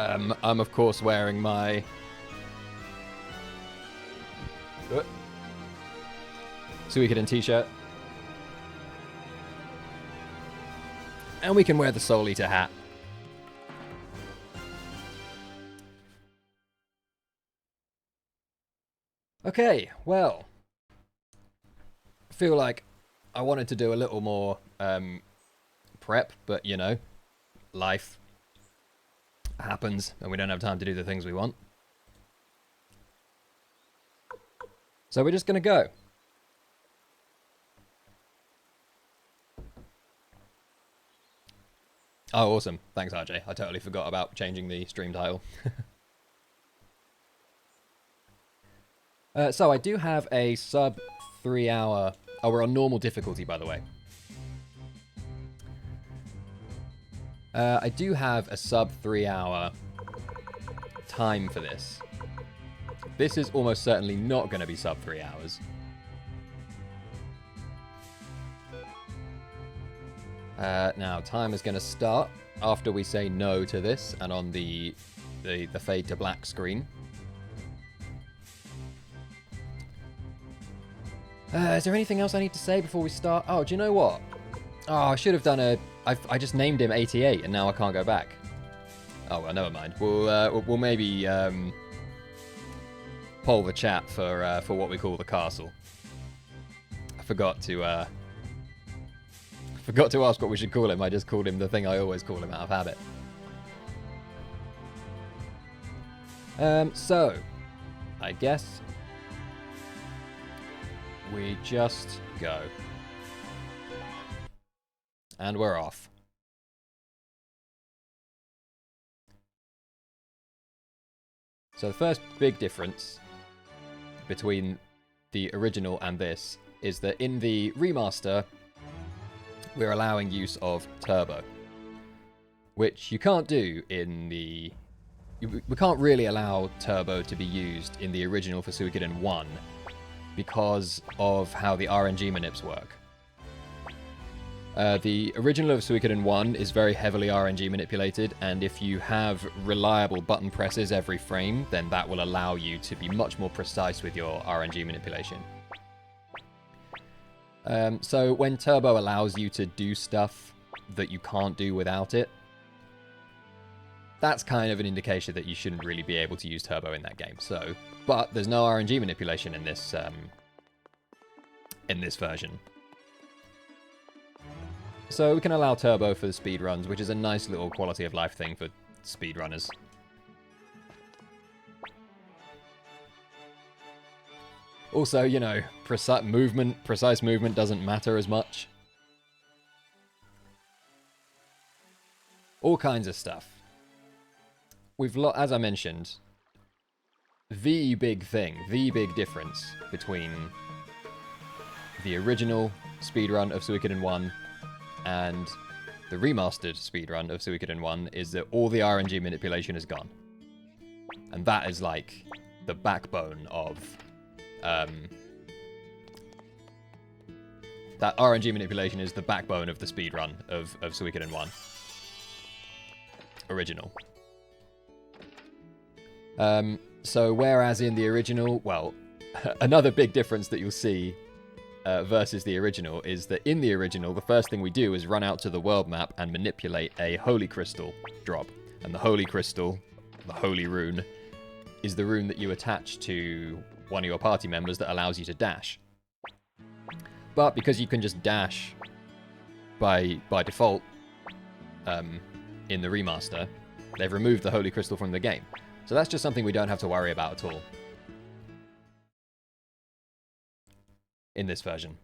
I'm of course wearing my Suikoden t-shirt. And we can wear the Soul Eater hat. Okay, well, I feel like I wanted to do a little more prep, but you know, life happens and we don't have time to do the things we want. So we're just gonna go. Oh, awesome. Thanks, RJ. I totally forgot about changing the stream title. So I do have a sub 3 hour... Oh, we're on normal difficulty, by the way. I do have a sub 3 hour time for this. This is almost certainly not going to be sub 3 hours. Now, time is going to start after we say no to this and on the fade to black screen. Is there anything else I need to say before we start? Oh, do you know what? Oh, I should have done I just named him 88 and now I can't go back. Oh, well, never mind. We'll maybe poll the chat for what we call the castle. I forgot to ask what we should call him. I just called him the thing I always call him out of habit. So, I guess we just go. And we're off. So the first big difference between the original and this is that in the remaster, we're allowing use of turbo, which you can't do in the... We can't really allow turbo to be used in the original for Suikoden 1 because of how the RNG manips work. The original of Suikoden 1 is very heavily RNG manipulated, and if you have reliable button presses every frame, then that will allow you to be much more precise with your RNG manipulation. So when turbo allows you to do stuff that you can't do without it, that's kind of an indication that you shouldn't really be able to use turbo in that game. So, but there's no RNG manipulation in this version. So we can allow turbo for the speedruns, which is a nice little quality of life thing for speedrunners. Also, you know, precise movement doesn't matter as much. All kinds of stuff. As I mentioned, the big difference between the original speedrun of Suikoden 1 and the remastered speedrun of Suikoden 1 is that all the RNG manipulation is gone. And that is like the backbone of... that RNG manipulation is the backbone of the speedrun of Suikoden 1. Original. So whereas in the original, well, another big difference that you'll see versus the original is that in the original, the first thing we do is run out to the world map and manipulate a holy crystal drop. And the holy crystal, the holy rune, is the rune that you attach to one of your party members that allows you to dash. But because you can just dash by default in the remaster, they've removed the holy crystal from the game. So that's just something we don't have to worry about at all in this version.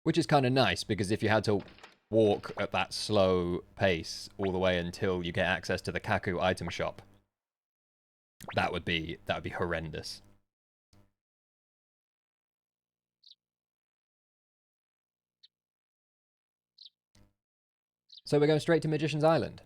Which is kind of nice, because if you had to walk at that slow pace all the way until you get access to the Kaku item shop, that would be horrendous. So we're going straight to Magician's Island.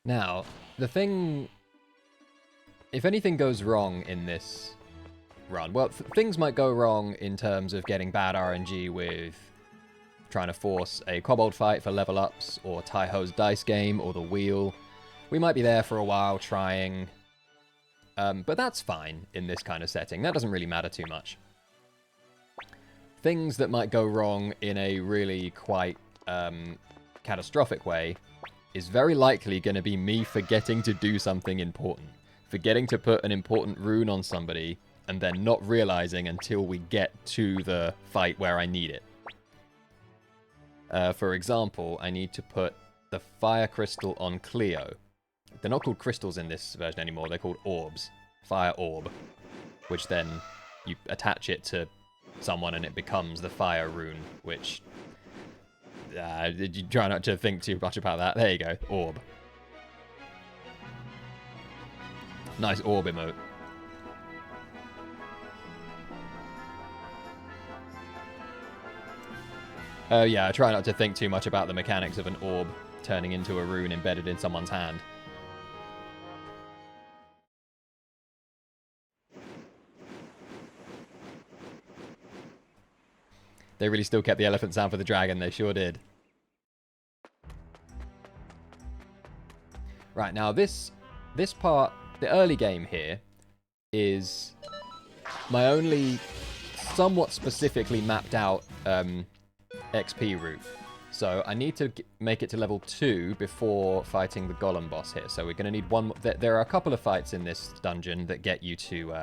Now, the thing... If anything goes wrong in this run, well, things might go wrong in terms of getting bad RNG with trying to force a kobold fight for level ups, or Taiho's dice game, or the wheel. We might be there for a while trying, but that's fine in this kind of setting. That doesn't really matter too much. Things that might go wrong in a really quite catastrophic way is very likely going to be me forgetting to do something important. Forgetting to put an important rune on somebody, and then not realizing until we get to the fight where I need it. For example, I need to put the fire crystal on Cleo. They're not called crystals in this version anymore, they're called orbs. Fire orb. Which then you attach it to someone and it becomes the fire rune, which... you try not to think too much about that. There you go, orb. Nice orb emote. Yeah, I try not to think too much about the mechanics of an orb turning into a rune embedded in someone's hand. They really still kept the elephant sound for the dragon, they sure did. Right, now this part, the early game here, is my only somewhat specifically mapped out XP route. So I need to make it to level 2 before fighting the Golem boss here. So we're going to need one... There are a couple of fights in this dungeon that get you to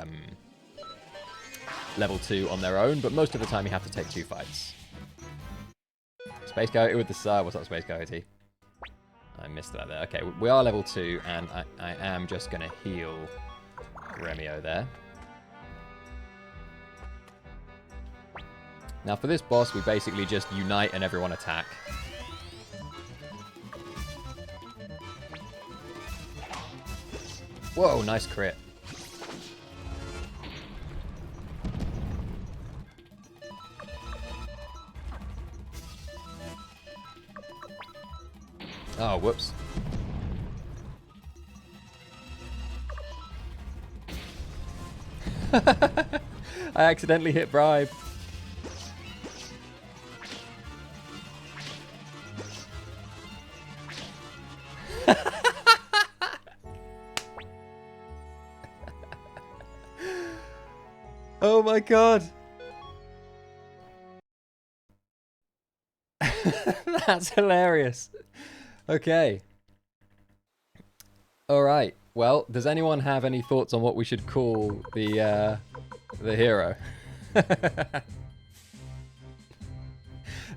level 2 on their own, but most of the time you have to take 2 fights. Space Coyote with the... what's up, Space Coyote? I missed that there. Okay, we are level 2, and I am just going to heal Gremio there. Now for this boss, we basically just unite and everyone attack. Whoa, nice crit. Oh, whoops. I accidentally hit bribe. Oh my god. That's hilarious. Okay. Alright. Well, does anyone have any thoughts on what we should call the hero? That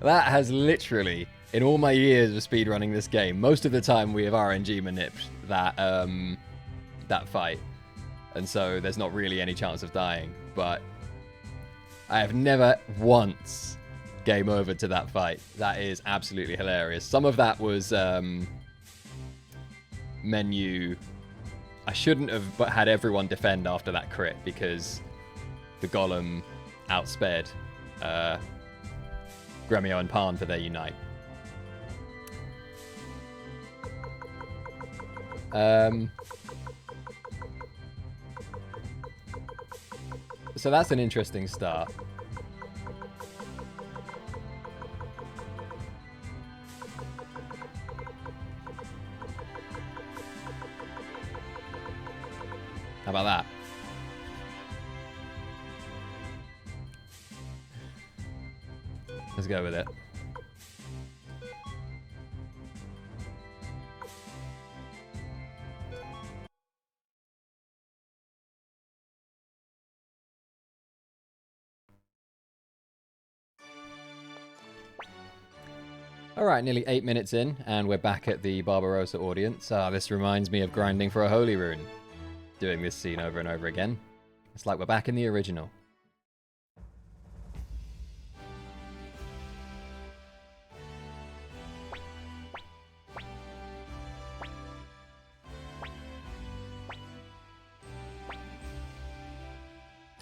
has literally, in all my years of speedrunning this game, most of the time we have RNG manipped that fight. And so there's not really any chance of dying. But I have never once game over to that fight. That is absolutely hilarious. Some of that was menu... I shouldn't have had everyone defend after that crit because the Golem outspared Gremio and Pan for their unite. So that's an interesting start. How about that? Let's go with it. Alright, nearly 8 minutes in, and we're back at the Barbarossa audience. This reminds me of grinding for a holy rune. Doing this scene over and over again. It's like we're back in the original.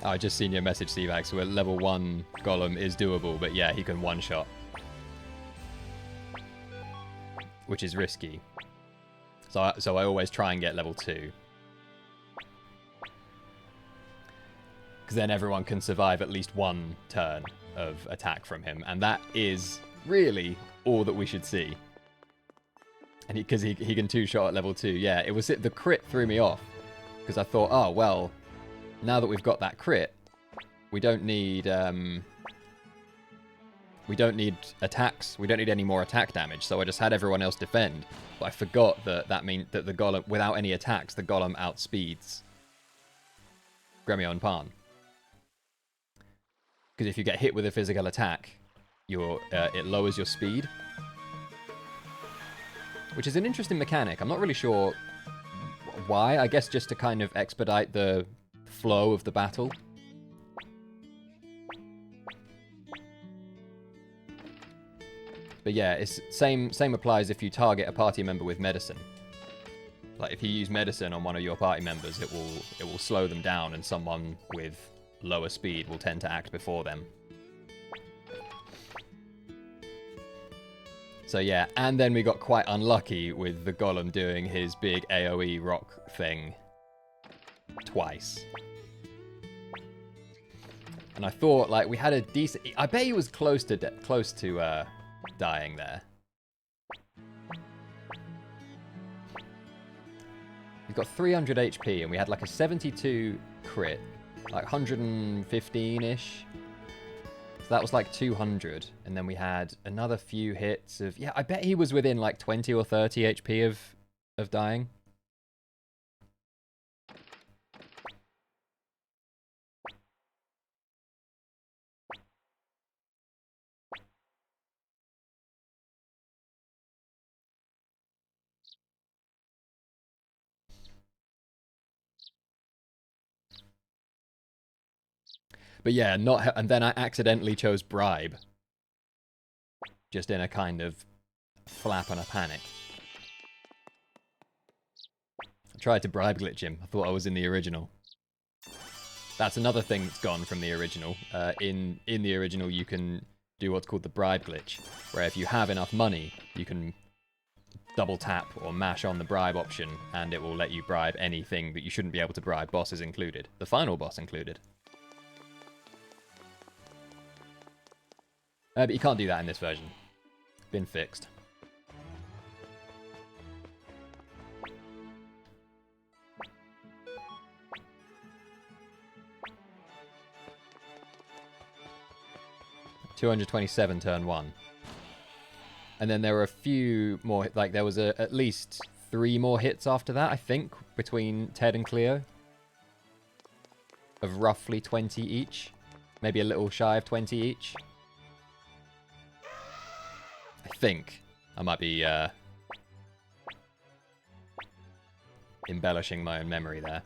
Oh, I just seen your message, Seavax. So level 1 Golem is doable, but yeah, he can one-shot. Which is risky. So I always try and get level 2. Because then everyone can survive at least one turn of attack from him. And that is really all that we should see. And because he can 2-shot at level 2. Yeah, it was the crit threw me off. Because I thought, oh, well, now that we've got that crit, we don't need attacks. We don't need any more attack damage. So I just had everyone else defend. But I forgot that means that the Golem, without any attacks, the Golem outspeeds Gremio Pan. Because if you get hit with a physical attack, it lowers your speed. Which is an interesting mechanic. I'm not really sure why. I guess just to kind of expedite the flow of the battle. But yeah, it's same applies if you target a party member with medicine. Like if you use medicine on one of your party members, it will slow them down, and someone with lower speed will tend to act before them. So yeah, and then we got quite unlucky with the Golem doing his big AoE rock thing twice. And I thought, like, we had a decent... I bet he was close to dying there. He's got 300 HP, and we had like a 72 crit, like 115-ish. So that was like 200, and then we had another few hits of... Yeah, I bet he was within like 20 or 30 HP of dying. But yeah, and then I accidentally chose bribe. Just in a kind of flap and a panic. I tried to bribe glitch him. I thought I was in the original. That's another thing that's gone from the original. In the original, you can do what's called the bribe glitch, where if you have enough money, you can double tap or mash on the bribe option, and it will let you bribe anything that you shouldn't be able to bribe, bosses included. The final boss included. But you can't do that in this version. Been fixed. $227 turn 1. And then there were a few more, like there was at least 3 more hits after that, I think, between Ted and Cleo. Of roughly 20 each. Maybe a little shy of 20 each. I think. I might be embellishing my own memory there.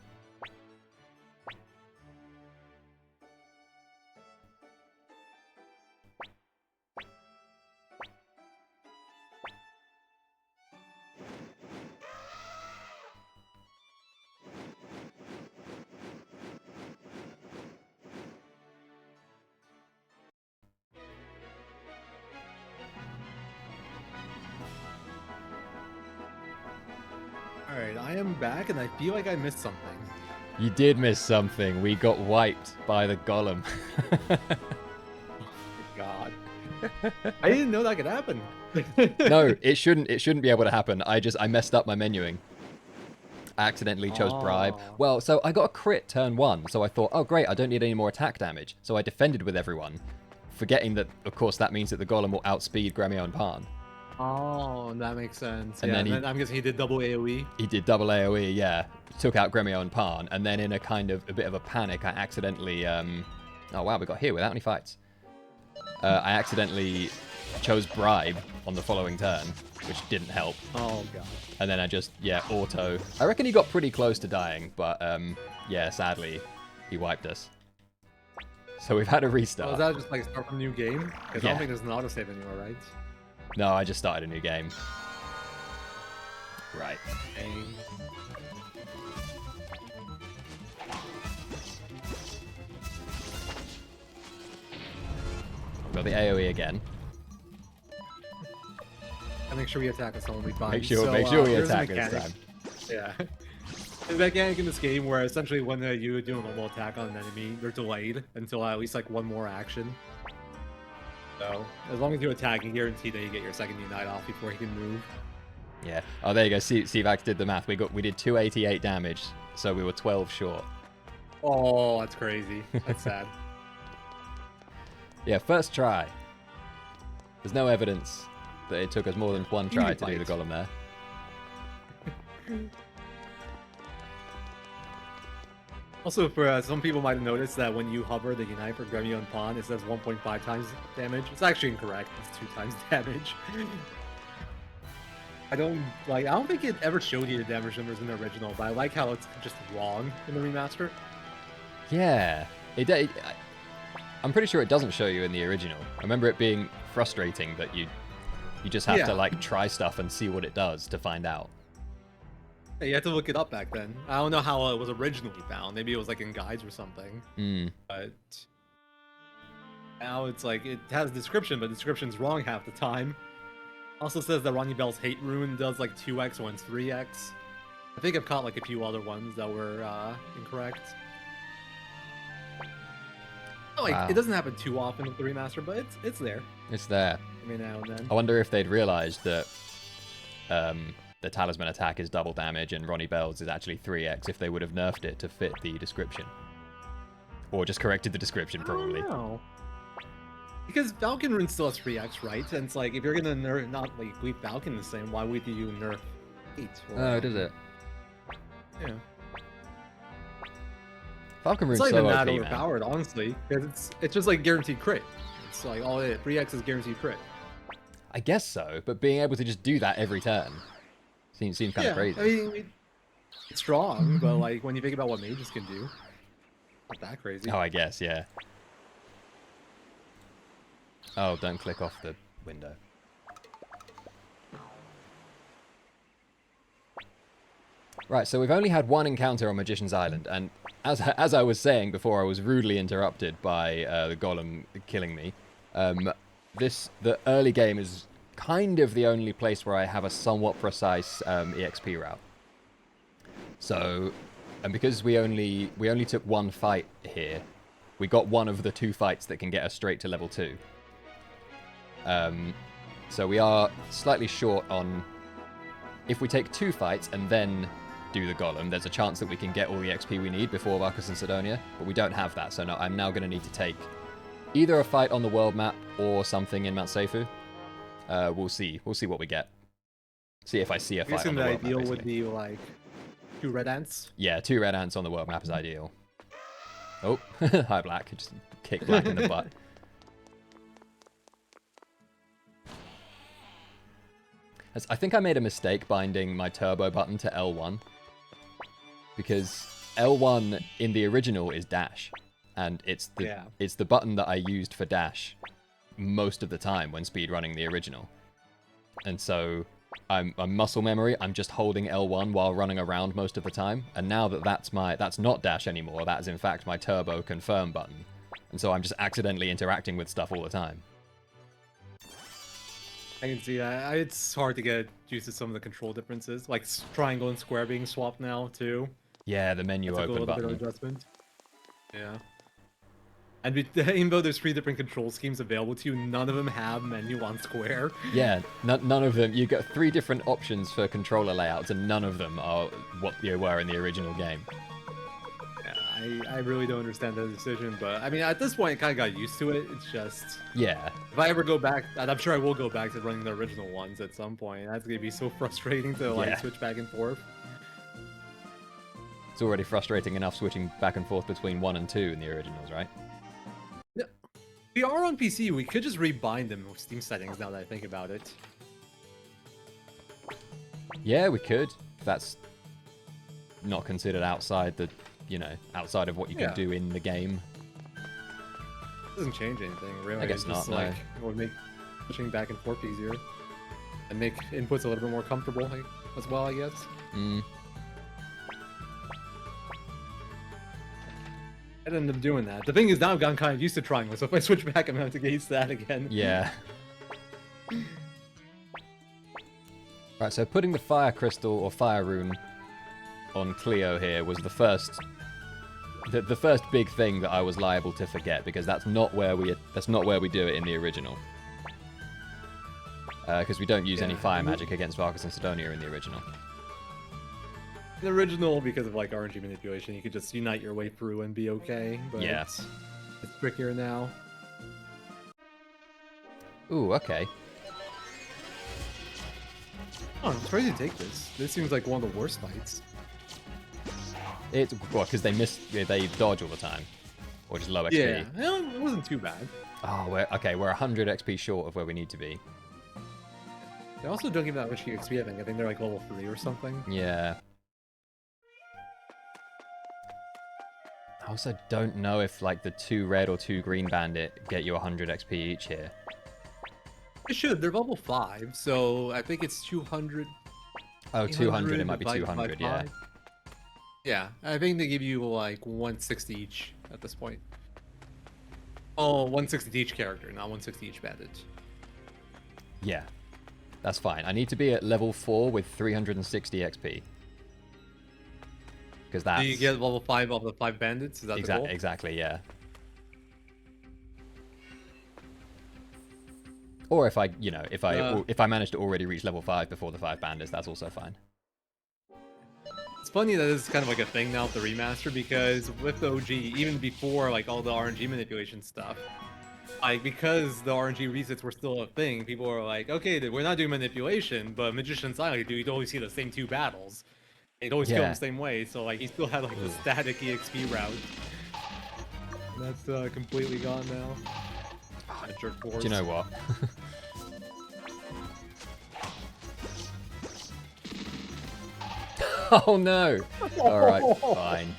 Alright, I am back and I feel like I missed something. You did miss something. We got wiped by the Golem. Oh my god. I didn't know that could happen. No, it shouldn't be able to happen. I messed up my menuing. I accidentally chose bribe. Well, so I got a crit turn 1, so I thought, oh great, I don't need any more attack damage. So I defended with everyone, forgetting that, of course, that means that the Golem will outspeed Gremio and Pan. Oh, that makes sense. And yeah, then I'm guessing he did double AoE. He did double AoE, yeah. Took out Gremio and Pan, and then in a kind of a bit of a panic, I accidentally... oh wow, we got here without any fights. I accidentally chose bribe on the following turn, which didn't help. Oh god. And then I just, yeah, auto. I reckon he got pretty close to dying, but yeah, sadly, he wiped us. So we've had a restart. Was that just like start from a new game? Because I don't think there's an autosave anymore, right? No, I just started a new game. Right. Dang. Got the AoE again. And make sure we attack this time will be fine. Make sure we here's a attack this mechanic. time. Yeah. There's a mechanic in this game where essentially when you do a normal attack on an enemy, they're delayed until at least like one more action. So as long as you attack, you guarantee that you get your second unite off before he can move. Yeah. Oh, there you go. Vax did the math. We did 288 damage, so we were 12 short. Oh, that's crazy. That's sad. Yeah, first try. There's no evidence that it took us more than one try to do the golem there. Also, for some people might have noticed that when you hover the Unite for Gremio and Pawn, it says 1.5 times damage. It's actually incorrect. It's 2 times damage. I don't think it ever showed you the damage numbers in the original, but I like how it's just wrong in the remaster. Yeah, I'm pretty sure it doesn't show you in the original. I remember it being frustrating that you just have to like try stuff and see what it does to find out. Yeah, you had to look it up back then. I don't know how it was originally found. Maybe it was like in guides or something. But now it's like it has a description, but the description's wrong half the time. Also says that Ronnie Bell's Hate Rune does like 2x when it's 3x. I think I've caught like a few other ones that were incorrect. Like it doesn't happen too often with the remaster, but it's there. It's there. Every now and then. I wonder if they'd realized that the talisman attack is double damage and Ronnie Bell's is actually 3x if they would have nerfed it to fit the description. Or just corrected the description, probably. I don't know. Because Falcon Rune still has 3x, right? And it's like, if you're gonna not like leave Falcon the same, why would you nerf 8? Oh, does it? Yeah. Falcon Rune's so so OP, that man. overpowered, honestly. Because it's just like guaranteed crit. It's like all it 3x is guaranteed crit. I guess so, but being able to just do that every turn seems kind of crazy. I mean, it's strong, but like when you think about what mages can do, not that crazy. Oh, I guess, yeah. Oh, don't click off the window. Right, so we've only had one encounter on Magician's Island, and as I was saying before, I was rudely interrupted by the golem killing me. The early game is kind of the only place where I have a somewhat precise EXP route. So, and because we only took one fight here, we got one of the 2 fights that can get us straight to level 2. So we are slightly short on. If we take 2 fights and then do the golem, there's a chance that we can get all the XP we need before Marcus and Sidonia, but we don't have that, so no, I'm now going to need to take either a fight on the world map or something in Mount Seifu. We'll see what we get. See if I see a fight on the world map. The ideal would be like 2 red ants. Yeah, 2 red ants on the world map is ideal. Oh, hi Black, just kick Black in the butt. I think I made a mistake binding my turbo button to L1. Because L1 in the original is dash. And it's the button that I used for dash most of the time when speedrunning the original. And so I'm muscle memory, I'm just holding L1 while running around most of the time. And now that's not dash anymore, that is in fact my turbo confirm button. And so I'm just accidentally interacting with stuff all the time. I can see that. It's hard to get used to some of the control differences, like triangle and square being swapped now too. Yeah, the menu open button. Bit of adjustment. Yeah. And even though there's 3 different control schemes available to you, none of them have menu on square. Yeah, none of them. You got 3 different options for controller layouts, and none of them are what they were in the original game. Yeah, I really don't understand that decision, but I mean, at this point, I kind of got used to it. It's just... Yeah. If I ever go back, and I'm sure I will go back to running the original ones at some point, that's going to be so frustrating to like switch back and forth. It's already frustrating enough switching back and forth between 1 and 2 in the originals, right? Yeah. We are on PC, we could just rebind them with Steam settings now that I think about it. Yeah, we could. If that's not considered outside the, outside of what you can do in the game. It doesn't change anything, really. I guess it's just not, like, it would make switching back and forth easier. And make inputs a little bit more comfortable as well, I guess. I'd end up doing that. The thing is, now I've gotten kind of used to triangle, so if I switch back, I'm going to have to get used to that again. Yeah. Right, so putting the fire crystal or fire rune on Cleo here was the first big thing that I was liable to forget, because that's not where we do it in the original. Because we don't use any fire magic against Vargas and Sidonia in the original. The original, because of like RNG manipulation, you could just unite your way through and be okay. But Yeah. it's trickier now. Ooh, okay. Oh, I'm ready to take this. This seems like one of the worst fights. It's because they dodge all the time, or just low XP. Yeah, it wasn't too bad. Oh, we're 100 XP short of where we need to be. They also don't give that much XP. I think they're like level 3 or something. Yeah. I also don't know if like the 2 red or 2 green bandit get you 100 XP each here. It should. They're level 5, so I think it's 200. Oh, 200. It might be 200. Yeah. Yeah, I think they give you like 160 each at this point. Oh, 160 to each character, not 160 each bandit. Yeah. That's fine. I need to be at level 4 with 360 XP. Because that's... Do you get level 5 of the 5 bandits? Is that the goal? Exactly, yeah. Or if I manage to already reach level 5 before the 5 bandits, that's also fine. It's funny that this is kind of like a thing now with the remaster, because with the OG, even before like all the RNG manipulation stuff, like because the RNG resets were still a thing, people were like, okay, we're not doing manipulation, but Magician's Island, you'd always see the same 2 battles. They'd always kill them the same way, so like he still had like the static EXP route. That's completely gone now. Jerk force. Do you know what? Oh no! Alright, fine.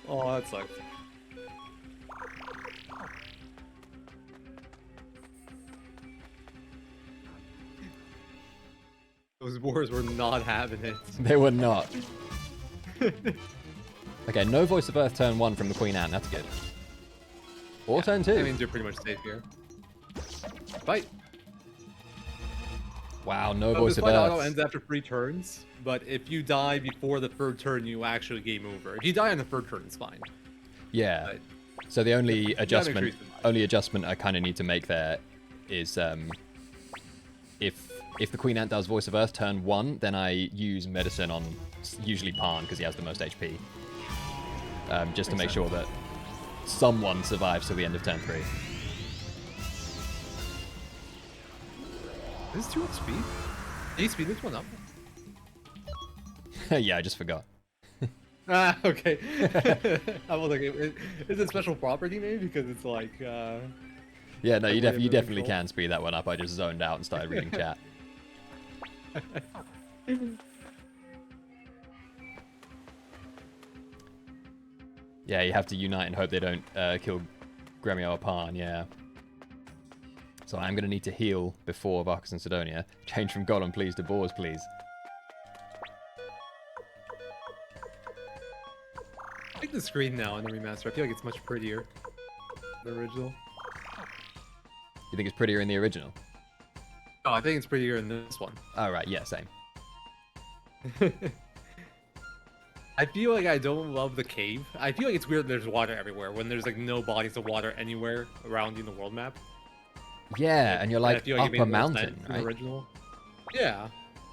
Oh, that sucks. Those wars were not having it. They were not. Okay, no Voice of Earth turn 1 from the Queen Anne, that's good. Or turn 2. That means you're pretty much safe here. Fight! Wow, no So Voice this of fight Earth. auto ends after 3 turns, but if you die before the 3rd turn, you actually game over. If you die on the 3rd turn, it's fine. Yeah. But so the only adjustment sure I kind of need to make there is if the Queen Ant does Voice of Earth turn 1, then I use Medicine on usually Pan because he has the most HP. Just to make sure that someone survives to the end of turn 3. This is 2 XP? Did you speed this one up? Yeah, I just forgot. Ah, okay. I was like, is it special property maybe? Because it's like, Yeah, no, you definitely can speed that one up. I just zoned out and started reading chat. Yeah, you have to unite and hope they don't kill Gremio or Pan, yeah. So I'm going to need to heal before Varkas and Sidonia. Change from Golem, please, to Boars, please. I like the screen now in the remaster. I feel like it's much prettier than the original. You think it's prettier in the original? Oh, I think it's prettier in this one. Oh, right, yeah, same. I feel like I don't love the cave. I feel like it's weird there's water everywhere when there's like no bodies of water anywhere around in the world map. Yeah, and you're like up a mountain, right? Original. Yeah,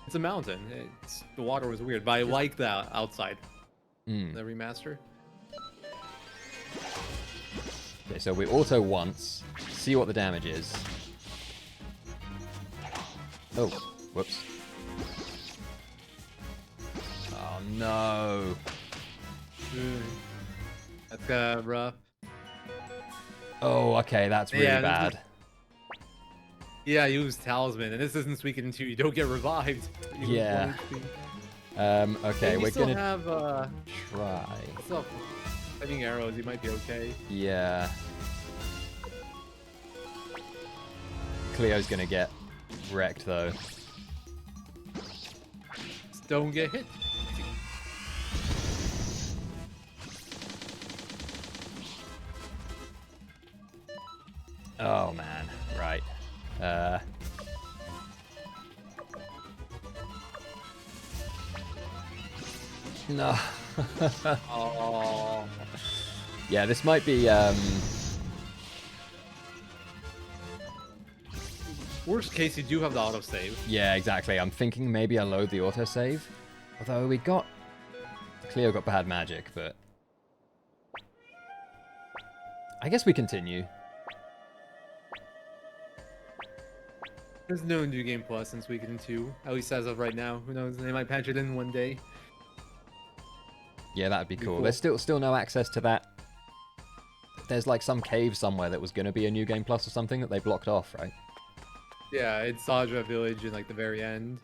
it's a mountain. The water was weird, but I like the outside. The remaster. Okay, so we auto once, see what the damage is. Oh, whoops. Oh no. That's rough. Oh, okay, that's really bad. Yeah, you lose Talisman, and this isn't Suikoden 2. You don't get revived. Yeah. Okay, we're gonna have try. Still have flaming arrows. You might be okay. Yeah. Cleo's gonna get wrecked though. Just don't get hit. Oh man, right. No. Oh. Yeah, this might be... Worst case, you do have the autosave. Yeah, exactly. I'm thinking maybe I load the autosave. Although we got... Cleo got bad magic, but... I guess we continue. There's no New Game Plus since Suikoden 2, at least as of right now. Who knows? They might patch it in one day. Yeah, that'd be cool. Cool. There's still no access to that. There's like some cave somewhere that was going to be a New Game Plus or something that they blocked off, right? Yeah, it's Sajra Village in like the very end.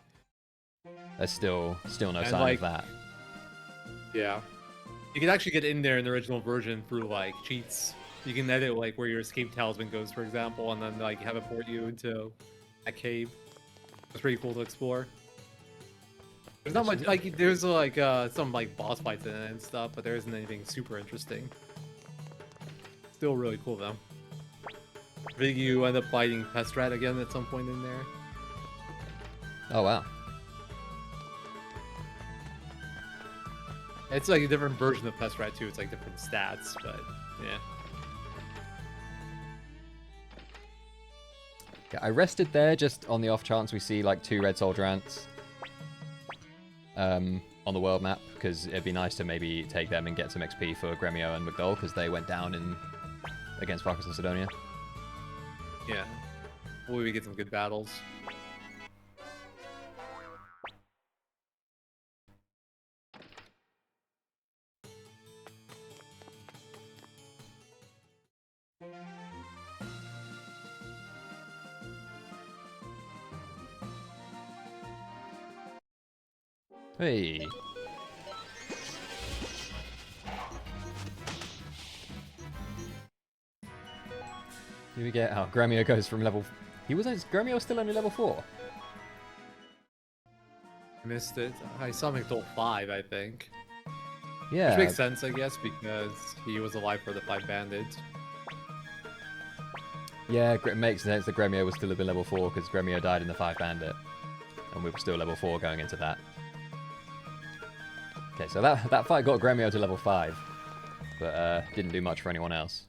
There's still no And, sign like, of that. Yeah. You can actually get in there in the original version through like cheats. You can edit like where your escape talisman goes, for example, and then like have it port you into a cave. It's pretty cool to explore. There's not much like there's like some like boss fights in it and stuff, but there isn't anything super interesting. Still really cool though. I think you end up fighting Pestrat again at some point in there. Oh, wow. It's like a different version of Pestrat too. It's like different stats, but yeah. Yeah, I rested there just on the off chance we see like 2 red soldier ants on the world map, because it'd be nice to maybe take them and get some XP for Gremio and McDowell, because they went down against Farkas and Sidonia. Yeah. Hopefully we get some good battles. Hey. Here we get... Oh, Gremio goes from level... Gremio was still only level 4? I missed it. I saw him until 5, I think. Yeah. Which makes sense, I guess, because he was alive for the 5 bandits. Yeah, it makes sense that Gremio was still a bit level 4, because Gremio died in the 5 bandit. And we were still level 4 going into that. Okay, so that fight got Gremio to level 5. But didn't do much for anyone else.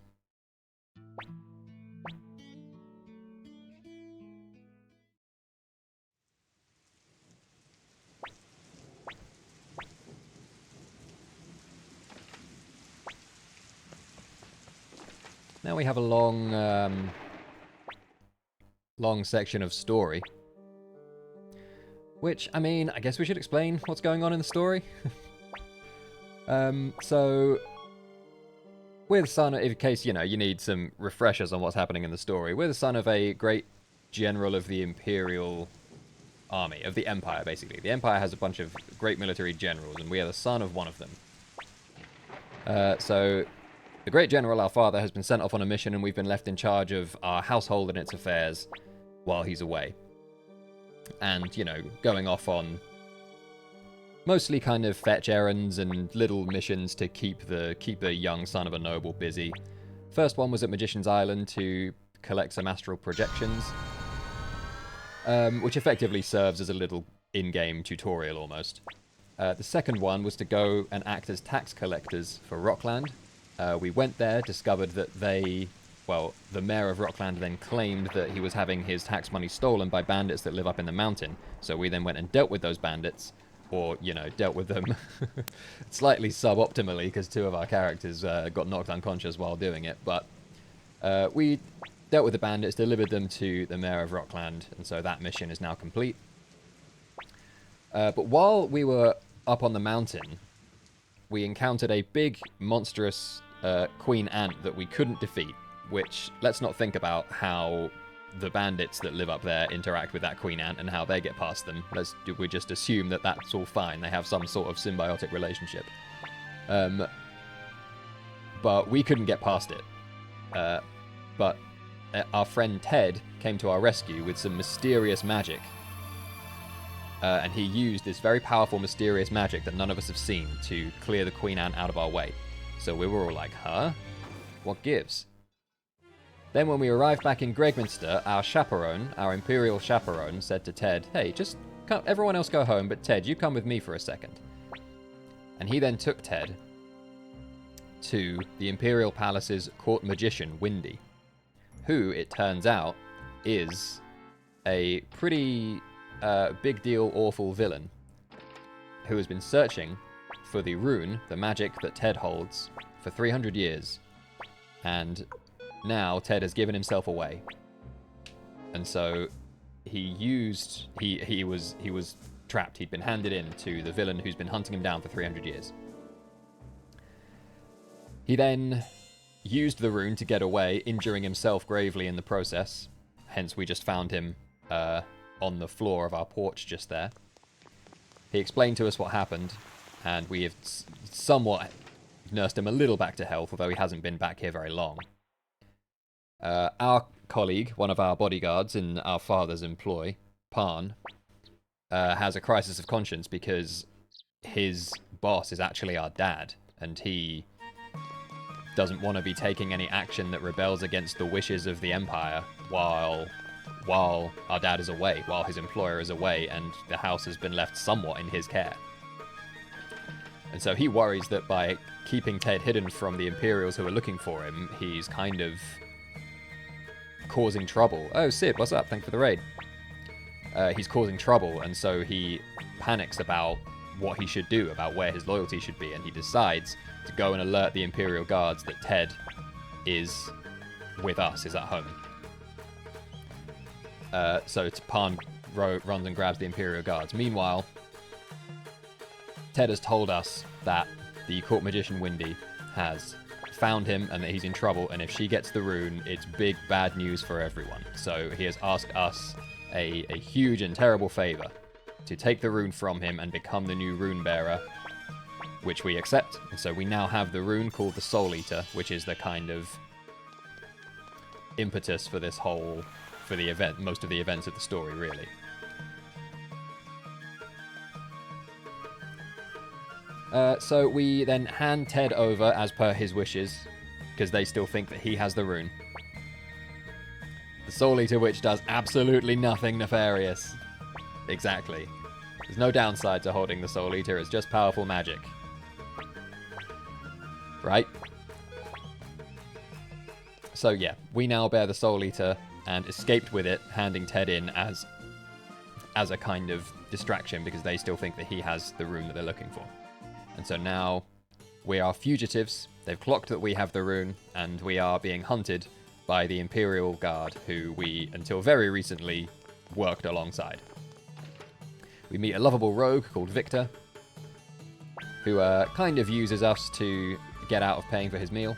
Now we have a long section of story. Which, I mean, I guess we should explain what's going on in the story. So, we're the son of, in case, you know, you need some refreshers on what's happening in the story. We're the son of a great general of the Imperial Army, of the Empire, basically. The Empire has a bunch of great military generals, and we are the son of one of them. So, the great general, our father, has been sent off on a mission, and we've been left in charge of our household and its affairs while he's away. And, you know, going off on mostly kind of fetch errands and little missions to keep the young son of a noble busy. First one was at Magician's Island to collect some astral projections, which effectively serves as a little in-game tutorial almost. The second one was to go and act as tax collectors for Rockland. We went there, discovered that the mayor of Rockland then claimed that he was having his tax money stolen by bandits that live up in the mountain. So we then went and dealt with those bandits, or, you know, dealt with them slightly suboptimally, because 2 of our characters got knocked unconscious while doing it. But we dealt with the bandits, delivered them to the mayor of Rockland, and so that mission is now complete. But while we were up on the mountain, we encountered a big, monstrous queen ant that we couldn't defeat. Which, let's not think about how the bandits that live up there interact with that queen ant and how they get past them. We just assume that that's all fine. They have some sort of symbiotic relationship. But we couldn't get past it. But our friend Ted came to our rescue with some mysterious magic. And he used this very powerful, mysterious magic that none of us have seen to clear the queen ant out of our way. So we were all like, huh? What gives? Then when we arrived back in Gregminster, our chaperone, our imperial chaperone, said to Ted, hey, just come, everyone else go home, but Ted, you come with me for a second. And he then took Ted to the Imperial Palace's court magician, Windy, who, it turns out, is a pretty big deal, awful villain who has been searching for the rune, the magic that Ted holds, for 300 years. And now Ted has given himself away. And so he was trapped. He'd been handed in to the villain who's been hunting him down for 300 years. He then used the rune to get away, injuring himself gravely in the process. Hence, we just found him on the floor of our porch just there. He explained to us what happened, and we have somewhat nursed him a little back to health, although he hasn't been back here very long. Our colleague, one of our bodyguards in our father's employ, Pan, has a crisis of conscience because his boss is actually our dad, and he doesn't want to be taking any action that rebels against the wishes of the Empire while our dad is away, while his employer is away, and the house has been left somewhat in his care. And so he worries that by keeping Ted hidden from the Imperials who are looking for him, he's kind of causing trouble. Oh, Sid, what's up? Thanks for the raid. He's causing trouble, and so he panics about what he should do, about where his loyalty should be, and he decides to go and alert the Imperial Guards that Ted is with us, is at home. So Pan runs and grabs the Imperial Guards. Meanwhile, Ted has told us that the court magician Windy has found him and that he's in trouble, and if she gets the rune, it's big bad news for everyone. So he has asked us a huge and terrible favor to take the rune from him and become the new rune bearer, which we accept. And so we now have the rune called the Soul Eater, which is the kind of impetus for this whole, for the event, most of the events of the story, really. So we then hand Ted over as per his wishes, because they still think that he has the rune. The Soul Eater, which does absolutely nothing nefarious. Exactly. There's no downside to holding the Soul Eater, it's just powerful magic. Right? So yeah, we now bear the Soul Eater and escaped with it, handing Ted in as a kind of distraction, because they still think that he has the rune that they're looking for. And so now we are fugitives. They've clocked that we have the rune, and we are being hunted by the Imperial Guard, who we, until very recently, worked alongside. We meet a lovable rogue called Victor, who kind of uses us to get out of paying for his meal,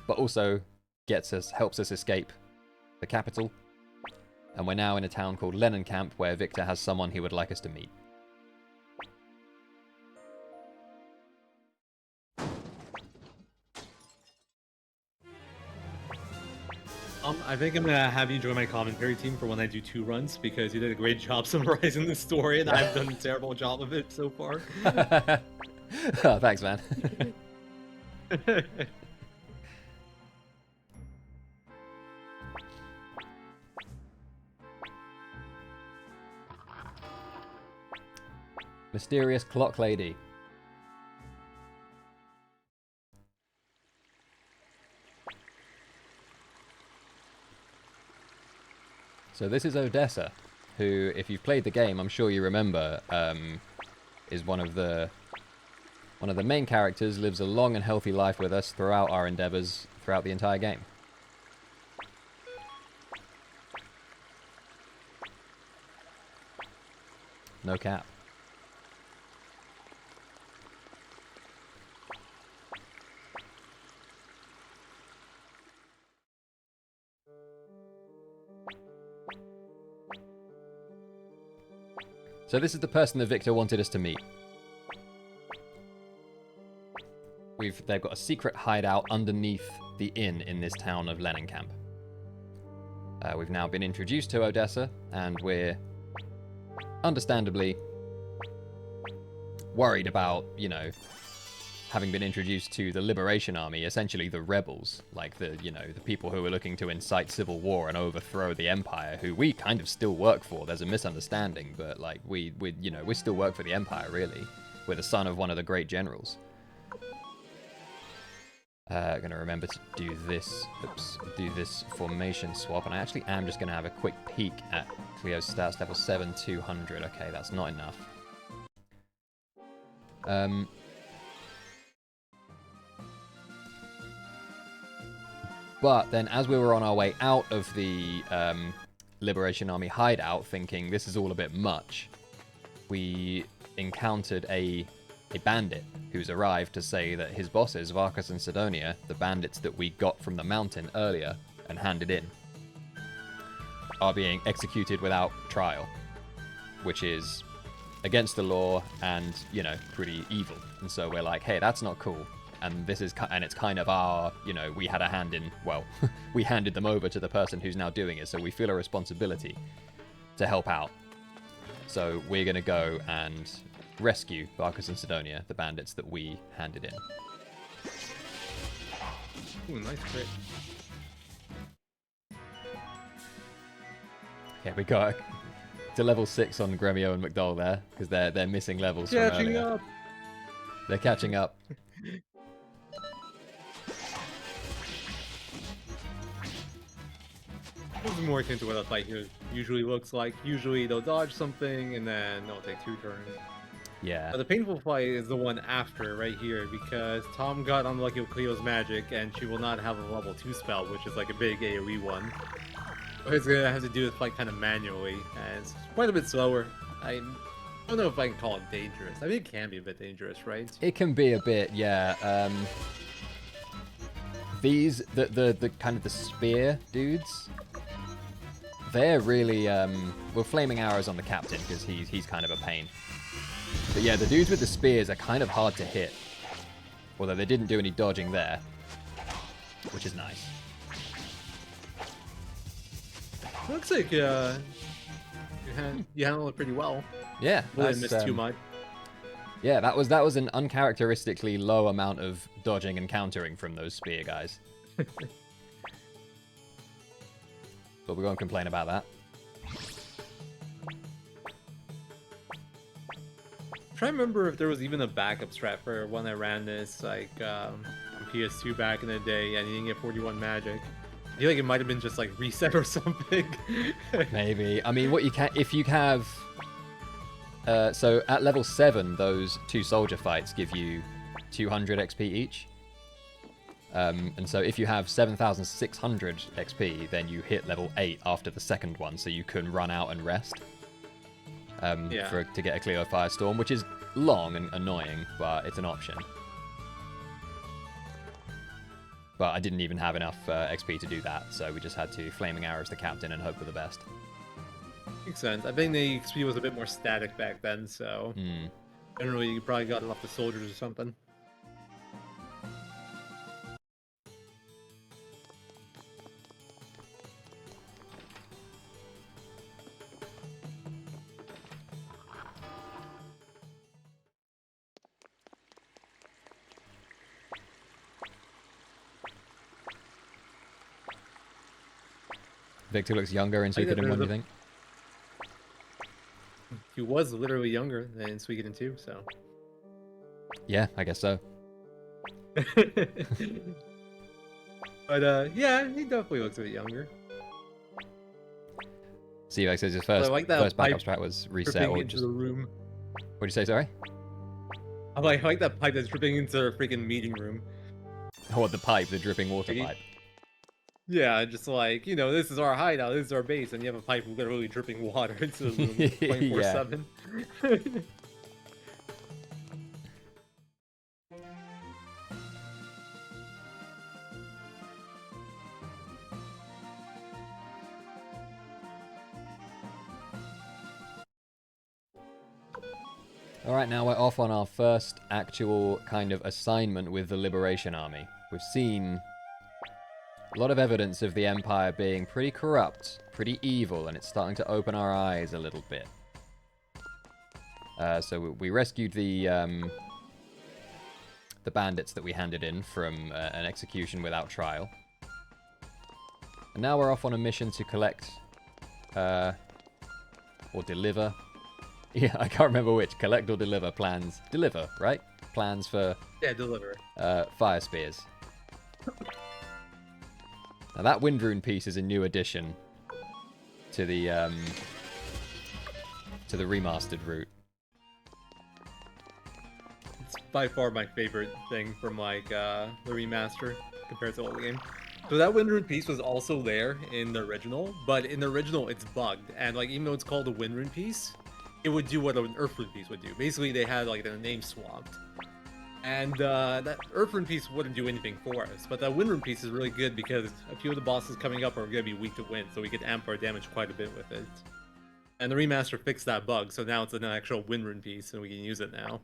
but also helps us escape the capital. And we're now in a town called Lennencamp, where Victor has someone he would like us to meet. I think I'm gonna have you join my commentary team for when I do 2 runs, because you did a great job summarizing the story, and I've done a terrible job of it so far. Oh, thanks, man. Mysterious Clock Lady. So this is Odessa, who, if you've played the game, I'm sure you remember, is one of the main characters, lives a long and healthy life with us throughout our endeavors, throughout the entire game. No cap. So this is the person that Victor wanted us to meet. They've got a secret hideout underneath the inn in this town of Lennencamp. We've now been introduced to Odessa, and we're understandably worried about, having been introduced to the Liberation Army, essentially the rebels, like the people who are looking to incite civil war and overthrow the Empire, who we kind of still work for. There's a misunderstanding, but we still work for the Empire, really. We're the son of one of the great generals. Gonna remember to do this. Oops, do this formation swap, and I actually am just gonna have a quick peek at Cleo's stats. Level 7, 200. Okay, that's not enough. But then, as we were on our way out of the Liberation Army hideout, thinking this is all a bit much, we encountered a bandit who's arrived to say that his bosses, Varkas and Sidonia, the bandits that we got from the mountain earlier and handed in, are being executed without trial, which is against the law and, you know, pretty evil. And so we're like, hey, that's not cool. And this is, and it's kind of our, you know, we had a hand in, well, we handed them over to the person who's now doing it, so we feel a responsibility to help out. So we're going to go and rescue Varkas and Sidonia, the bandits that we handed in. Ooh, nice crit. Yeah, we got to level 6 on Gremio and McDowell there, because they're missing levels from earlier. Up. They're catching up. This is more akin to what a fight here usually looks like. Usually they'll dodge something and then they'll take 2 turns. Yeah. But the painful fight is the one after, right here, because Tom got unlucky with Cleo's magic and she will not have a level 2 spell, which is like a big AoE one. It's gonna have to do this fight kind of manually, and it's quite a bit slower. I don't know if I can call it dangerous. I mean, it can be a bit dangerous, right? It can be a bit, yeah. These, the kind of the spear dudes, they're really, well, flaming arrows on the captain, because he's kind of a pain. But yeah, the dudes with the spears are kind of hard to hit. Although they didn't do any dodging there, which is nice. Looks like you handled it pretty well. Yeah, Really missed too much. Yeah, that was an uncharacteristically low amount of dodging and countering from those spear guys. But we won't complain about that. I'm trying to remember if there was even a backup strat for when I ran this, like on PS2 back in the day, and you didn't get 41 magic. I feel like it might have been just like reset or something. Maybe. I mean, what you can, if you have, so at level 7, those 2 soldier fights give you 200 XP each. And so if you have 7,600 XP, then you hit level 8 after the second one, so you can run out and rest. To get a Cleo Firestorm, which is long and annoying, but it's an option. But I didn't even have enough XP to do that, so we just had to Flaming Arrows the captain and hope for the best. Makes sense. I think the XP was a bit more static back then, so generally you probably got it off the soldiers or something. Victor looks younger in Suikoden 1, you think? He was literally younger than Suikoden 2, so... Yeah, I guess so. But, yeah, he definitely looks a bit younger. Sevax says his first backup strat was reset or just... The room. What'd you say, sorry? I like that pipe that's dripping into the freaking meeting room. Oh, the pipe, the dripping water pipe. Yeah, just like, you know, this is our hideout, this is our base, and you have a pipe literally dripping water into the room 24/7. Alright, now we're off on our first actual kind of assignment with the Liberation Army. We've seen a lot of evidence of the Empire being pretty corrupt, pretty evil, and it's starting to open our eyes a little bit. So we rescued the bandits that we handed in from an execution without trial. And now we're off on a mission to collect, or deliver, Yeah, I can't remember which. Collect or deliver plans. Deliver, right? Plans for Yeah, deliver. fire spears. Now that wind rune piece is a new addition to the remastered route. It's by far my favorite thing from like the remaster compared to the old game. So that wind rune piece was also there in the original, but in the original it's bugged, and like even though it's called a wind rune piece, it would do what an earth rune piece would do. Basically, they had like their name swapped. And that Earth Rune piece wouldn't do anything for us, but that Wind Rune piece is really good because a few of the bosses coming up are going to be weak to wind, so we could amp our damage quite a bit with it. And the remaster fixed that bug, so now it's an actual Wind Rune piece, and we can use it now.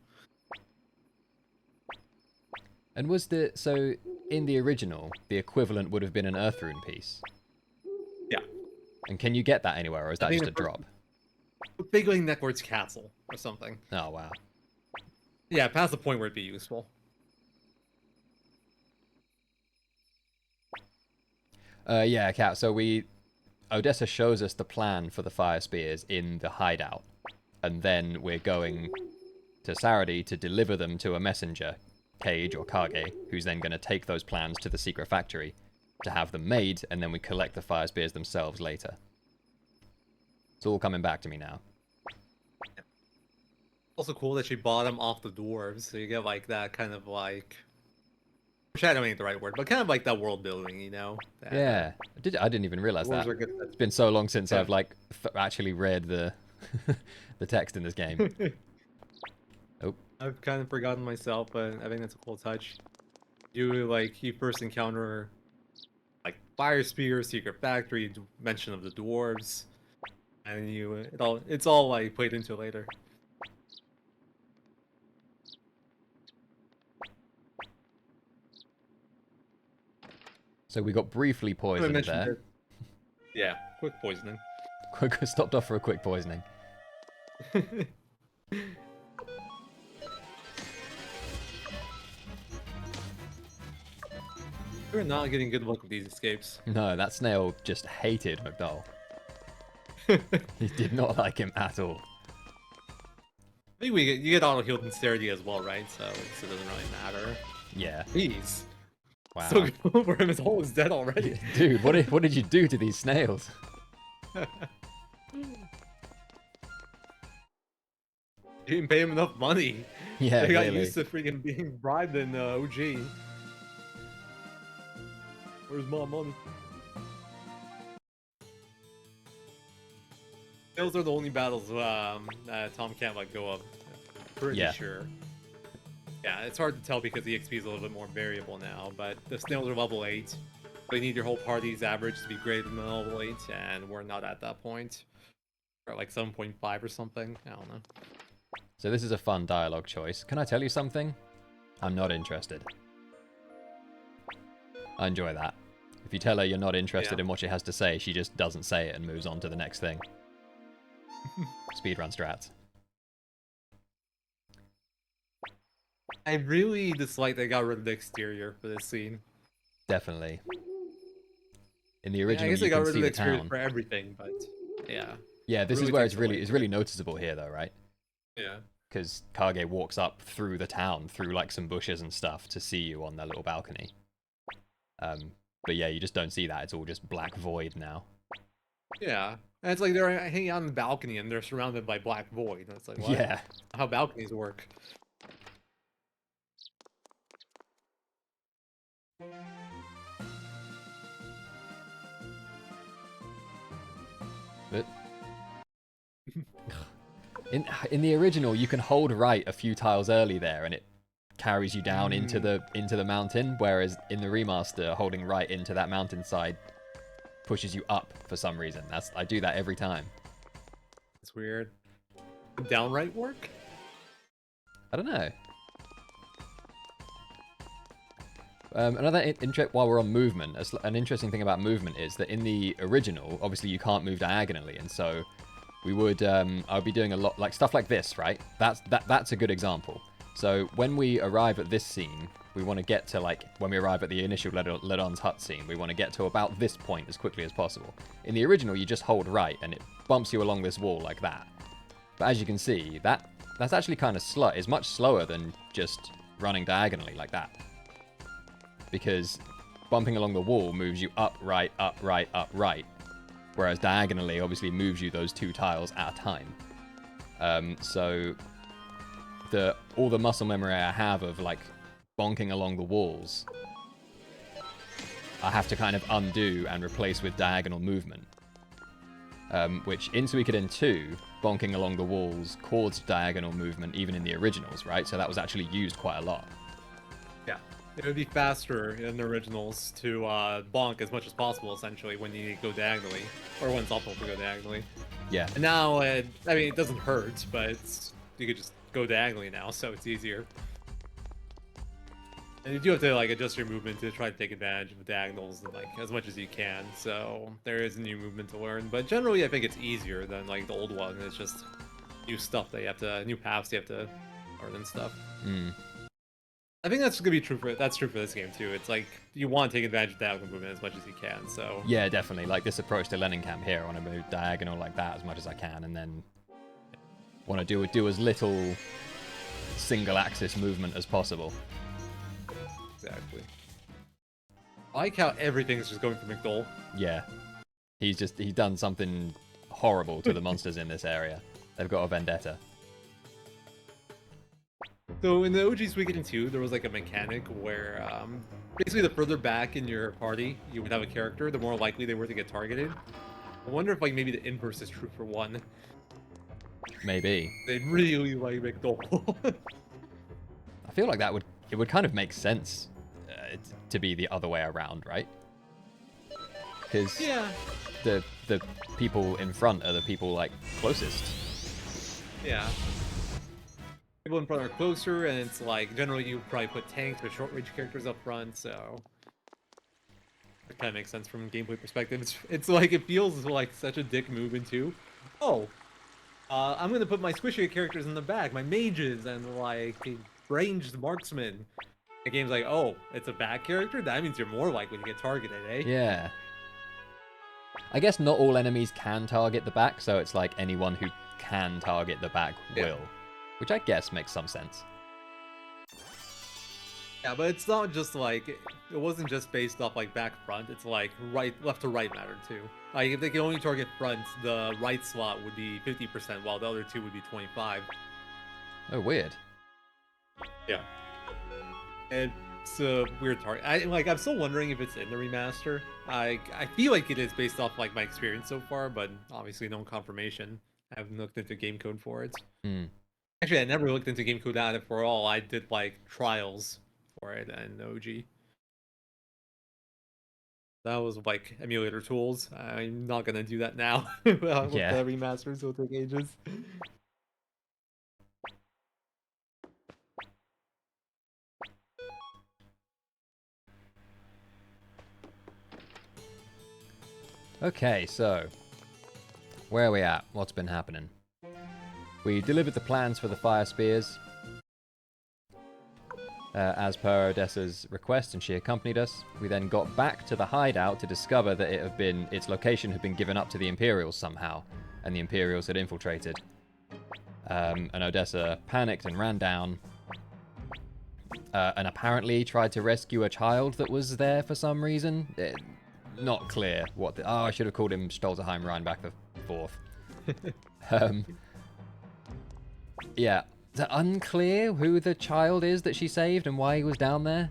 And so in the original, the equivalent would have been an Earth Rune piece? Yeah. And can you get that anywhere, or is that just a drop? Big Wing Neckward's Castle, or something. Oh, wow. Yeah, past the point where it'd be useful. Yeah, Kat, so Odessa shows us the plan for the fire spears in the hideout. And then we're going to Saradi to deliver them to a messenger, Cage or Kage, who's then going to take those plans to the secret factory to have them made, and then we collect the fire spears themselves later. It's all coming back to me now. Also cool that she bought them off the dwarves, so you get like that kind of like shadowing ain't the right word, but kind of like that world building, you know? That, yeah, I didn't even realize that. It's been so long since I've like actually read the the text in this game. Oh, I've kind of forgotten myself, but I think that's a cool touch. You first encounter like fire spear, secret factory, mention of the dwarves, and it's all like played into later. So we got briefly poisoned there. Yeah, quick poisoning. Stopped off for a quick poisoning. We're not getting good luck with these escapes. No, that snail just hated McDowell. He did not like him at all. I think you get auto healed in Saradi as well, right? So it doesn't really matter. Yeah. Jeez. Wow. So good for him, his hole is dead already. Dude, what did you do to these snails? You didn't pay him enough money. Yeah, they got really. used to freaking being bribed in OG. Where's my money? Those are the only battles that Tom can't let go of. Pretty sure. Yeah, it's hard to tell because the XP is a little bit more variable now, but the snails are level 8. They need your whole party's average to be greater than level 8, and we're not at that point. We're at like 7.5 or something. I don't know. So this is a fun dialogue choice. Can I tell you something? I'm not interested. I enjoy that. If you tell her you're not interested in what she has to say, she just doesn't say it and moves on to the next thing. Speedrun strats. I really dislike they got rid of the exterior for this scene. Definitely. In the original, I guess they you got can rid see of the the exterior town. for everything, but yeah. Yeah, this is where it's really noticeable here, though, right? Yeah. Because Kage walks up through the town, through like some bushes and stuff, to see you on their little balcony. But yeah, you just don't see that. It's all just black void now. Yeah, and it's like they're hanging out on the balcony and they're surrounded by black void. And it's like, what? Yeah. How balconies work. But in the original, you can hold right a few tiles early there, and it carries you down into the mountain. Whereas in the remaster, holding right into that mountainside pushes you up for some reason. I do that every time. It's weird. Downright work? I don't know. Another while we're on movement, an interesting thing about movement is that in the original, obviously you can't move diagonally, and so we would I'll be doing a lot like stuff like this, right? That's a good example. So when we arrive at this scene, we want to get to like when we arrive at the initial Ledon's hut scene, we want to get to about this point as quickly as possible. In the original, you just hold right, and it bumps you along this wall like that. But as you can see, that's actually kind of slow. It's much slower than just running diagonally like that. Because bumping along the wall moves you up, right, up, right, up, right. Whereas diagonally obviously moves you those 2 tiles at a time. So all the muscle memory I have of like bonking along the walls, I have to kind of undo and replace with diagonal movement. Which in Suikoden 2, bonking along the walls caused diagonal movement even in the originals, right? So that was actually used quite a lot. Yeah. It would be faster in the originals to bonk as much as possible, essentially, when you go diagonally. Or when it's optimal to go diagonally. Yeah. And now, I mean, it doesn't hurt, but you could just go diagonally now, so it's easier. And you do have to like adjust your movement to try to take advantage of diagonals and, like as much as you can. So there is a new movement to learn, but generally I think it's easier than like the old one. It's just new stuff that you have to, new paths you have to learn and stuff. I think that's gonna be true for this game too. It's like you want to take advantage of diagonal movement as much as you can. So yeah, definitely. Like this approach to Leningkamp here, I want to move diagonal like that as much as I can, and then want to do as little single axis movement as possible. Exactly. I like how everything's just going for McDole. Yeah. He's done something horrible to the monsters in this area. They've got a vendetta. So in the OG Suikoden 2, there was like a mechanic where basically the further back in your party you would have a character, the more likely they were to get targeted. I wonder if like maybe the inverse is true for 1. Maybe. They really like McDole. I feel like it would kind of make sense to be the other way around, right? Because yeah. the people in front are the people like closest. Yeah. People in front are closer, and it's like generally you probably put tanks or short range characters up front, so it kind of makes sense from a gameplay perspective. It's like it feels like such a dick move into, I'm gonna put my squishy characters in the back, my mages and like ranged marksmen. The game's like, oh, it's a back character? That means you're more likely to get targeted, eh? Yeah. I guess not all enemies can target the back, so it's like anyone who can target the back will. Which I guess makes some sense. Yeah, but it's not just like, it wasn't just based off like back front, it's like left to right mattered too. Like if they can only target front, the right slot would be 50%, while the other 2 would be 25. Oh, weird. Yeah. It's a weird target. I'm still wondering if it's in the remaster. I feel like it is based off like my experience so far, but obviously no confirmation. I haven't looked into game code for it. Actually, I never looked into game code on it for all. I did like trials for it and OG. That was like emulator tools. I'm not gonna do that now. With the remasters, it'll take ages. Okay, so where are we at? What's been happening? We delivered the plans for the fire spears as per Odessa's request, and she accompanied us. We then got back to the hideout to discover that its location had been given up to the Imperials somehow, and the Imperials had infiltrated. And Odessa panicked and ran down, and apparently tried to rescue a child that was there for some reason. Not clear what the... Oh, I should have called him Stolzerheim Reinbach the Fourth. Yeah. Is it unclear who the child is that she saved and why he was down there?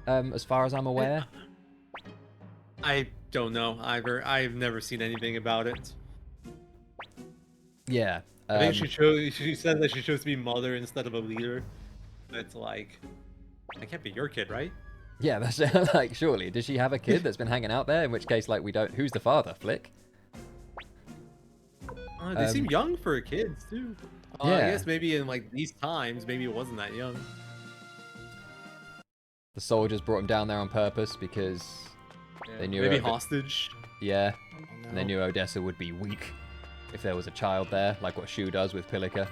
As far as I'm aware. I don't know either. I've never seen anything about it. Yeah. I think she said that she chose to be mother instead of a leader. It's like, that can't be your kid, right? Yeah, that's like, surely. Does she have a kid that's been hanging out there? In which case, like, we don't... Who's the father, Flick? They seem young for kids, too. Yeah. I guess maybe in, like, these times, maybe it wasn't that young. The soldiers brought him down there on purpose because they knew... Maybe hostage. Yeah. And they knew Odessa would be weak if there was a child there, like what Shu does with Pilika.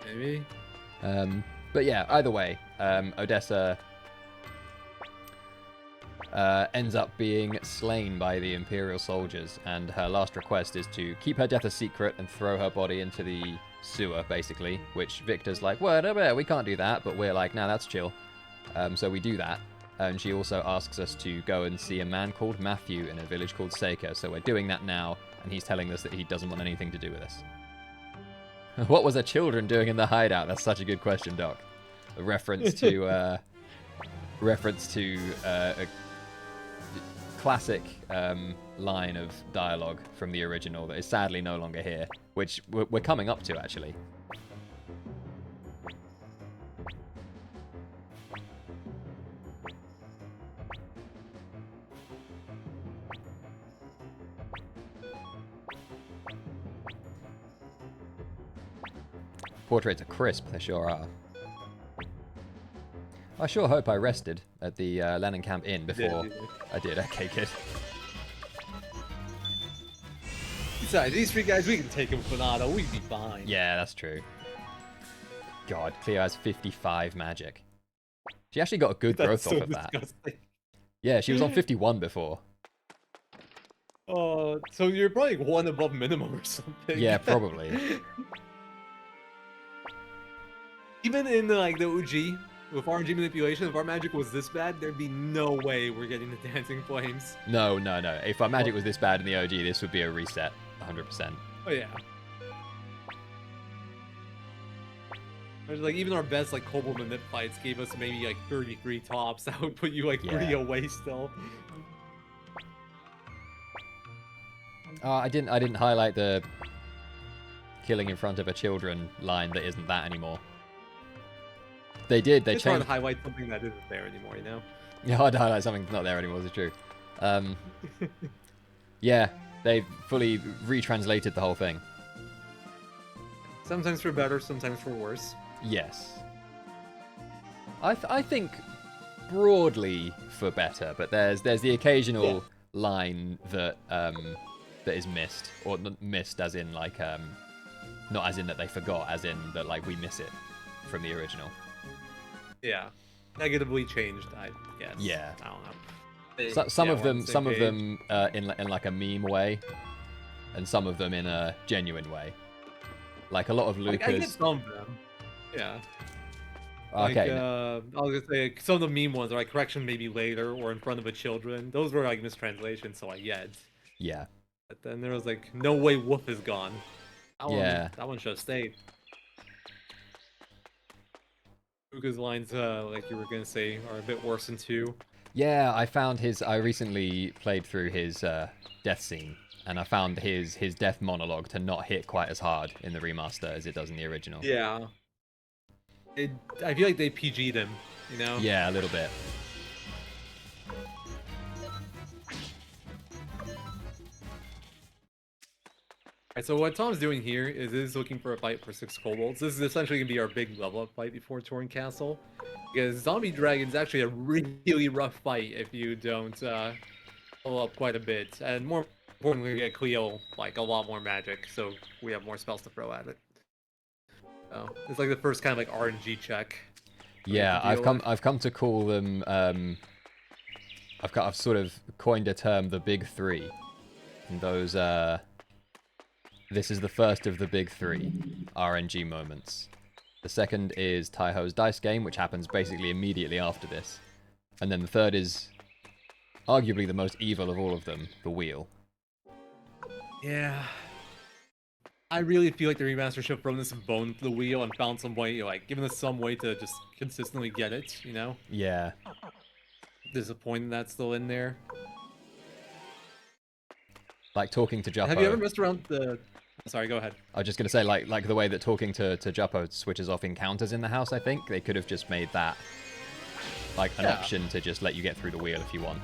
Maybe. But yeah, either way, Odessa ends up being slain by the Imperial soldiers, and her last request is to keep her death a secret and throw her body into the sewer, basically, which Victor's like, well, we can't do that, but we're like, nah, that's chill. So we do that, and she also asks us to go and see a man called Matthew in a village called Seika, so we're doing that now, and he's telling us that he doesn't want anything to do with us. What was the children doing in the hideout? That's such a good question, Doc. A reference to a classic line of dialogue from the original that is sadly no longer here, which we're coming up to, actually. Portraits are crisp, they sure are. I sure hope I rested at the Lennenkamp Inn before. I did, okay, good. Besides, these 3 guys, we can take them Fanado, we'd be fine. Yeah, that's true. God, Cleo has 55 magic. She actually got a good growth off of that. Yeah, she was on 51 before. Oh, so you're probably 1 above minimum or something. Yeah, probably. Even in like the OG, with RNG manipulation, if our magic was this bad, there'd be no way we're getting the Dancing Flames. No. If our magic was this bad in the OG, this would be a reset, 100%. Oh yeah. Like even our best like Kobold Manip fights gave us maybe like 33 tops. That would put you like 3 away still. I didn't highlight the killing in front of a children line that isn't that anymore. They did. They changed. It's hard to highlight something that isn't there anymore, you know? Yeah, hard to highlight something that's not there anymore, it's true. Yeah, they fully retranslated the whole thing. Sometimes for better, sometimes for worse. Yes. I think broadly for better, but there's the occasional line that that is missed, or missed as in like not as in that they forgot, as in that like we miss it from the original. Yeah, negatively changed, I guess. Yeah, I don't know. So, some of them in like a meme way, and some of them in a genuine way. Like a lot of Lucas. I get some of them. Yeah. Okay. Like, I was gonna say some of the meme ones are like correction maybe later or in front of a children. Those were like mistranslations, so I get. Yeah. But then there was like no way Wolf is gone. That one should have stayed. Lucas lines, like you were gonna say, are a bit worse than 2. Yeah, I recently played through his death scene, and I found his death monologue to not hit quite as hard in the remaster as it does in the original. Yeah. I feel like they PG'd him, you know? Yeah, a little bit. Alright, so what Tom's doing here is he's looking for a fight for 6 kobolds. This is essentially going to be our big level up fight before Torn Castle. Because Zombie Dragon's actually a really rough fight if you don't level up quite a bit. And more importantly, get Cleo like a lot more magic, so we have more spells to throw at it. So it's like the first kind of like RNG check. Yeah, I've come to call them I've sort of coined a term, the Big Three. And those this is the first of the Big Three RNG moments. The second is Taiho's dice game, which happens basically immediately after this. And then the third is arguably the most evil of all of them, the wheel. Yeah. I really feel like the remaster should have thrown this bone to the wheel and found some way, like, given us some way to just consistently get it, you know? Yeah. Disappointed that's still in there. Like talking to Juppo. Have you ever messed around the... Sorry, go ahead. I was just going to say, like the way that talking to Juppo switches off encounters in the house, I think. They could have just made that, like, an option to just let you get through the wheel if you want.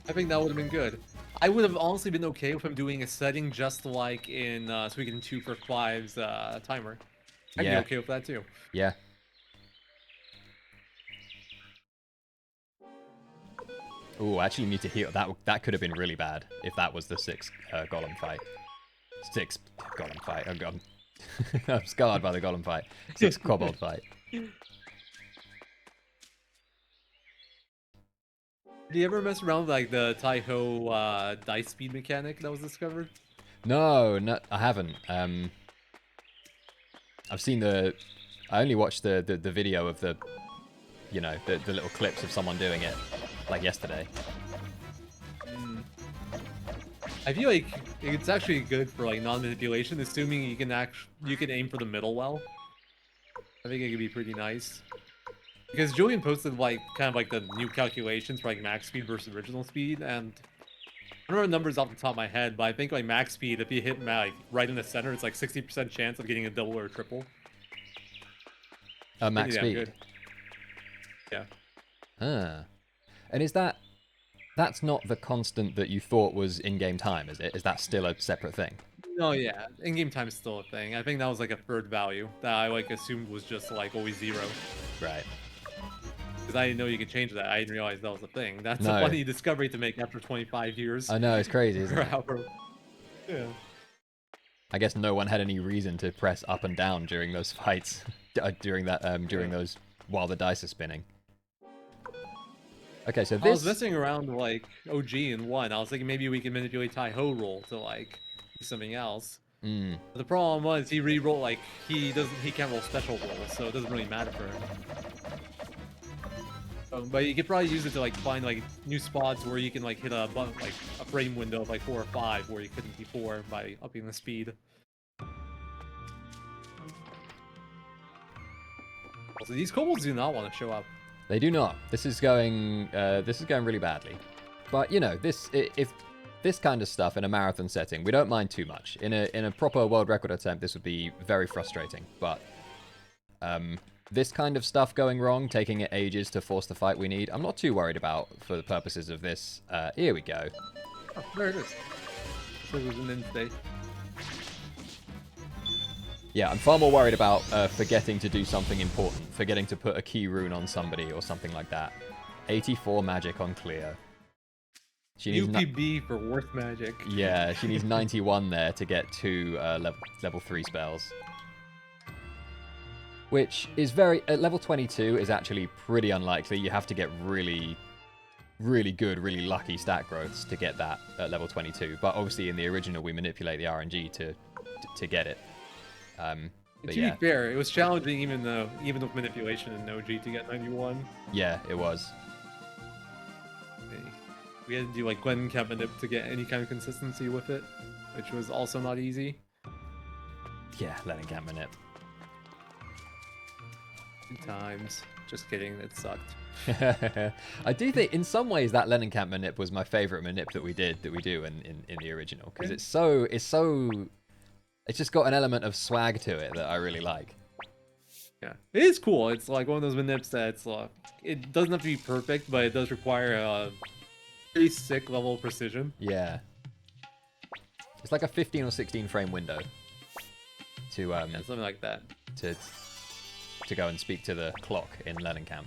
I think that would have been good. I would have honestly been okay with him doing a setting just like in Suikoden 2 for 5's timer. I'd be okay with that too. Yeah. Ooh, actually need to heal. That could have been really bad if that was the 6th Golem fight. 6th Golem fight. Oh god. I'm scarred by the Golem fight. 6th Kobold fight. Did you ever mess around with like the Taiho dice speed mechanic that was discovered? No, I haven't. I've seen I only watched the video of the little clips of someone doing it, like yesterday. I feel like it's actually good for like non-manipulation, assuming you can aim for the middle well. I think it could be pretty nice. Because Julian posted like kind of like the new calculations for like max speed versus original speed, and I don't know the numbers off the top of my head, but I think like max speed, if you hit like right in the center, it's like 60% chance of getting a double or a triple. Max Pretty damn speed. good. Yeah. And that's not the constant that you thought was in-game time, is it? Is that still a separate thing? No, yeah. In-game time is still a thing. I think that was like a third value that I like assumed was just like always 0. Right. Because I didn't know you could change that. I didn't realize that was a thing. That's No. a funny discovery to make after 25 years. I know, it's crazy, isn't it? Yeah. I guess no one had any reason to press up and down during those fights, during those while the dice are spinning. Okay, so this... I was messing around with, like, OG in 1. I was thinking maybe we can manipulate Taiho roll to, like, do something else. But the problem was he re-rolled, like, he can't roll special rolls, so it doesn't really matter for him. But you could probably use it to, like, find, like, new spots where you can, like, hit a frame window of, like, 4 or 5 where you couldn't before by upping the speed. Also, these kobolds do not want to show up. They do not. This is going really badly. But you know, if this kind of stuff in a marathon setting, we don't mind too much. In a proper world record attempt, this would be very frustrating. But this kind of stuff going wrong, taking it ages to force the fight we need, I'm not too worried about for the purposes of this. Here we go. Oh, there it is. So it was an end state. Yeah, I'm far more worried about forgetting to do something important, forgetting to put a key rune on somebody or something like that. 84 magic on Cleo. She needs UPB for worth magic. Yeah, she needs 91 there to get 2 level 3 spells. Which is at level 22 is actually pretty unlikely. You have to get really, really good, really lucky stat growths to get that at level 22. But obviously in the original we manipulate the RNG to get it. To be fair, it was challenging even with manipulation and OG to get 91. Yeah, it was. We had to do like Gwen Manip to get any kind of consistency with it, which was also not easy. Yeah, Manip. Good times. Just kidding, it sucked. I do think in some ways that Lennenkamp Manip was my favorite Manip that we do in the original, because it's just got an element of swag to it that I really like. Yeah, it is cool. It's like one of those manips that's it doesn't have to be perfect, but it does require a pretty sick level of precision. Yeah. It's like a 15 or 16 frame window to yeah, something like that. To go and speak to the clock in Lennenkamp.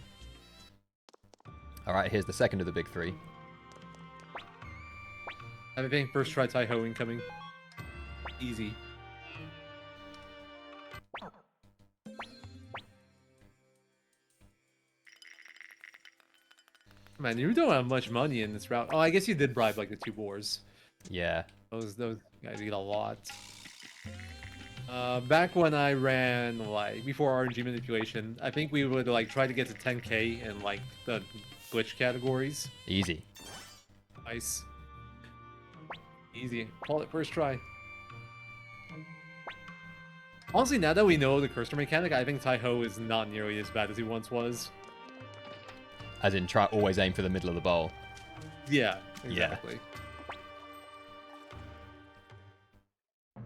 All right, here's the second of the big 3. I think first try Taiho incoming. Easy. Man, you don't have much money in this route. Oh, I guess you did bribe like the 2 boars. Yeah. Those guys eat a lot. Back when I ran like before RNG manipulation, I think we would like try to get to 10k in like the glitch categories. Easy. Nice. Easy. Call it first try. Honestly, now that we know the cursor mechanic, I think Taiho is not nearly as bad as he once was. As in, always aim for the middle of the bowl. Yeah, exactly. Yeah.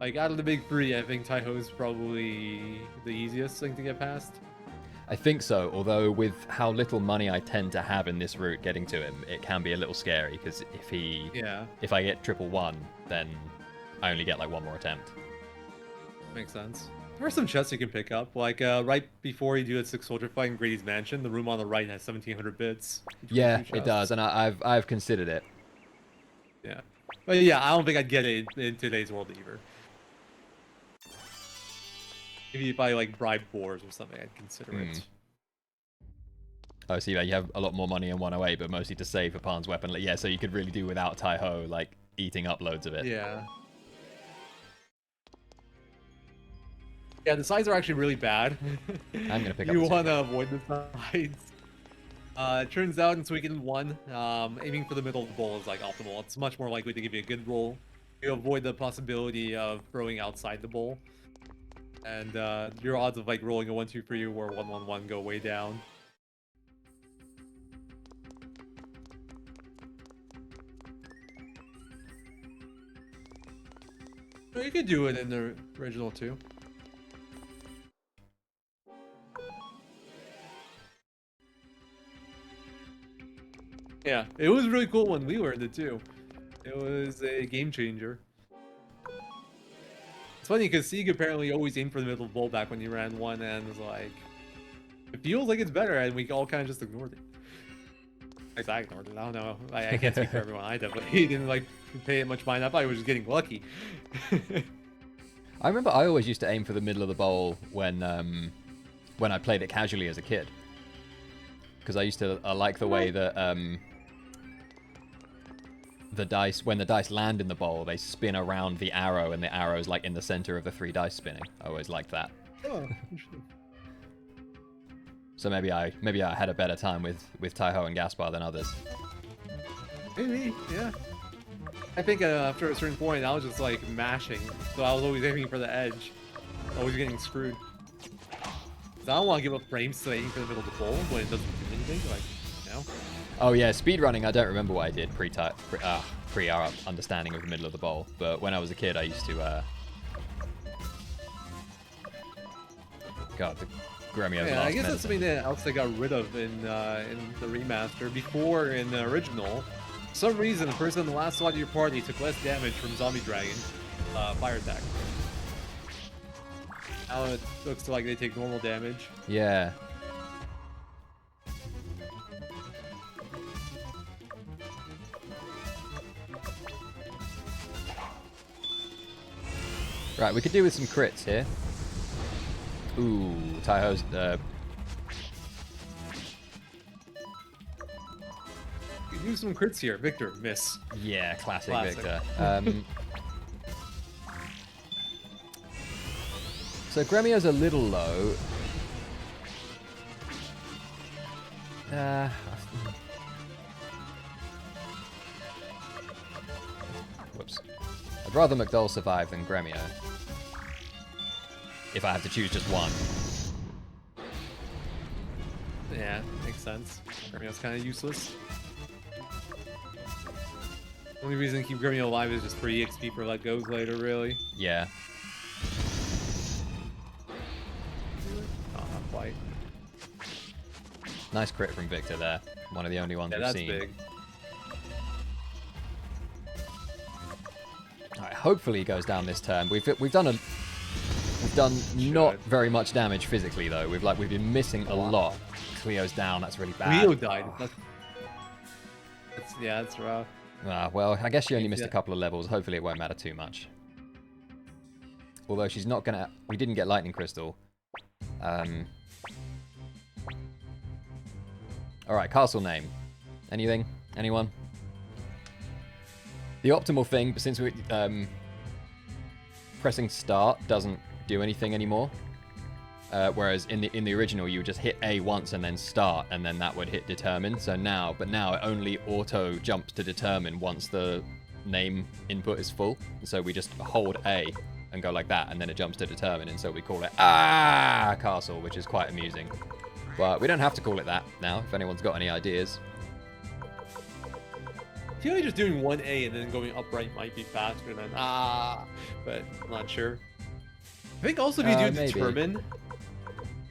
Like, out of the big 3, I think Taiho is probably the easiest thing to get past. I think so, although with how little money I tend to have in this route getting to him, it can be a little scary, because if I get triple 1, then I only get like 1 more attempt. Makes sense. There are some chests you can pick up, like right before you do a 6-soldier fight in Grady's mansion, the room on the right has 1700 bits. Yeah, it does, and I've considered it. Yeah. But yeah, I don't think I'd get it in today's world either. Maybe if I like bribe boars or something, I'd consider it. Oh, so yeah, you have a lot more money in 108, but mostly to save for Pan's weapon. Like, yeah, so you could really do without Tai-Ho, like, eating up loads of it. Yeah. Yeah, the sides are actually really bad. I'm gonna pick up You the want to avoid the sides. It turns out in Suikoden 1, aiming for the middle of the bowl is like optimal. It's much more likely to give you a good roll. You avoid the possibility of throwing outside the bowl. And your odds of like rolling a 1-2 for you or 1-1-1 go way down. You could do it in the original too. Yeah, it was really cool when we learned it too. It was a game changer. It's funny because Sieg apparently always aimed for the middle of the bowl back when he ran one, and was like, it feels like it's better, and we all kind of just ignored it. At least I ignored it. I don't know. I can't speak for everyone. I definitely didn't like pay it much mind. I thought I was just getting lucky. I remember I always used to aim for the middle of the bowl when I played it casually as a kid. Because I used to like the way that the dice, when the dice land in the bowl, they spin around the arrow, and the arrow's like in the center of the 3 dice spinning. I always liked that. Oh, interesting. So maybe I had a better time with Tai-Ho and Gaspar than others. Maybe, yeah. I think after a certain point, I was just like mashing, so I was always aiming for the edge, always getting screwed. So I don't want to give up frames to aiming for the middle of the bowl when it doesn't do anything. Like, you know. Oh yeah, speedrunning, I don't remember what I did pre our understanding of the middle of the bowl, but when I was a kid I used to God, the Gremio's yeah, last I guess medicine. that's something that else they got rid of in the remaster. Before, in the original, for some reason the person in the last slot of your party took less damage from zombie dragon fire attack. Now it looks like they take normal damage. Yeah. Right, we could do with some crits here. Ooh, Tai-Ho's You do some crits here, Victor. Miss. yeah, classic. Victor. So Gremio's a little low. Whoops. I'd rather McDowell survive than Gremio. If I have to choose just one. Yeah, makes sense. Gremio's kind of useless. The only reason to keep Gremio alive is just for EXP for let goes later, really. Yeah. Oh, not quite. Nice crit from Victor there. One of the only ones Yeah, we've that's seen. big. Alright, hopefully he goes down this turn. We've done not very much damage physically though. We've been missing a lot. Cleo's down. That's really bad. Cleo died. That's rough. Well, I guess she only missed a couple of levels. Hopefully it won't matter too much. Although she's not gonna. We didn't get lightning crystal. All right, castle name. Anything? Anyone? The optimal thing, but since we pressing start doesn't do anything anymore. Whereas in the original, you would just hit A once and then start, and then that would hit determine. So now it only auto jumps to determine once the name input is full. So we just hold A and go like that, and then it jumps to determine, and so we call it castle, which is quite amusing. But we don't have to call it that now. If anyone's got any ideas. I feel like just doing 1A and then going upright might be faster than but I'm not sure. I think also if you do maybe. determine,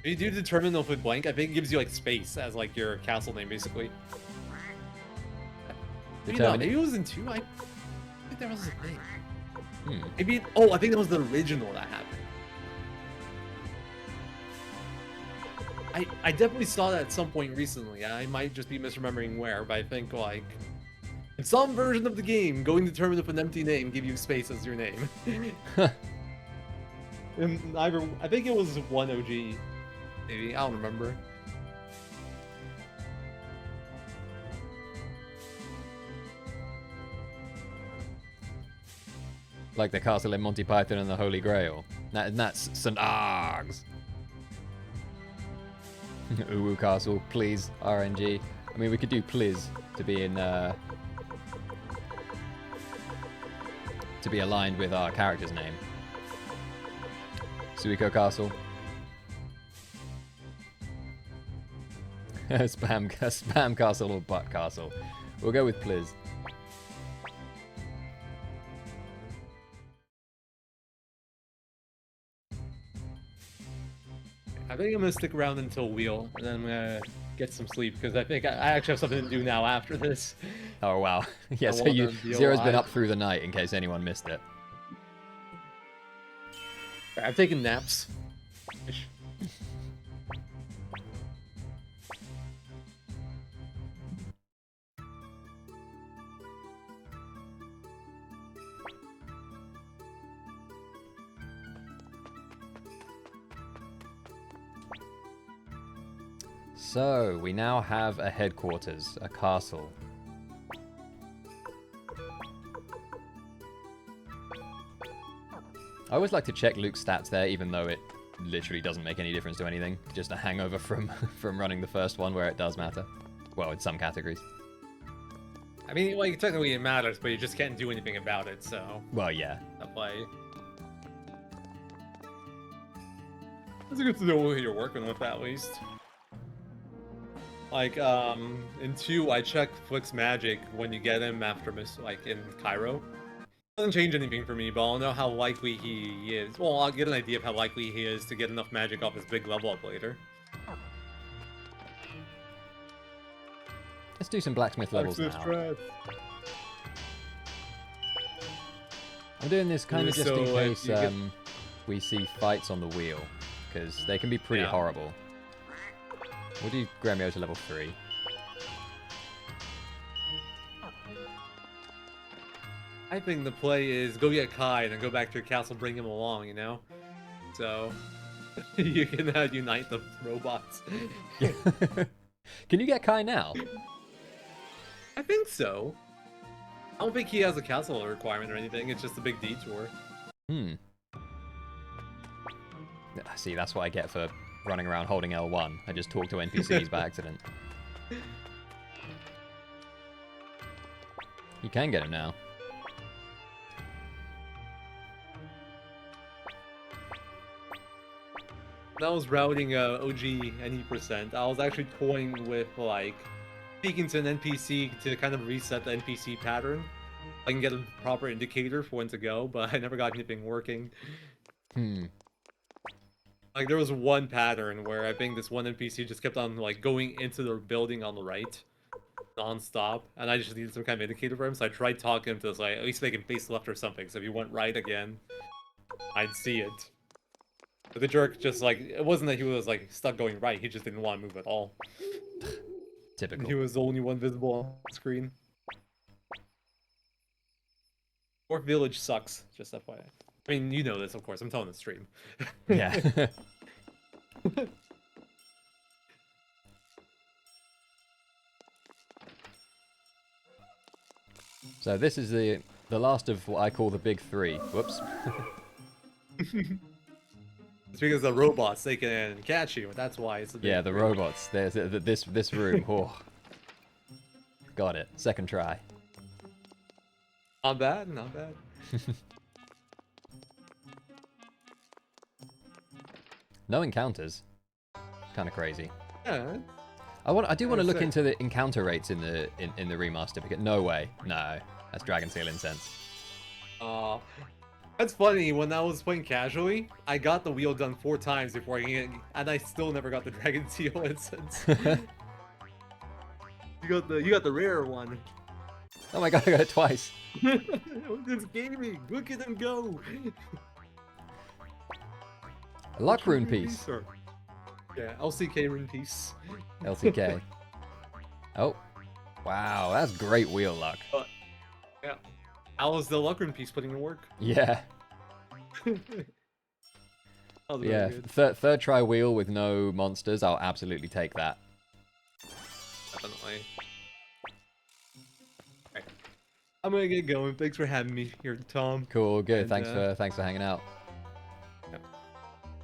if you do determine with blank, I think it gives you like space as like your castle name basically. Maybe not. Maybe it was in 2. I think that was a thing. Maybe. Oh, I think that was the original that happened. I definitely saw that at some point recently. I might just be misremembering where, but I think like in some version of the game, going to determine if an empty name give you space as your name. And I think it was 1 OG, maybe. I don't remember. Like the castle in Monty Python and the Holy Grail. That's St. Args. Uwu Castle, please, RNG. I mean, we could do please to be in, to be aligned with our character's name. Suikoden Castle. Spam Castle or Butt Castle. We'll go with please. I think I'm gonna stick around until wheel, and then I'm gonna get some sleep because I think I actually have something to do now after this. Oh wow. Yeah, so Zero's been up through the night in case anyone missed it. I've taken naps. So, we now have a headquarters, a castle. I always like to check Luke's stats there, even though it literally doesn't make any difference to anything. Just a hangover from running the first one where it does matter. Well, in some categories. I mean, like, technically it matters, but you just can't do anything about it, so... Well, yeah. That play. It's good to know what you're working with, at least. Like, in 2, I checked Flick's magic when you get him after in Cairo. Doesn't change anything for me, but I'll know how likely he is. Well, I'll get an idea of how likely he is to get enough magic off his big level up later. Let's do some blacksmith levels now. I'm doing this kind of just in case we see fights on the wheel, because they can be pretty horrible. We'll do Gremio to level 3. I think the play is go get Kai and then go back to your castle, bring him along, you know? So, you can unite the robots. Can you get Kai now? I think so. I don't think he has a castle requirement or anything, it's just a big detour. See, that's what I get for running around holding L1. I just talk to NPCs by accident. You can get him now. When I was routing OG any percent, I was actually toying with, like, speaking to an NPC to kind of reset the NPC pattern. I can get a proper indicator for when to go, but I never got anything working. Like, there was one pattern where I think this one NPC just kept on, like, going into the building on the right, non-stop, and I just needed some kind of indicator for him, so I tried talking him to, like, at least make him face left or something, so if he went right again, I'd see it. But the jerk just, like, it wasn't that he was, like, stuck going right, he just didn't want to move at all. Typical. He was the only one visible on the screen. Dwarf Village sucks, just FYI. I mean, you know this, of course, I'm telling the stream. Yeah. So this is the last of what I call the Big Three. Whoops. It's because the robots, they can catch you, that's why it's a big the robots. There's this room. Oh. Got it. Second try. Not bad, not bad. No encounters. Kind of crazy. Yeah. I do want to look into the encounter rates in the remaster. Because no way. No. That's Dragon Seal Incense. That's funny, when I was playing casually, I got the wheel done 4 times before and I still never got the Dragon Seal Incense. You got the rare one. Oh my god, I got it twice. This gaming, look at them go. A luck rune piece. Yeah, LCK rune piece. LCK. Oh. Wow, that's great wheel luck. Yeah. How was the luck rune piece putting to work? Yeah. Yeah, third try wheel with no monsters, I'll absolutely take that. Definitely. I'm gonna get going. Thanks for having me here, Tom. Cool, good. And, Thanks for hanging out.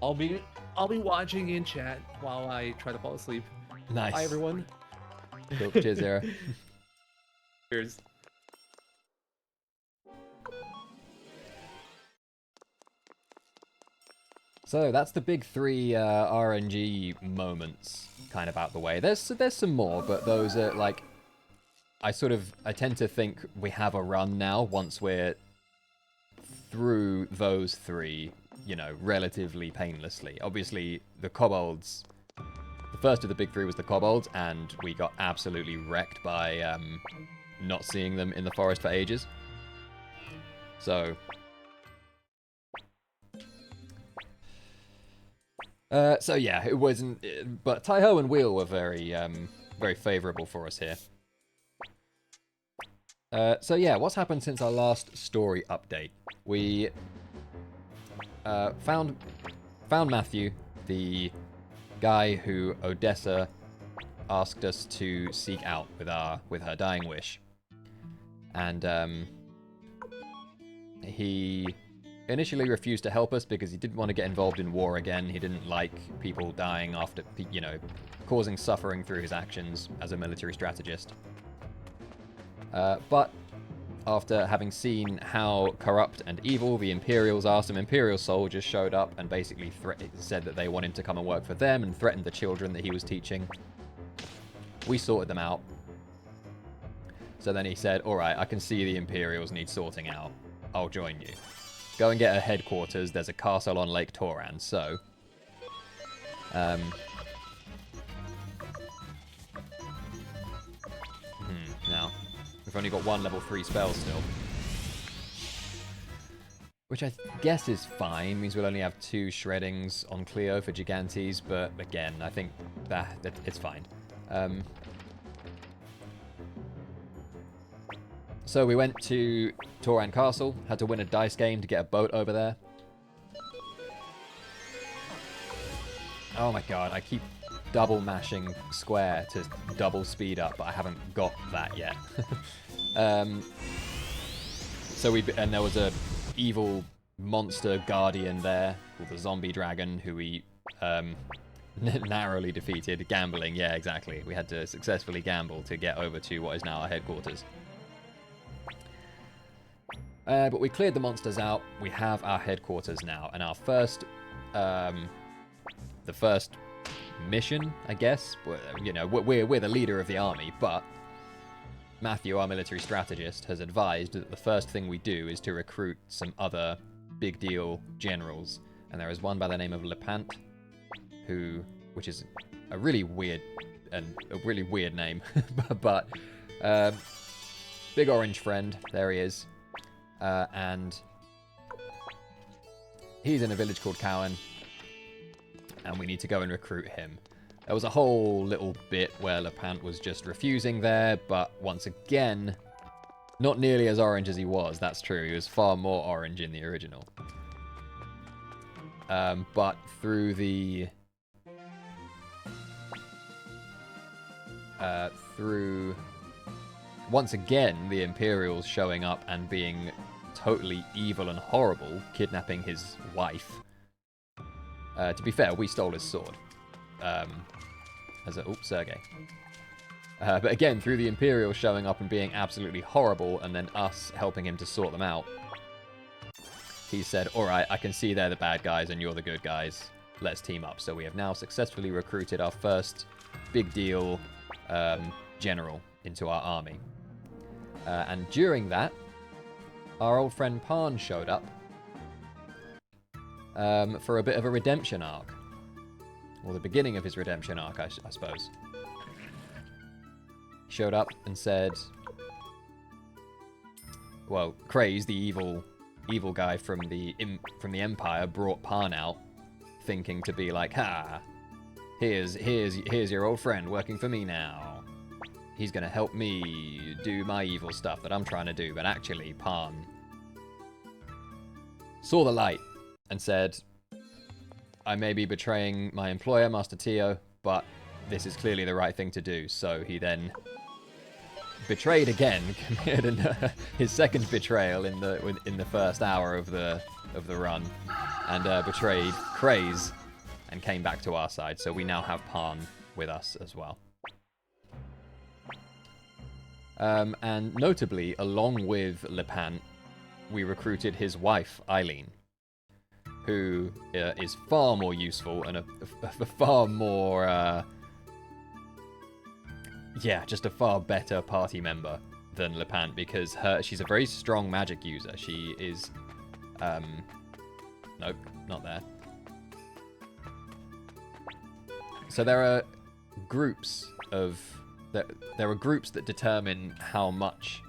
I'll be watching in chat while I try to fall asleep. Nice. Bye, everyone. Cool. Cheers, Zero. Cheers. So that's the big three RNG moments kind of out the way. There's some more, but those are like, I tend to think we have a run now once we're through those three, you know, relatively painlessly. Obviously, the kobolds, the first of the big three was the kobolds, and we got absolutely wrecked by not seeing them in the forest for ages. So yeah, it wasn't, but Taiho and Wheel were very favorable for us here. So yeah, what's happened since our last story update? We found Matthew, the guy who Odessa asked us to seek out with her dying wish, and he initially refused to help us because he didn't want to get involved in war again. He didn't like people dying after, you know, causing suffering through his actions as a military strategist. But after having seen how corrupt and evil the Imperials are, some Imperial soldiers showed up and basically said that they want him to come and work for them and threatened the children that he was teaching. We sorted them out. So then he said, alright, I can see the Imperials need sorting out. I'll join you. Go and get a headquarters. There's a castle on Lake Toran, so... now, we've only got one level 3 spell still. Which I guess is fine. Means we'll only have 2 shreddings on Cleo for Gigantes, but again, I think that it's fine. So we went to Toran Castle, had to win a dice game to get a boat over there. Oh my god, I keep double mashing square to double speed up, but I haven't got that yet. And there was a evil monster guardian there called the zombie dragon who we narrowly defeated. Gambling, yeah, exactly. We had to successfully gamble to get over to what is now our headquarters. But we cleared the monsters out. We have our headquarters now, and our first, the first mission, I guess. You know, we're the leader of the army, but Matthew, our military strategist, has advised that the first thing we do is to recruit some other big deal generals, and there is one by the name of Lepant, which is a really weird name, but big orange friend. There he is. And he's in a village called Cowan, and we need to go and recruit him. There was a whole little bit where Lepant was just refusing there, but once again, not nearly as orange as he was, that's true. He was far more orange in the original. But through the... once again, the Imperials showing up and being totally evil and horrible, kidnapping his wife. To be fair, we stole his sword. Sergei. But again, through the Imperials showing up and being absolutely horrible, and then us helping him to sort them out, he said, alright, I can see they're the bad guys and you're the good guys. Let's team up. So we have now successfully recruited our first big deal general into our army. And during that, our old friend Pan showed up for a bit of a redemption arc. Or the beginning of his redemption arc, I suppose. Showed up and said... Well, Craze, the evil guy from the Empire, brought Pan out, thinking to be like, ha! Here's your old friend working for me now. He's gonna help me do my evil stuff that I'm trying to do. But actually, Pan saw the light and said, I may be betraying my employer, Master Tio, but this is clearly the right thing to do. So he then betrayed again, committed his second betrayal in the first hour of the run, and betrayed Craze, and came back to our side. So we now have Pan with us as well. And notably, along with Lepant, we recruited his wife, Eileen, who is far more useful and a far more, yeah, just a far better party member than Lepant, because she's a very strong magic user. She is, nope, not there. So there are groups of, there are groups that determine how much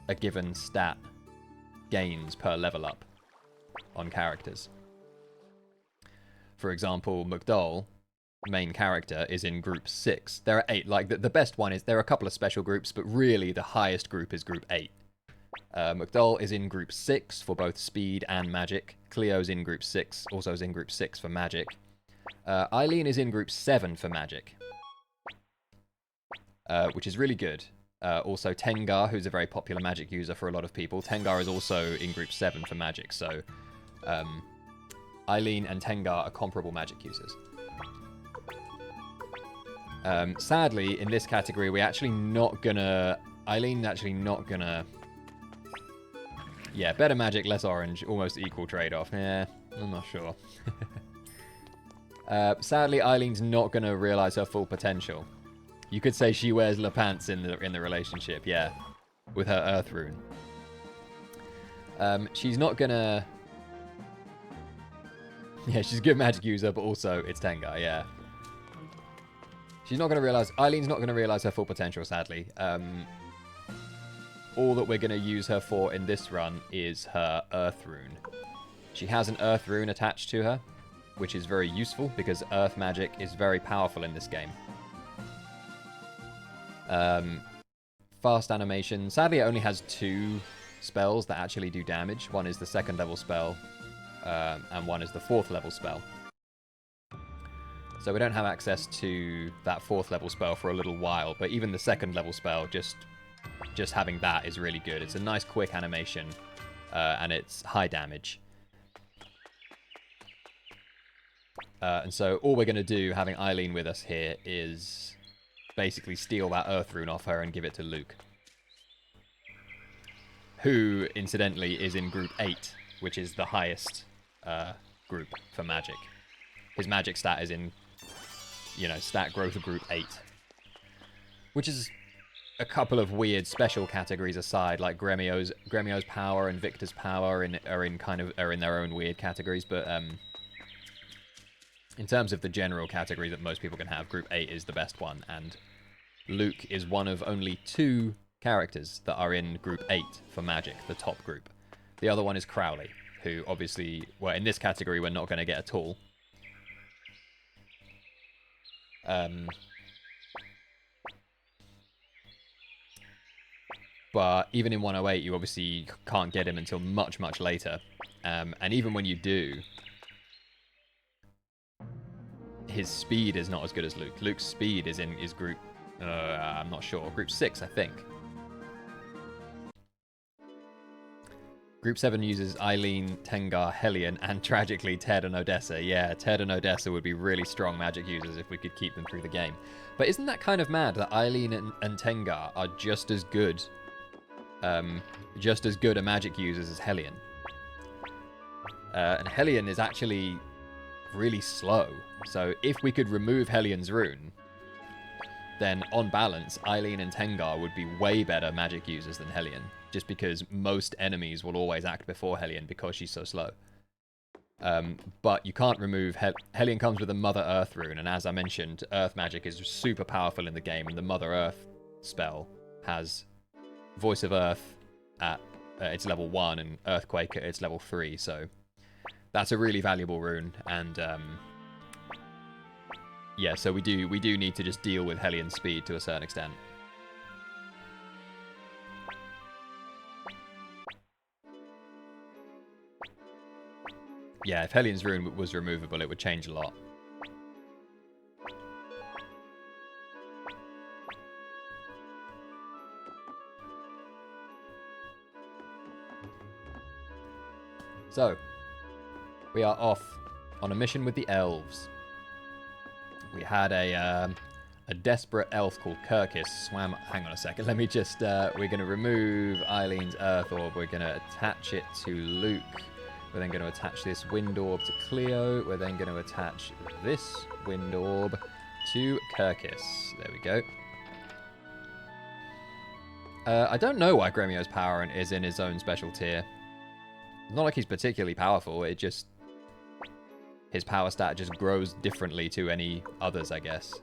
a given stat gains per level up on characters. For example, McDowell, main character, is in group 6. There are 8. Like, the best one is, there are a couple of special groups, but really the highest group is group 8. McDowell is in group 6 for both speed and magic. Cleo's in group 6, also is in group 6 for magic. Eileen is in group 7 for magic, which is really good. Also, Tengar, who's a very popular magic user for a lot of people. Tengar is also in group 7 for magic, so Eileen and Tengar are comparable magic users. Sadly, in this category, we're actually not gonna... Eileen's actually not gonna... Yeah, better magic, less orange, almost equal trade-off. Yeah, I'm not sure. Sadly, Eileen's not gonna realize her full potential. You could say she wears Lepants in the relationship, yeah, with her Earth rune. She's not gonna... Yeah, she's a good magic user, but also it's Tengar, yeah. She's not gonna realize... Eileen's not gonna realize her full potential, sadly. All that we're gonna use her for in this run is her Earth rune. She has an Earth rune attached to her, which is very useful because Earth magic is very powerful in this game. Fast animation. Sadly, it only has 2 spells that actually do damage. One is the 2nd level spell, and one is the 4th level spell. So we don't have access to that 4th level spell for a little while, but even the 2nd level spell, just having that is really good. It's a nice quick animation, and it's high damage. And so all we're going to do, having Eileen with us here, is basically steal that Earth rune off her and give it to Luke. Who, incidentally, is in group 8, which is the highest group for magic. His magic stat is in, you know, stat growth of group 8. Which is a couple of weird special categories aside, like Gremio's power and Victor's power are in their own weird categories, but in terms of the general category that most people can have, Group 8 is the best one, and Luke is one of only 2 characters that are in Group 8 for Magic, the top group. The other one is Crowley, who obviously, well, in this category we're not going to get at all. But even in 108, you obviously can't get him until much, much later. And even when you do, his speed is not as good as Luke. Luke's speed is in his group, I'm not sure, group 6, I think. Group 7 uses Eileen, Tengar, Hellion, and tragically Ted and Odessa. Yeah, Ted and Odessa would be really strong magic users if we could keep them through the game. But isn't that kind of mad that Eileen and Tengar are just as good a magic users as Hellion? And Hellion is actually really slow. So if we could remove Hellion's rune, then on balance, Eileen and Tengar would be way better magic users than Hellion, just because most enemies will always act before Hellion because she's so slow. But you can't remove... Hellion comes with a Mother Earth rune, and as I mentioned, Earth magic is super powerful in the game, and the Mother Earth spell has Voice of Earth at its level 1 and Earthquake at its level 3, so that's a really valuable rune, and yeah, so we do need to just deal with Hellion's speed to a certain extent. Yeah, if Hellion's rune was removable, it would change a lot. So, we are off on a mission with the elves. We had a desperate elf called Kirkis swam... Hang on a second, let me just... we're going to remove Eileen's Earth Orb. We're going to attach it to Luke. We're then going to attach this Wind Orb to Cleo. We're then going to attach this Wind Orb to Kirkis. There we go. I don't know why Gremio's power is in his own special tier. It's not like he's particularly powerful, it just... His power stat just grows differently to any others, I guess.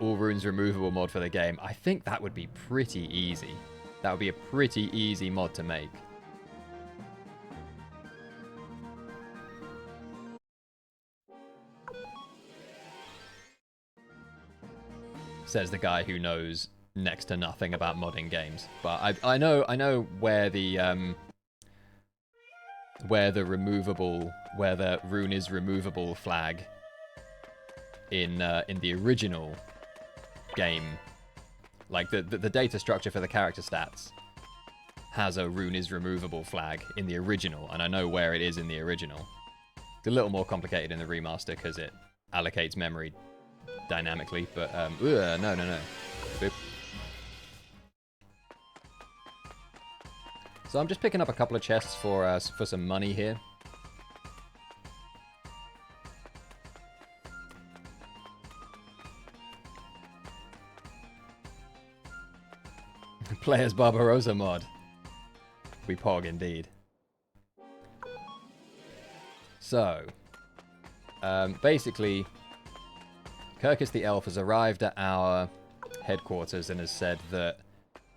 All runes removable mod for the game. I think that would be pretty easy. That would be a pretty easy mod to make. Says the guy who knows next to nothing about modding games. But I know where the rune is removable flag in the original game, like the data structure for the character stats has a rune is removable flag in the original, and I know where it is in the original. It's a little more complicated in the remaster because it allocates memory dynamically, but no. Boop. So I'm just picking up a couple of chests for some money here. Players Barbarossa mod. We pog indeed. So, basically, Kirkis the Elf has arrived at our headquarters and has said that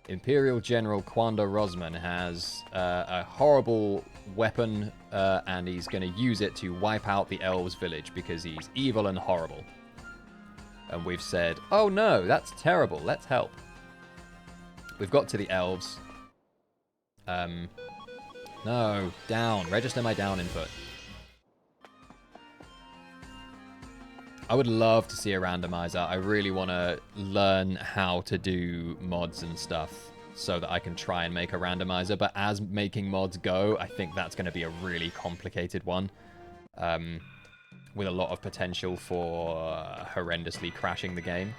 Imperial General Quando Rosman has a horrible weapon and he's going to use it to wipe out the elves' village because he's evil and horrible. And we've said, oh no, that's terrible, let's help. We've got to the elves. No, down. Register my down input. I would love to see a randomizer. I really want to learn how to do mods and stuff so that I can try and make a randomizer. But as making mods go, I think that's going to be a really complicated one. With a lot of potential for horrendously crashing the game.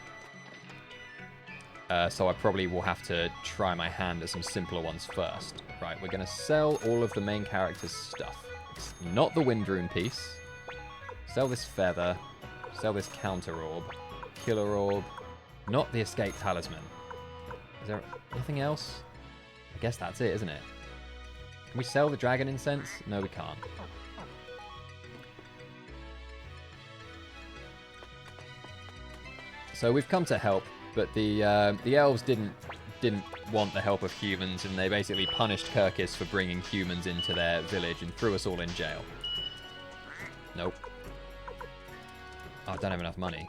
So I probably will have to try my hand at some simpler ones first. Right, we're going to sell all of the main character's stuff. It's not the Wind Rune piece. Sell this feather. Sell this counter orb. Killer orb. Not the escape talisman. Is there anything else? I guess that's it, isn't it? Can we sell the dragon incense? No, we can't. So we've come to help. But the elves didn't want the help of humans, and they basically punished Kirkis for bringing humans into their village and threw us all in jail. Nope. Oh, I don't have enough money.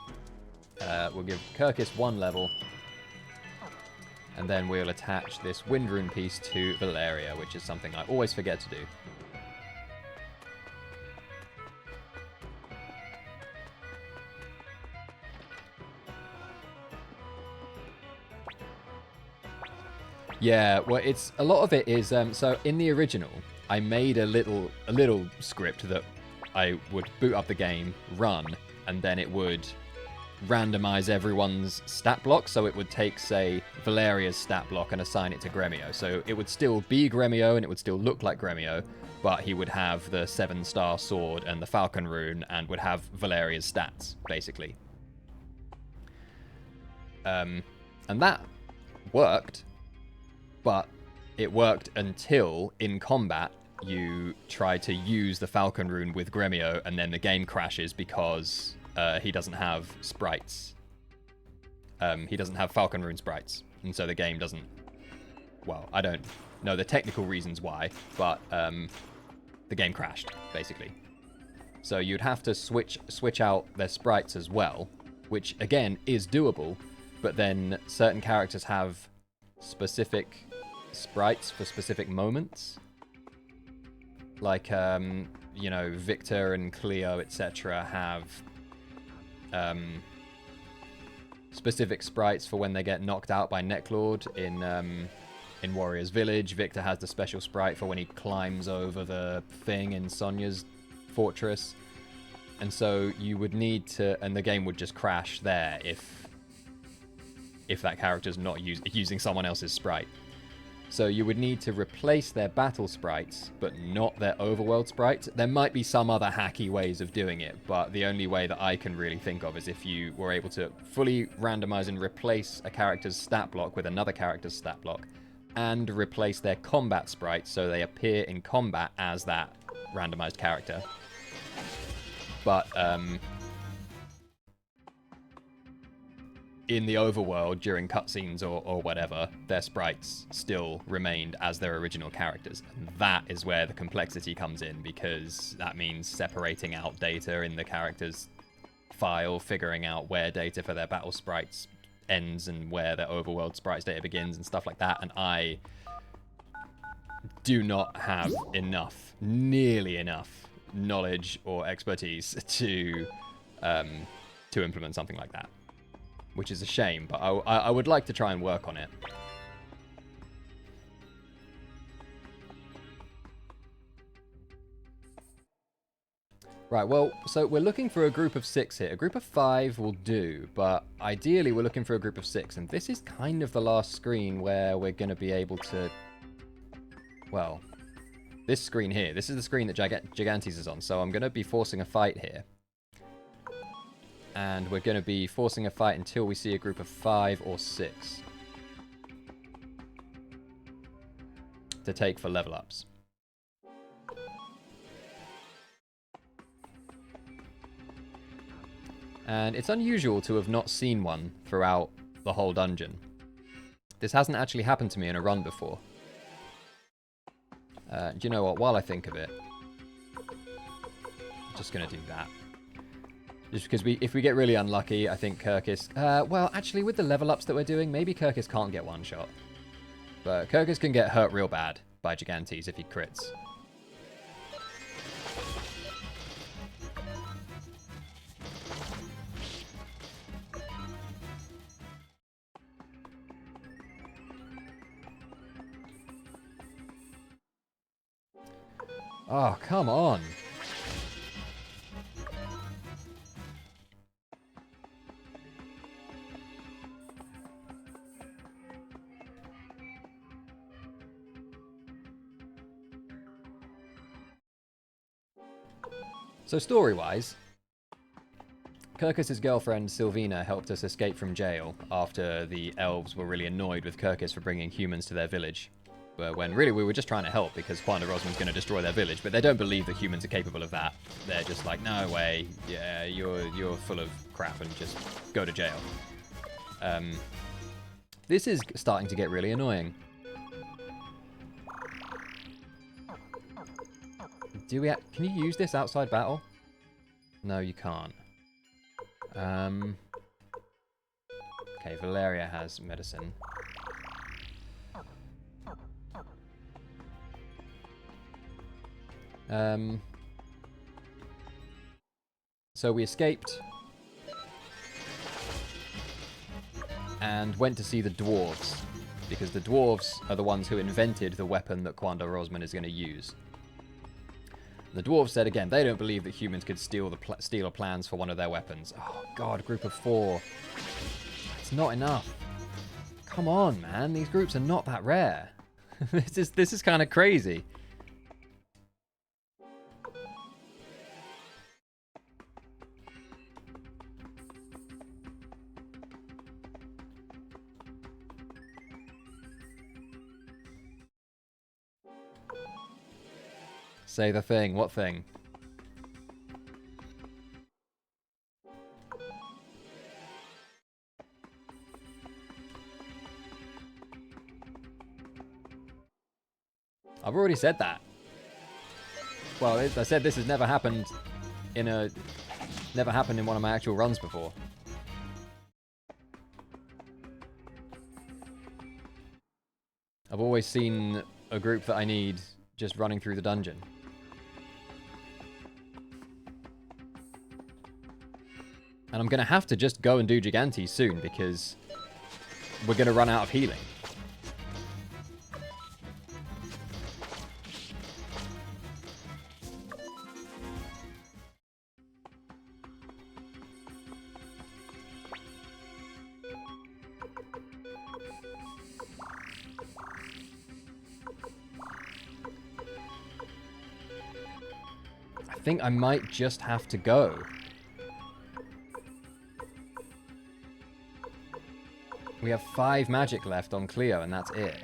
We'll give Kirkis 1 level, and then we'll attach this Wind Rune piece to Valeria, which is something I always forget to do. Yeah, well, it's a lot of it is so in the original, I made a little script that I would boot up the game, run, and then it would randomize everyone's stat block. So it would take, say, Valeria's stat block and assign it to Gremio. So it would still be Gremio and it would still look like Gremio, but he would have the 7-star sword and the Falcon rune and would have Valeria's stats, basically. And that worked. But it worked until, in combat, you try to use the Falcon rune with Gremio, and then the game crashes because he doesn't have sprites. He doesn't have Falcon rune sprites, and so the game doesn't... Well, I don't know the technical reasons why, but the game crashed, basically. So you'd have to switch out their sprites as well, which, again, is doable, but then certain characters have specific sprites for specific moments, like you know, Victor and Cleo, etc. have specific sprites for when they get knocked out by Necklord in Warrior's Village. Victor has the special sprite for when he climbs over the thing in Sonya's fortress. And so you would need to, and the game would just crash there if that character's not using someone else's sprite. So you would need to replace their battle sprites, but not their overworld sprites. There might be some other hacky ways of doing it, but the only way that I can really think of is if you were able to fully randomize and replace a character's stat block with another character's stat block, and replace their combat sprites so they appear in combat as that randomized character. But in the overworld, during cutscenes or whatever, their sprites still remained as their original characters. And that is where the complexity comes in, because that means separating out data in the character's file, figuring out where data for their battle sprites ends and where their overworld sprites data begins and stuff like that. And I do not have nearly enough knowledge or expertise to implement something like that, which is a shame, but I would like to try and work on it. Right, well, so we're looking for a group of 6 here. A group of 5 will do, but ideally we're looking for a group of 6, and this is kind of the last screen where we're going to be able to... Well, this screen here, this is the screen that Gigantes is on, so I'm going to be forcing a fight here. And we're going to be forcing a fight until we see a group of 5 or 6 to take for level ups. And it's unusual to have not seen one throughout the whole dungeon. This hasn't actually happened to me in a run before. Do you know what? While I think of it, I'm just going to do that. Just because if we get really unlucky, I think Kirkus... well, actually, with the level ups that we're doing, maybe Kirkus can't get one shot. But Kirkus can get hurt real bad by Gigantes if he crits. Oh, come on. So story-wise, Kirkus' girlfriend Sylvina helped us escape from jail after the elves were really annoyed with Kirkus for bringing humans to their village. But when really we were just trying to help because Quanda Rosman's going to destroy their village, but they don't believe that humans are capable of that. They're just like, no way, yeah, you're full of crap and just go to jail. This is starting to get really annoying. Can you use this outside battle? No, you can't. Okay, Valeria has medicine. So we escaped and went to see the dwarves, because the dwarves are the ones who invented the weapon that Quanda Rosman is going to use. The dwarves said again, they don't believe that humans could steal plans for one of their weapons. Oh god, group of 4. It's not enough. Come on, man, these groups are not that rare. This is kind of crazy. Say the thing. What thing? I've already said that. Well, I said this has never happened in one of my actual runs before. I've always seen a group that I need just running through the dungeon. And I'm going to have to just go and do Gigantes soon because we're going to run out of healing. I think I might just have to go. We have 5 magic left on Cleo, and that's it.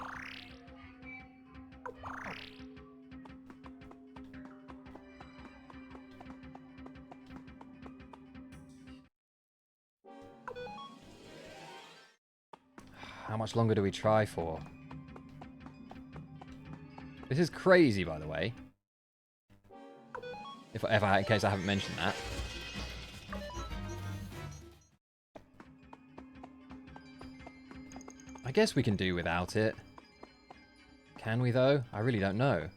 How much longer do we try for? This is crazy, by the way. In case I haven't mentioned that. I guess we can do without it. Can we, though? I really don't know.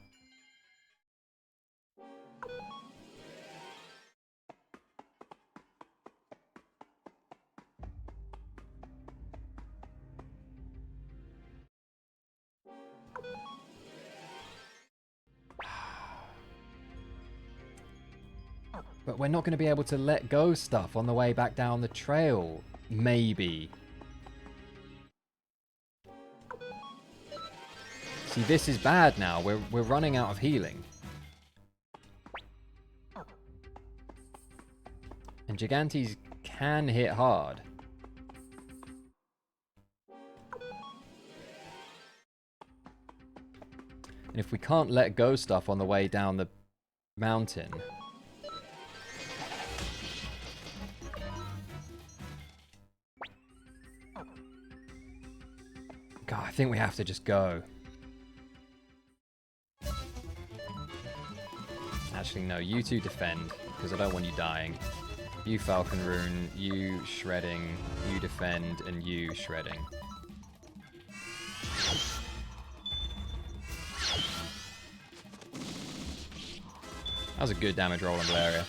But we're not going to be able to let go stuff on the way back down the trail. Maybe. See, this is bad now. We're running out of healing. And Gigantes can hit hard. And if we can't let go stuff on the way down the mountain... God, I think we have to just go. Actually, no, you two defend, because I don't want you dying. You Falcon Rune, you shredding, you defend, and you shredding. That was a good damage roll on Valeria.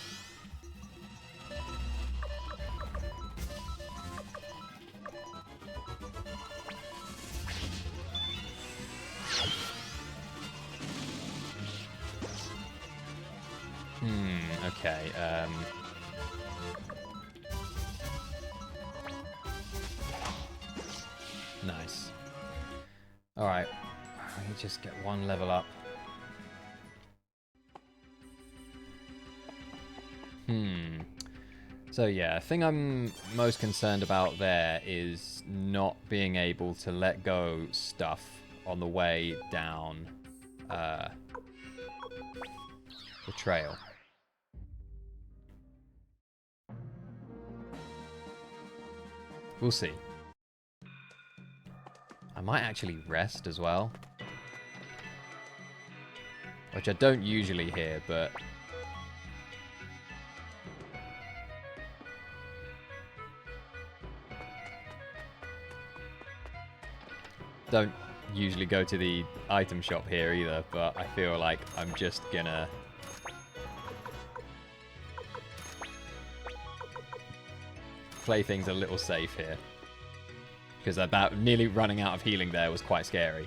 Okay, nice. Alright, I need to just get one level up. So yeah, the thing I'm most concerned about there is not being able to let go stuff on the way down the trail. We'll see. I might actually rest as well. Which I don't usually hear, but... don't usually go to the item shop here either, but I feel like I'm just gonna... play things a little safe here. Because about nearly running out of healing there was quite scary.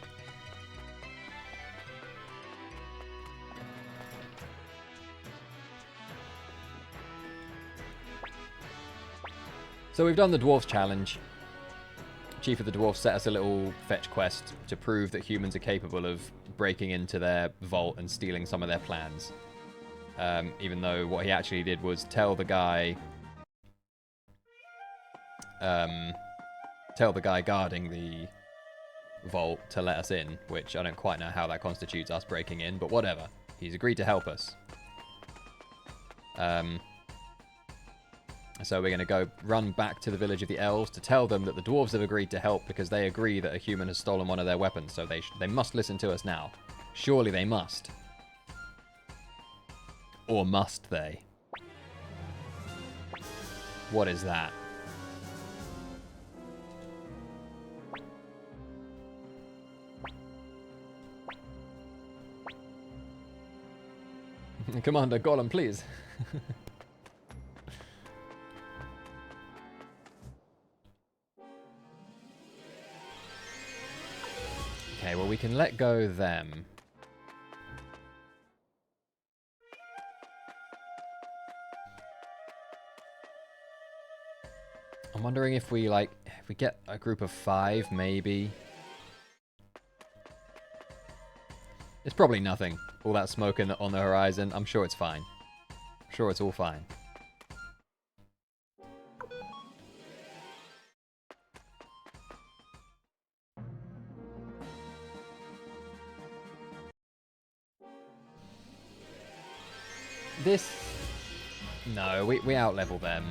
So we've done the Dwarfs challenge. Chief of the Dwarfs set us a little fetch quest to prove that humans are capable of breaking into their vault and stealing some of their plans. Even though what he actually did was tell the guy guarding the vault to let us in, which I don't quite know how that constitutes us breaking in, but whatever. He's agreed to help us. So we're going to go run back to the village of the elves to tell them that the dwarves have agreed to help because they agree that a human has stolen one of their weapons, so they must listen to us now. Surely they must. Or must they? What is that? Commander Golem, please. Okay, well, we can let go them. I'm wondering if we, like, if we get a group of 5, maybe. It's probably nothing. All that smoke on the horizon. I'm sure it's fine. I'm sure it's all fine. This... No, we out-level them.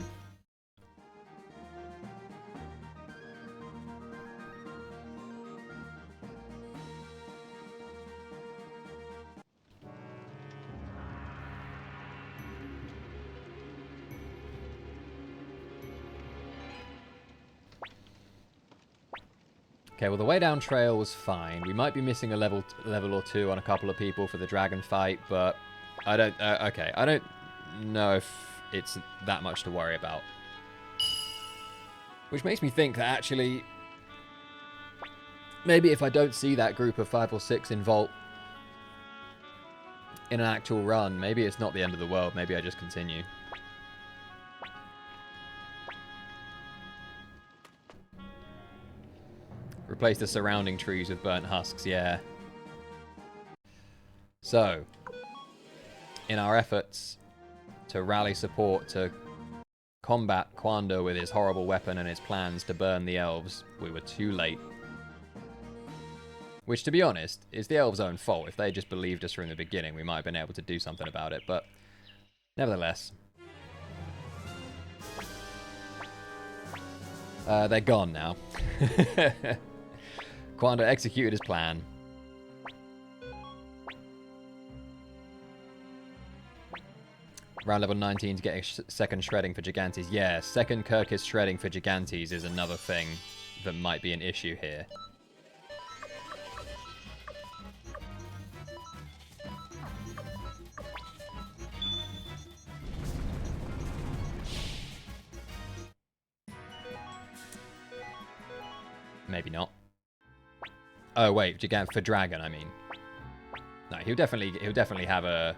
Okay, well, the way down trail was fine. We might be missing a level or 2 on a couple of people for the dragon fight, but I don't... okay, I don't know if it's that much to worry about. Which makes me think that actually... maybe if I don't see that group of 5 or 6 in Vault in an actual run, maybe it's not the end of the world. Maybe I just continue. Replace the surrounding trees with burnt husks, yeah. So, in our efforts to rally support to combat Quanda with his horrible weapon and his plans to burn the elves, we were too late. Which, to be honest, is the elves' own fault. If they just believed us from the beginning, we might have been able to do something about it, but nevertheless. They're gone now. Quanda executed his plan. Round level 19 to get a second shredding for Gigantes. Yeah, second Kirkis shredding for Gigantes is another thing that might be an issue here. Maybe not. Oh wait, for dragon, I mean. No, he'll definitely have a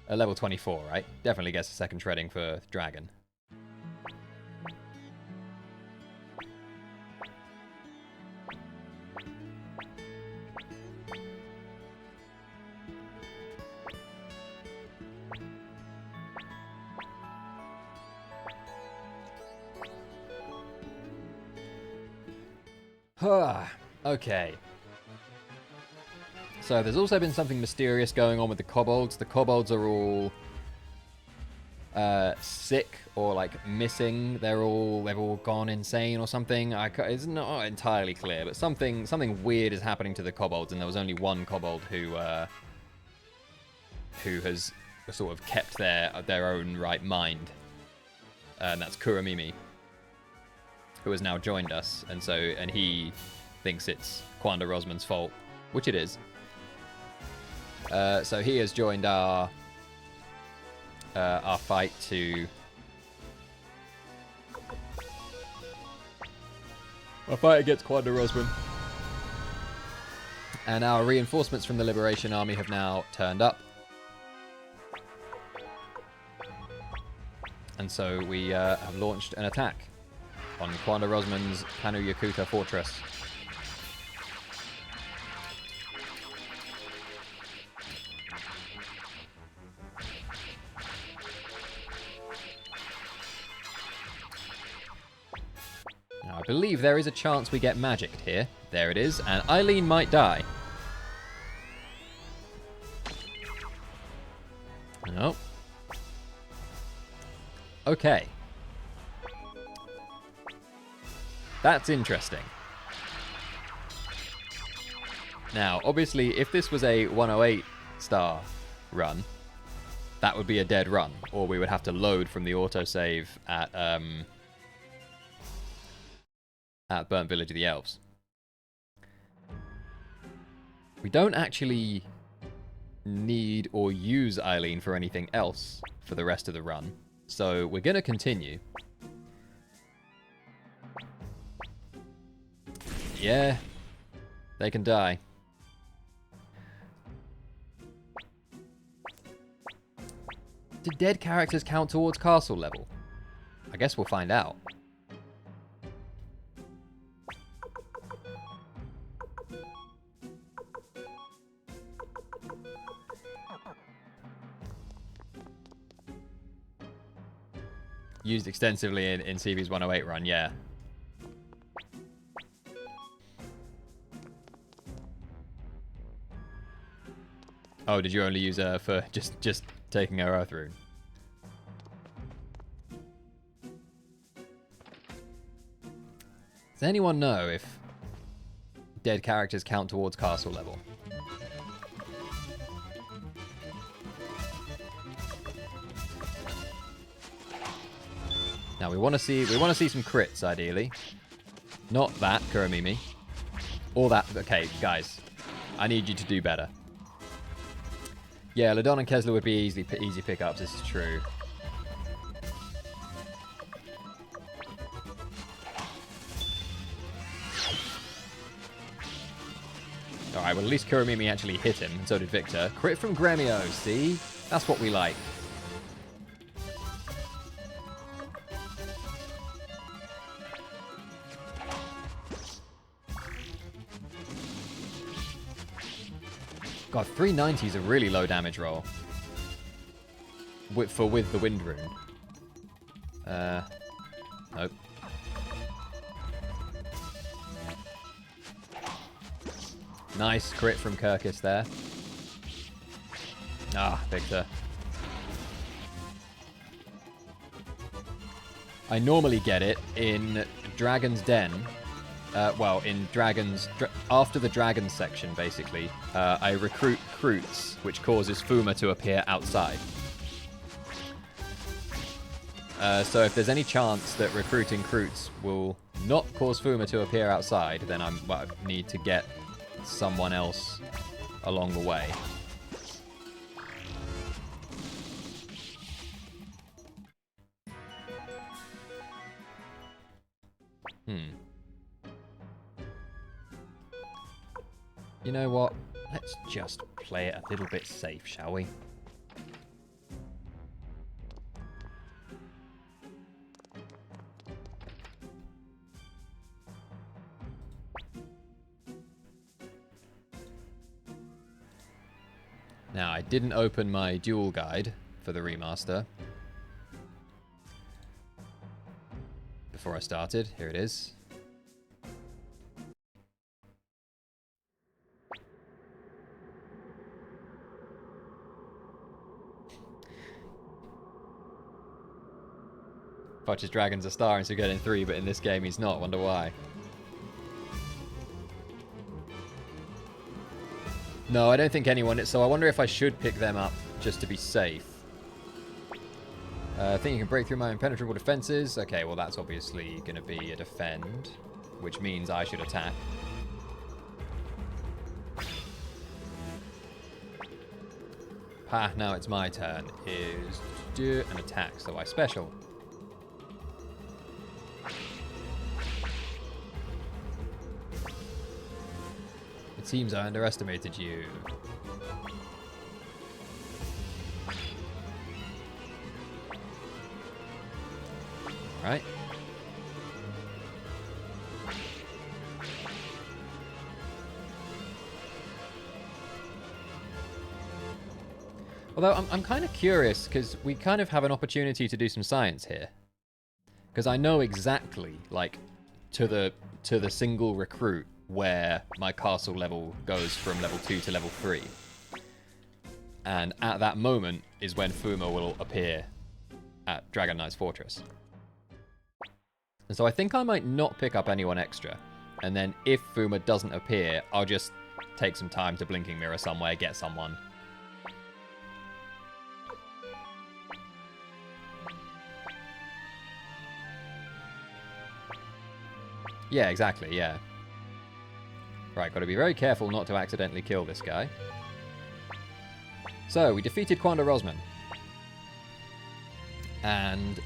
level 24, right? Definitely gets a second shredding for dragon. Okay. So there's also been something mysterious going on with the kobolds. The kobolds are all sick or like missing. They've all gone insane or something. It's not entirely clear, but something weird is happening to the kobolds, and there was only one kobold who has sort of kept their own right mind, and that's Kuramimi, who has now joined us, and he thinks it's Quanda Rosman's fault, which it is. So he has joined our fight to our fight against Quanda Rosman. And our reinforcements from the Liberation Army have now turned up. And so we have launched an attack on Quanda Rosman's Panu Yakuta Fortress. Now, I believe there is a chance we get magicked here. There it is, and Eileen might die. No. Okay. That's interesting. Now, obviously, if this was a 108 star run, that would be a dead run, or we would have to load from the autosave at Burnt Village of the Elves. We don't actually need or use Eileen for anything else for the rest of the run, so we're going to continue. Yeah, they can die. Did dead characters count towards castle level? I guess we'll find out. Used extensively in CV's 108 run, yeah. Oh, did you only use her for just taking her Earth Rune? Does anyone know if dead characters count towards castle level? Now we want to see some crits ideally. Not that, Kuramimi. Or that. Okay, guys. I need you to do better. Yeah, Ladon and Kesler would be easy pickups, this is true. Alright, well at least Kuramimi actually hit him, and so did Victor. Crit from Gremio, see? That's what we like. God, 390 is a really low damage roll. With the Wind Rune. Nope. Nice crit from Kirkus there. Ah, Victor. I normally get it in Dragon's Den. Well, in after the Dragon section, basically, I recruit Croots, which causes Fuma to appear outside. So if there's any chance that recruiting Croots will not cause Fuma to appear outside, then I need to get someone else along the way. You know what? Let's just play it a little bit safe, shall we? Now, I didn't open my duel guide for the remaster before I started. Here it is. Fudge's Dragon's a star in Suikoden 3, but in this game he's not. Wonder why. No, I don't think anyone is, so I wonder if I should pick them up just to be safe. I think you can break through my impenetrable defenses. Okay, well that's obviously going to be a defend, which means I should attack. Now it's my turn, is to do an attack, so I special. It seems I underestimated you. Right. Although I'm kind of curious, because we kind of have an opportunity to do some science here. Because I know exactly, like, to the single recruit where my castle level goes from level 2 to level 3. And at that moment is when Fuma will appear at Dragon Knight's Fortress. And so I think I might not pick up anyone extra. And then if Fuma doesn't appear, I'll just take some time to Blinking Mirror somewhere, get someone. Yeah, exactly, yeah. Right, got to be very careful not to accidentally kill this guy. So, we defeated Quanda Rosman. And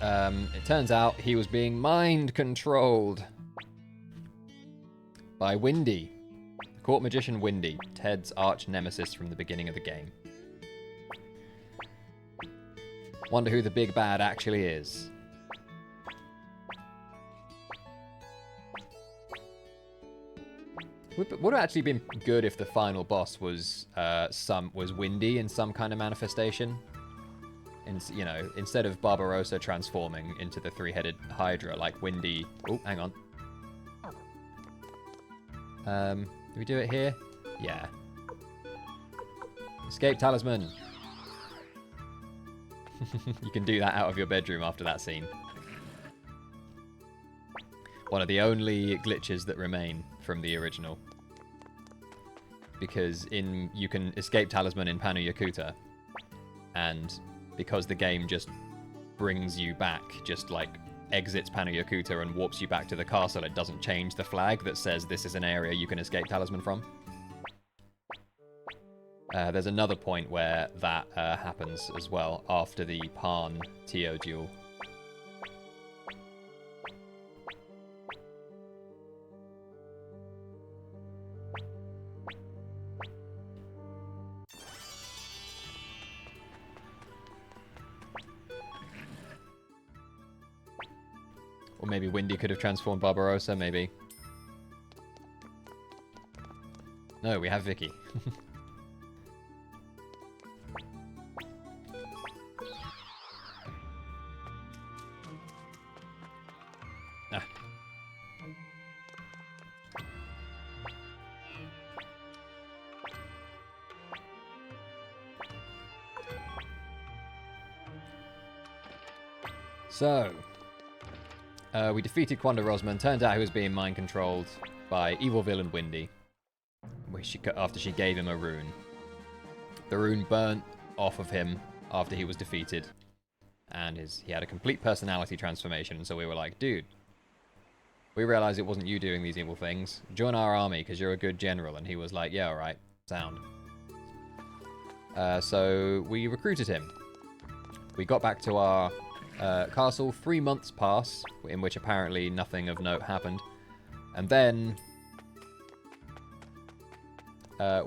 it turns out he was being mind-controlled by Windy. The court magician Windy, Ted's arch nemesis from the beginning of the game. Wonder who the big bad actually is. Would have actually been good if the final boss was Windy in some kind of manifestation. You know, instead of Barbarossa transforming into the three-headed Hydra, like Windy. Oh, hang on. Do we do it here? Yeah. Escape talisman. You can do that out of your bedroom after that scene. One of the only glitches that remain from the original. Because you can escape talisman in Panu Yakuta. And because the game just brings you back, just like exits Panu Yakuta and warps you back to the castle, it doesn't change the flag that says this is an area you can escape talisman from. There's another point where that happens as well, after the Pan Tio duel. Or maybe Windy could have transformed Barbarossa, maybe. No, we have Vicky. Ah. So, we defeated Quanda Rosman. Turned out he was being mind-controlled by evil villain Windy, after she gave him a rune. The rune burnt off of him after he was defeated, and he had a complete personality transformation, and so we were like, dude, we realized it wasn't you doing these evil things. Join our army, because you're a good general. And he was like, yeah, alright, sound. So we recruited him. We got back to our castle. 3 months pass, in which apparently nothing of note happened. And then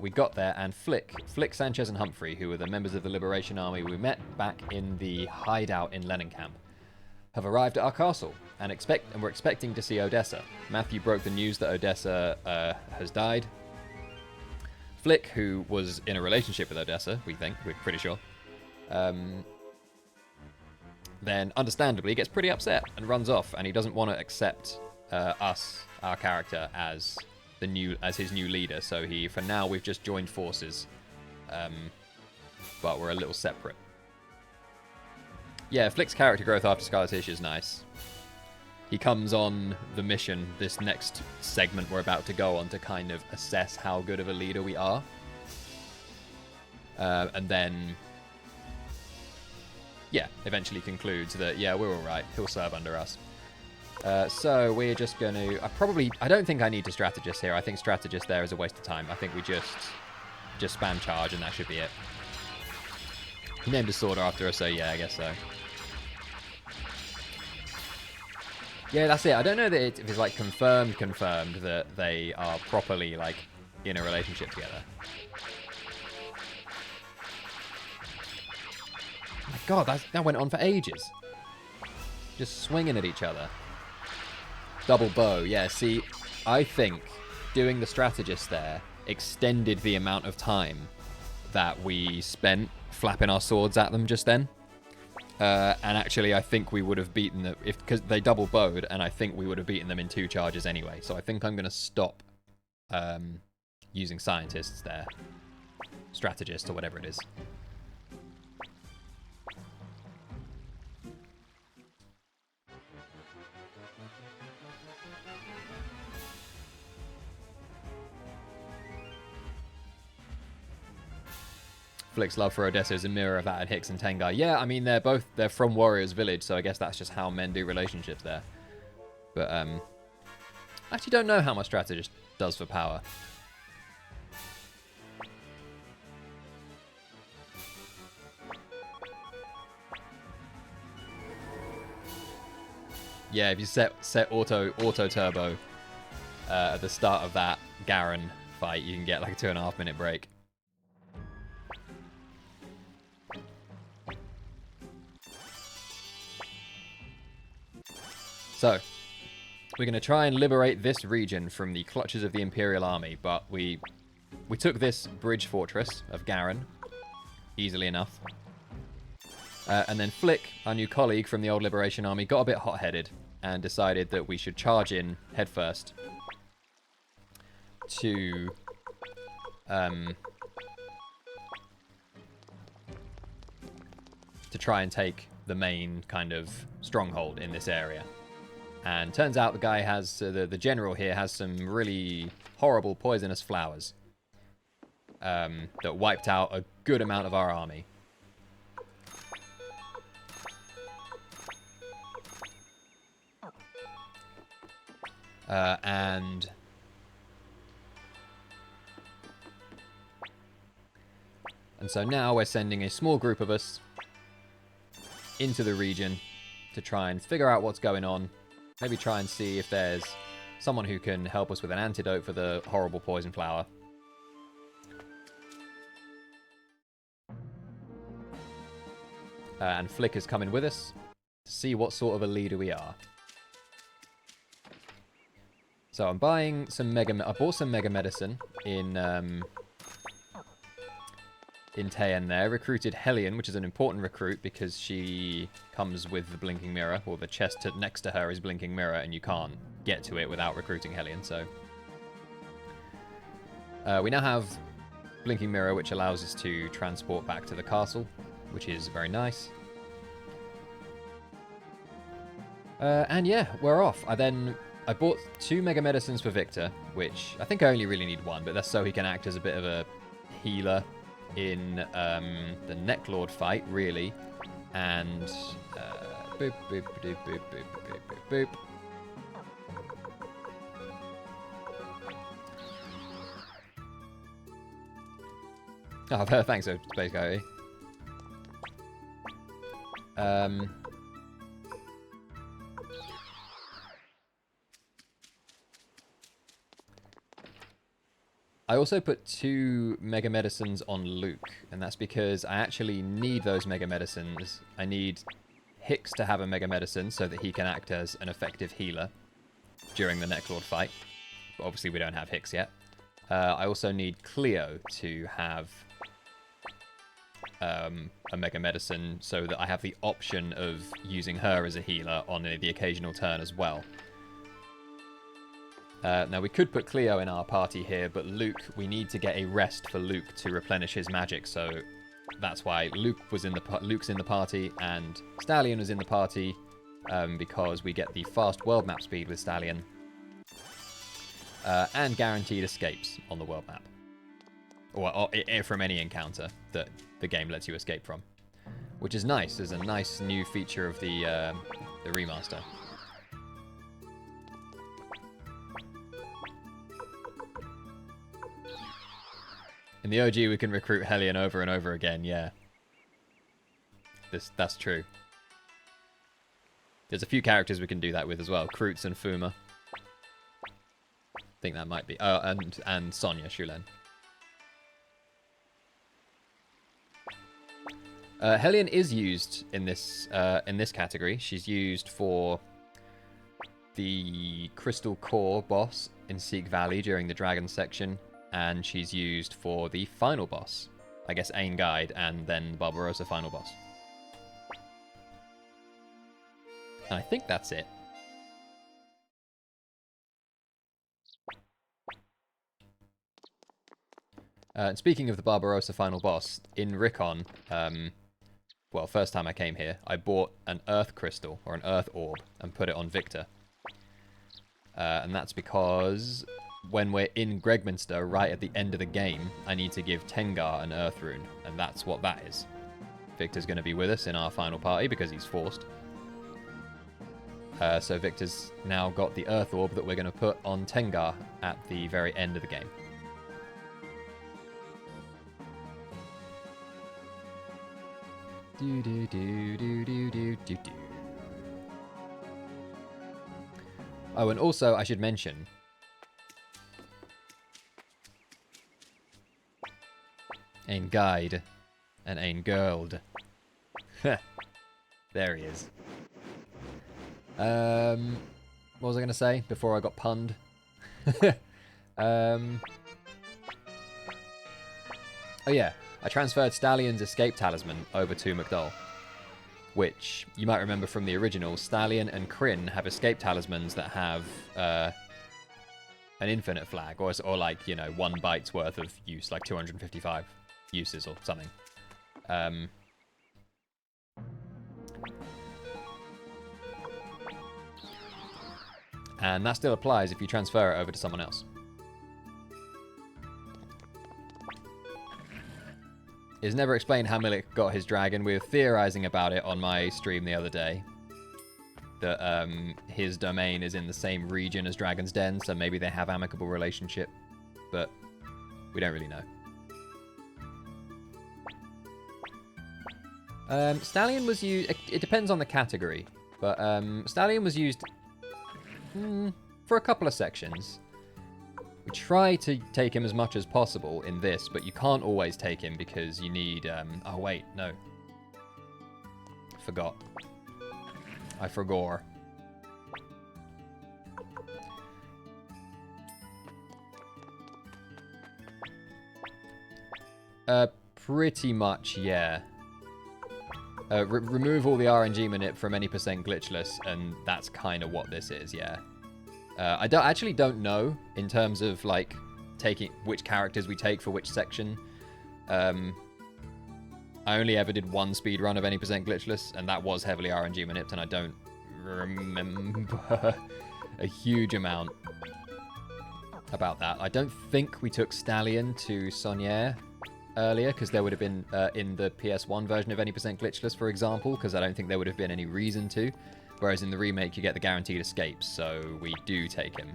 we got there, and Flick, Sanchez, and Humphrey, who were the members of the Liberation Army we met back in the hideout in Lennencamp, have arrived at our castle, and we're expecting to see Odessa. Matthew broke the news that Odessa has died. Flick, who was in a relationship with Odessa, we're pretty sure, then understandably gets pretty upset and runs off, and he doesn't want to accept our character, as his new leader. So for now, we've just joined forces, but we're a little separate. Yeah, Flick's character growth after Scarlet Issue is nice. He comes on the mission, this next segment we're about to go on, to kind of assess how good of a leader we are. And then, yeah, eventually concludes that, yeah, we're alright. He'll serve under us. So we're just going to... I don't think I need to strategist here. I think strategist there is a waste of time. I think we just spam charge, and that should be it. He named a sword after us, so yeah, I guess so. Yeah, that's it. I don't know that if it's like confirmed that they are properly like in a relationship together. Oh my god, that went on for ages. Just swinging at each other. Double bow, yeah, see, I think doing the strategist there extended the amount of time that we spent flapping our swords at them just then. And actually, I think we would have beaten them, because they double bowed, and I think we would have beaten them in 2 charges anyway. So I think I'm going to stop using scientists there. Strategist, or whatever it is. Flick's love for Odessa is a mirror of that at Hicks and Tengai. Yeah, I mean, they're from Warriors Village, so I guess that's just how men do relationships there. But, I actually don't know how much strategist does for power. Yeah, if you set auto turbo, at the start of that Garen fight, you can get like a 2.5 minute break. So, we're going to try and liberate this region from the clutches of the Imperial Army, but we took this bridge fortress of Garen easily enough. And then Flick, our new colleague from the old Liberation Army, got a bit hot-headed and decided that we should charge in headfirst to try and take the main kind of stronghold in this area. And turns out the guy has, the general here has some really horrible poisonous flowers that wiped out a good amount of our army. And so now we're sending a small group of us into the region to try and figure out what's going on. Maybe try and see if there's someone who can help us with an antidote for the horrible poison flower. And Flick is coming with us to see what sort of a leader we are. So I'm buying some I bought some Mega Medicine in Tayen there. Recruited Hellion, which is an important recruit because she comes with the Blinking Mirror, or the chest next to her is Blinking Mirror, and you can't get to it without recruiting Hellion, so... we now have Blinking Mirror, which allows us to transport back to the castle, which is very nice. And yeah, we're off. I bought 2 Mega Medicines for Victor, which I think I only really need 1, but that's so he can act as a bit of a healer in the Necklord fight, really. And boop, boop, boop, boop, boop, boop, boop, boop. Oh, thanks, Space Coyote. I also put 2 Mega Medicines on Luke, and that's because I actually need those Mega Medicines. I need Hicks to have a Mega Medicine so that he can act as an effective healer during the Necklord fight. But obviously we don't have Hicks yet. I also need Cleo to have a Mega Medicine so that I have the option of using her as a healer on the occasional turn as well. Now, we could put Cleo in our party here, but Luke, we need to get a rest for Luke to replenish his magic, so that's why Luke's in the party, and Stallion was in the party, because we get the fast world map speed with Stallion, and guaranteed escapes on the world map, or from any encounter that the game lets you escape from, which is nice. There's a nice new feature of the remaster. In the OG, we can recruit Hellion over and over again, yeah. That's true. There's a few characters we can do that with as well. Krutz and Fuma. I think that might be... Oh, and Sonya Shulen. Hellion is used in this category. She's used for the Crystal Core boss in Seek Valley during the Dragon section. And she's used for the final boss. I guess Ain Guide and then Barbarossa final boss. And I think that's it. And speaking of the Barbarossa final boss, in Rickon, well, first time I came here, I bought an Earth Crystal, or an Earth Orb, and put it on Victor. And that's because... when we're in Gregminster, right at the end of the game, I need to give Tengar an Earth Rune, and that's what that is. Victor's going to be with us in our final party because he's forced. So Victor's now got the Earth Orb that we're going to put on Tengar at the very end of the game. Oh, and also I should mention... Ein guide. And ein gold. There he is. What was I going to say before I got punned? Oh yeah, I transferred Stallion's escape talisman over to McDowell, which you might remember from the original. Stallion and Kryn have escape talismans that have an infinite flag, or like, you know, 1 byte's worth of use, like 255 uses or something. And that still applies if you transfer it over to someone else. It's never explained how Milik got his dragon. We were theorizing about it on my stream the other day. That his domain is in the same region as Dragon's Den, so maybe they have amicable relationship. But we don't really know. Stallion was used... It depends on the category. But Stallion was used for a couple of sections. We try to take him as much as possible in this, but you can't always take him because you need... oh, wait, no. Forgot. I forgot. Pretty much, yeah. Remove all the RNG manip from any percent glitchless, and that's kind of what this is, yeah. I actually don't know in terms of like taking which characters we take for which section. I only ever did 1 speed run of any percent glitchless, and that was heavily RNG manipped, and I don't remember a huge amount about that. I don't think we took Stallion to Sonier earlier, because there would have been in the PS1 version of any percent glitchless, for example, because I don't think there would have been any reason to. Whereas in the remake, you get the guaranteed escapes, so we do take him.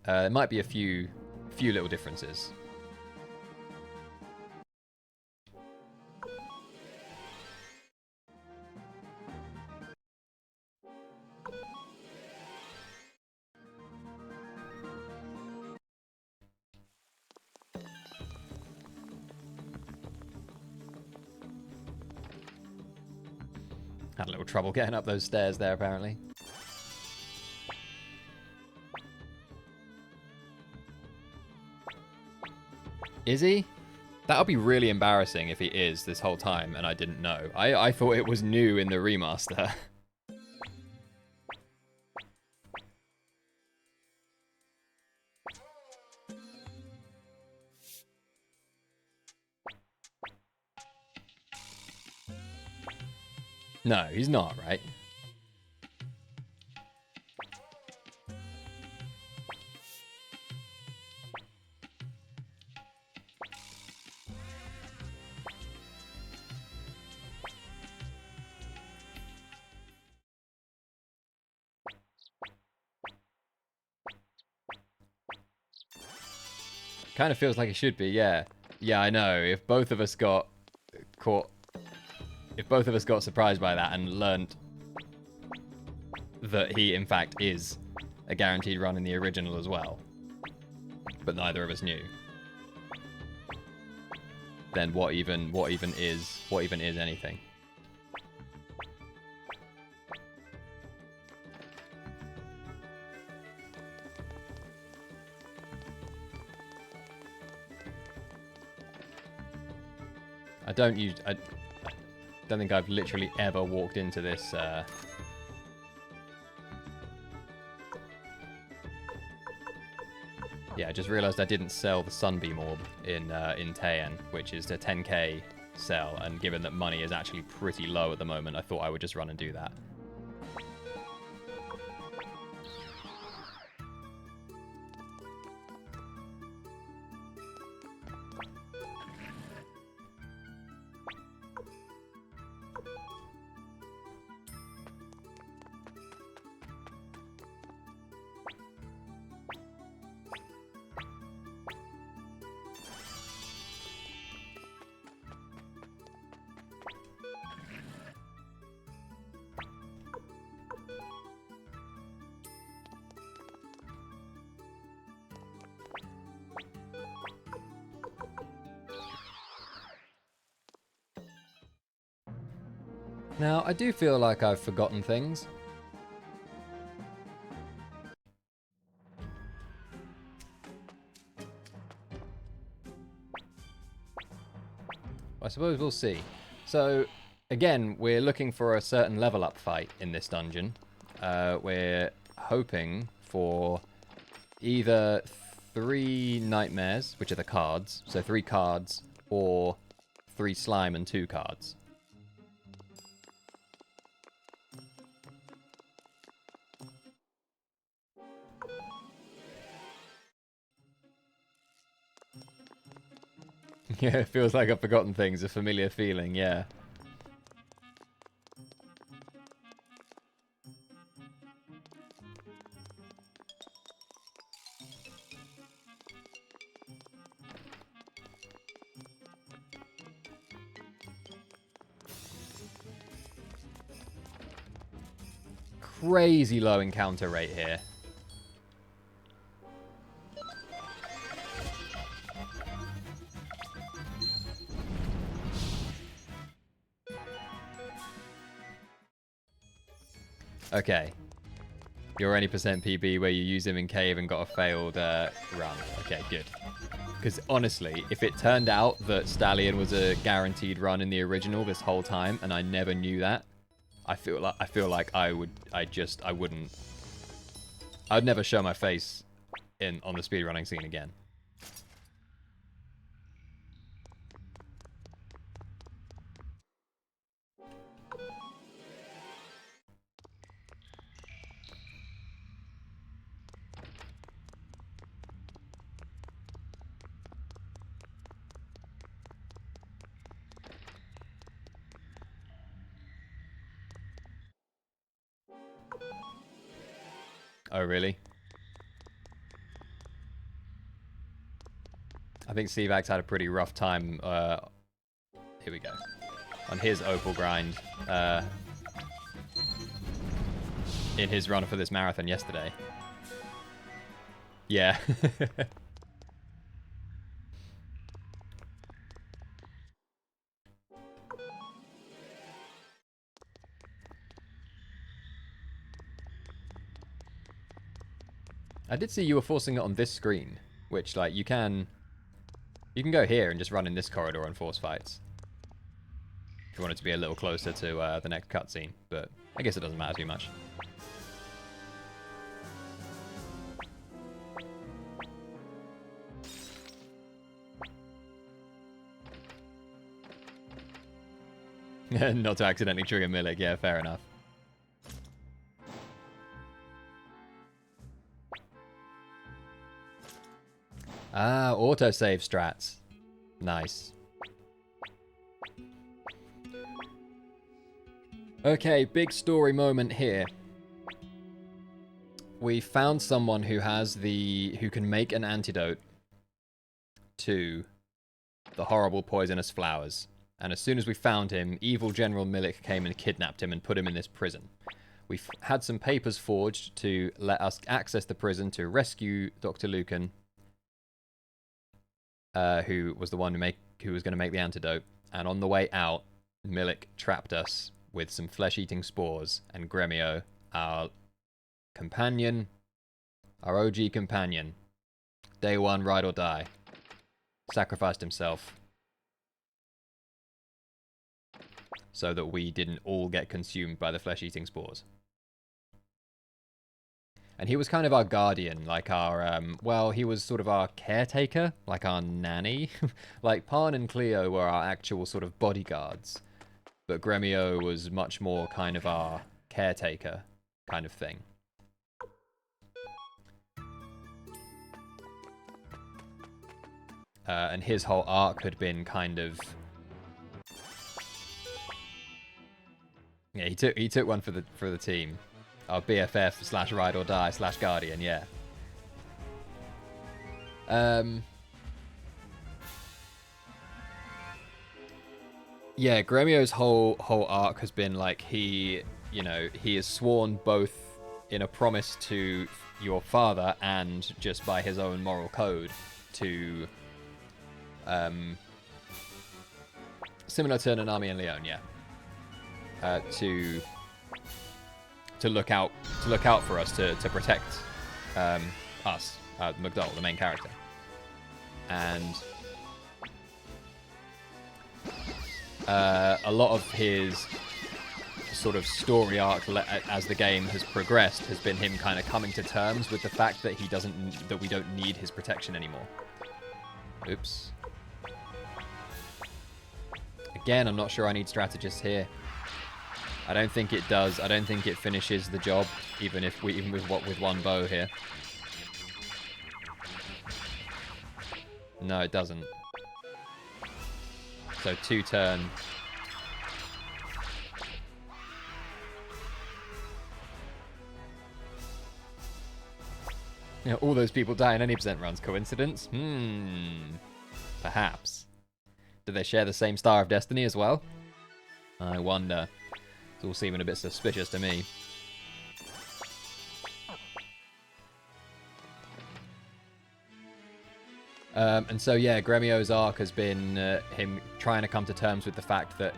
There might be a few little differences. Had a little trouble getting up those stairs there, apparently. Is he? That would be really embarrassing if he is this whole time and I didn't know. I thought it was new in the remaster. No, he's not, right? Kind of feels like it should be, yeah. Yeah, I know. If both of us got caught... If both of us got surprised by that and learnt that he, in fact, is a guaranteed run in the original as well, but neither of us knew, then what even is anything? I don't think I've literally ever walked into this yeah, I just realized I didn't sell the Sunbeam Orb in Taeyen, which is a 10k sell, and given that money is actually pretty low at the moment, I thought I would just run and do that. Now, I do feel like I've forgotten things. I suppose we'll see. So, again, we're looking for a certain level up fight in this dungeon. We're hoping for either 3 nightmares, which are the cards, so 3 cards, or 3 slime and 2 cards. Yeah, it feels like I've forgotten things, a familiar feeling, yeah. Crazy low encounter rate here. Okay. You're any percent PB where you use him in cave and got a failed run. Okay, good. Because honestly, if it turned out that Stallion was a guaranteed run in the original this whole time, and I never knew that, I feel like I wouldn't. I'd never show my face on the speedrunning scene again. Oh, really? I think Sivak's had a pretty rough time. Here we go. On his opal grind. In his run for this marathon yesterday. Yeah. I did see you were forcing it on this screen, which, like, you can go here and just run in this corridor and force fights. If you want it to be a little closer to the next cutscene, but I guess it doesn't matter too much. Not to accidentally trigger Milik, yeah, fair enough. Ah, autosave strats. Nice. Okay, big story moment here. We found someone who can make an antidote to the horrible poisonous flowers. And as soon as we found him, evil General Milik came and kidnapped him and put him in this prison. We've had some papers forged to let us access the prison to rescue Dr. Lucan, who was the one who was going to make the antidote. And on the way out, Milik trapped us with some flesh-eating spores, and Gremio, our companion, our OG companion, day one, ride or die, sacrificed himself so that we didn't all get consumed by the flesh-eating spores. And he was kind of our guardian, like our, well, he was sort of our caretaker, like our nanny. Like, Pan and Cleo were our actual sort of bodyguards. But Gremio was much more kind of our caretaker kind of thing. And his whole arc had been kind of... Yeah, he took one for the team. Our BFF slash ride or die slash guardian, yeah. Yeah, Gremio's whole arc has been like he has sworn both in a promise to your father and just by his own moral code to similar to Nanami and Leon, yeah. to look out for us to protect us, McDowell, the main character, and a lot of his sort of story arc as the game has progressed has been him kind of coming to terms with the fact that we don't need his protection anymore. Oops. Again, I'm not sure I need strategists here. I don't think it does. I don't think it finishes the job, even with one bow here. No, it doesn't. So 2 turn. You know, all those people die in any percent runs. Coincidence? Perhaps. Do they share the same Star of Destiny as well? I wonder. It's all seeming a bit suspicious to me. And so, yeah, Gremio's arc has been him trying to come to terms with the fact that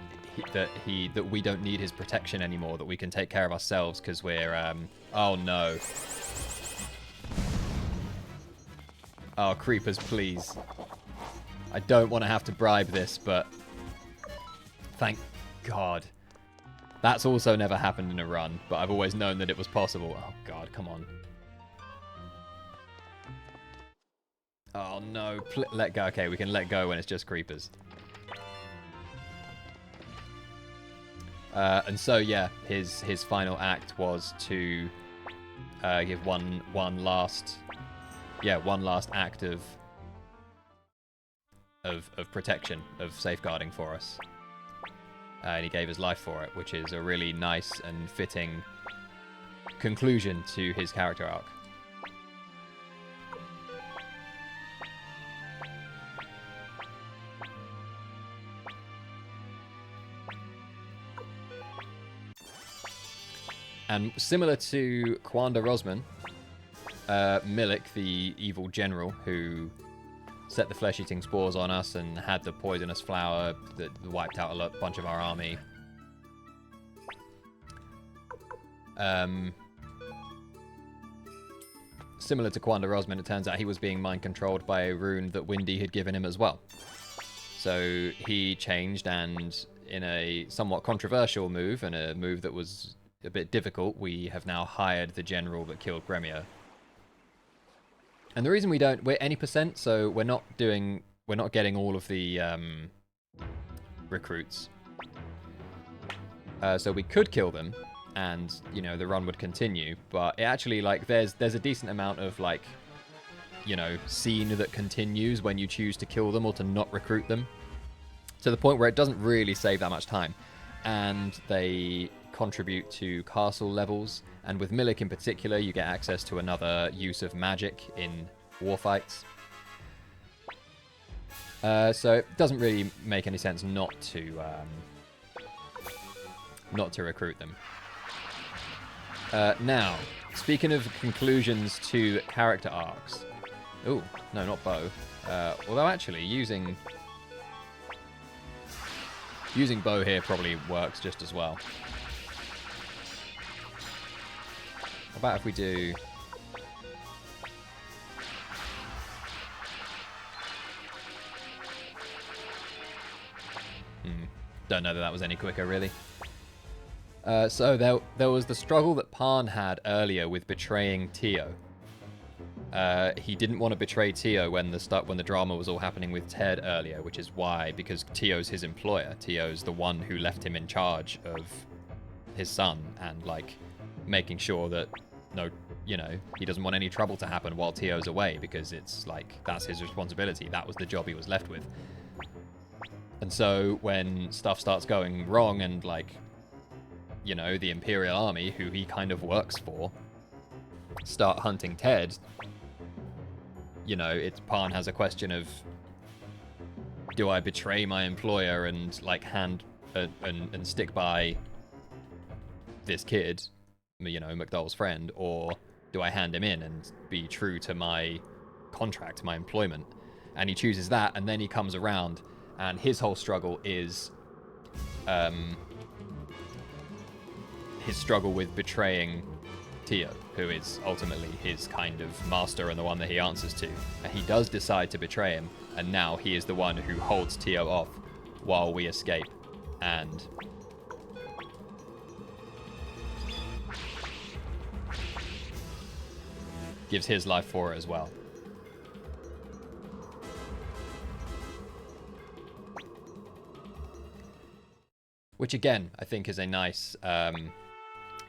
we don't need his protection anymore, that we can take care of ourselves because we're... oh, no. Oh, creepers, please. I don't want to have to bribe this, but... Thank God. That's also never happened in a run, but I've always known that it was possible. Oh, God, come on. Oh, no. Let go. Okay, we can let go when it's just creepers. And so, yeah, his final act was to give one last act of protection, of safeguarding for us. And he gave his life for it, which is a really nice and fitting conclusion to his character arc. And similar to Quanda Rosman, Milik, the evil general who set the flesh-eating spores on us and had the poisonous flower that wiped out a bunch of our army. Similar to Quanda Rosman, it turns out he was being mind-controlled by a rune that Windy had given him as well. So he changed, and in a somewhat controversial move, and a move that was a bit difficult, we have now hired the general that killed Gremio. And the reason we're any percent, so we're not getting all of the recruits. So we could kill them, and you know the run would continue. But it actually, like, there's a decent amount of, like, you know, scene that continues when you choose to kill them or to not recruit them, to the point where it doesn't really save that much time, and they contribute to castle levels. And with Milik in particular, you get access to another use of magic in warfights. So it doesn't really make any sense not to recruit them. Now, speaking of conclusions to character arcs. Oh, no, not bow. Although actually, using bow here probably works just as well. How about if we do... Don't know that was any quicker, really. So there was the struggle that Pan had earlier with betraying Tio. He didn't want to betray Tio when the drama was all happening with Ted earlier, which is why, because Tio's his employer. Tio's the one who left him in charge of his son and, like, making sure that he doesn't want any trouble to happen while Tio's away, because it's like that's his responsibility. That was the job he was left with. And so when stuff starts going wrong and, like, you know, the Imperial Army, who he kind of works for, start hunting Ted, you know, Pan has a question of, do I betray my employer and, like, and stick by this kid, you know, McDowell's friend, or do I hand him in and be true to my contract, my employment? And he chooses that, and then he comes around, and his whole struggle is his struggle with betraying Tio, who is ultimately his kind of master and the one that he answers to. And he does decide to betray him, and now he is the one who holds Tio off while we escape. And gives his life for it as well. Which again, I think is a nice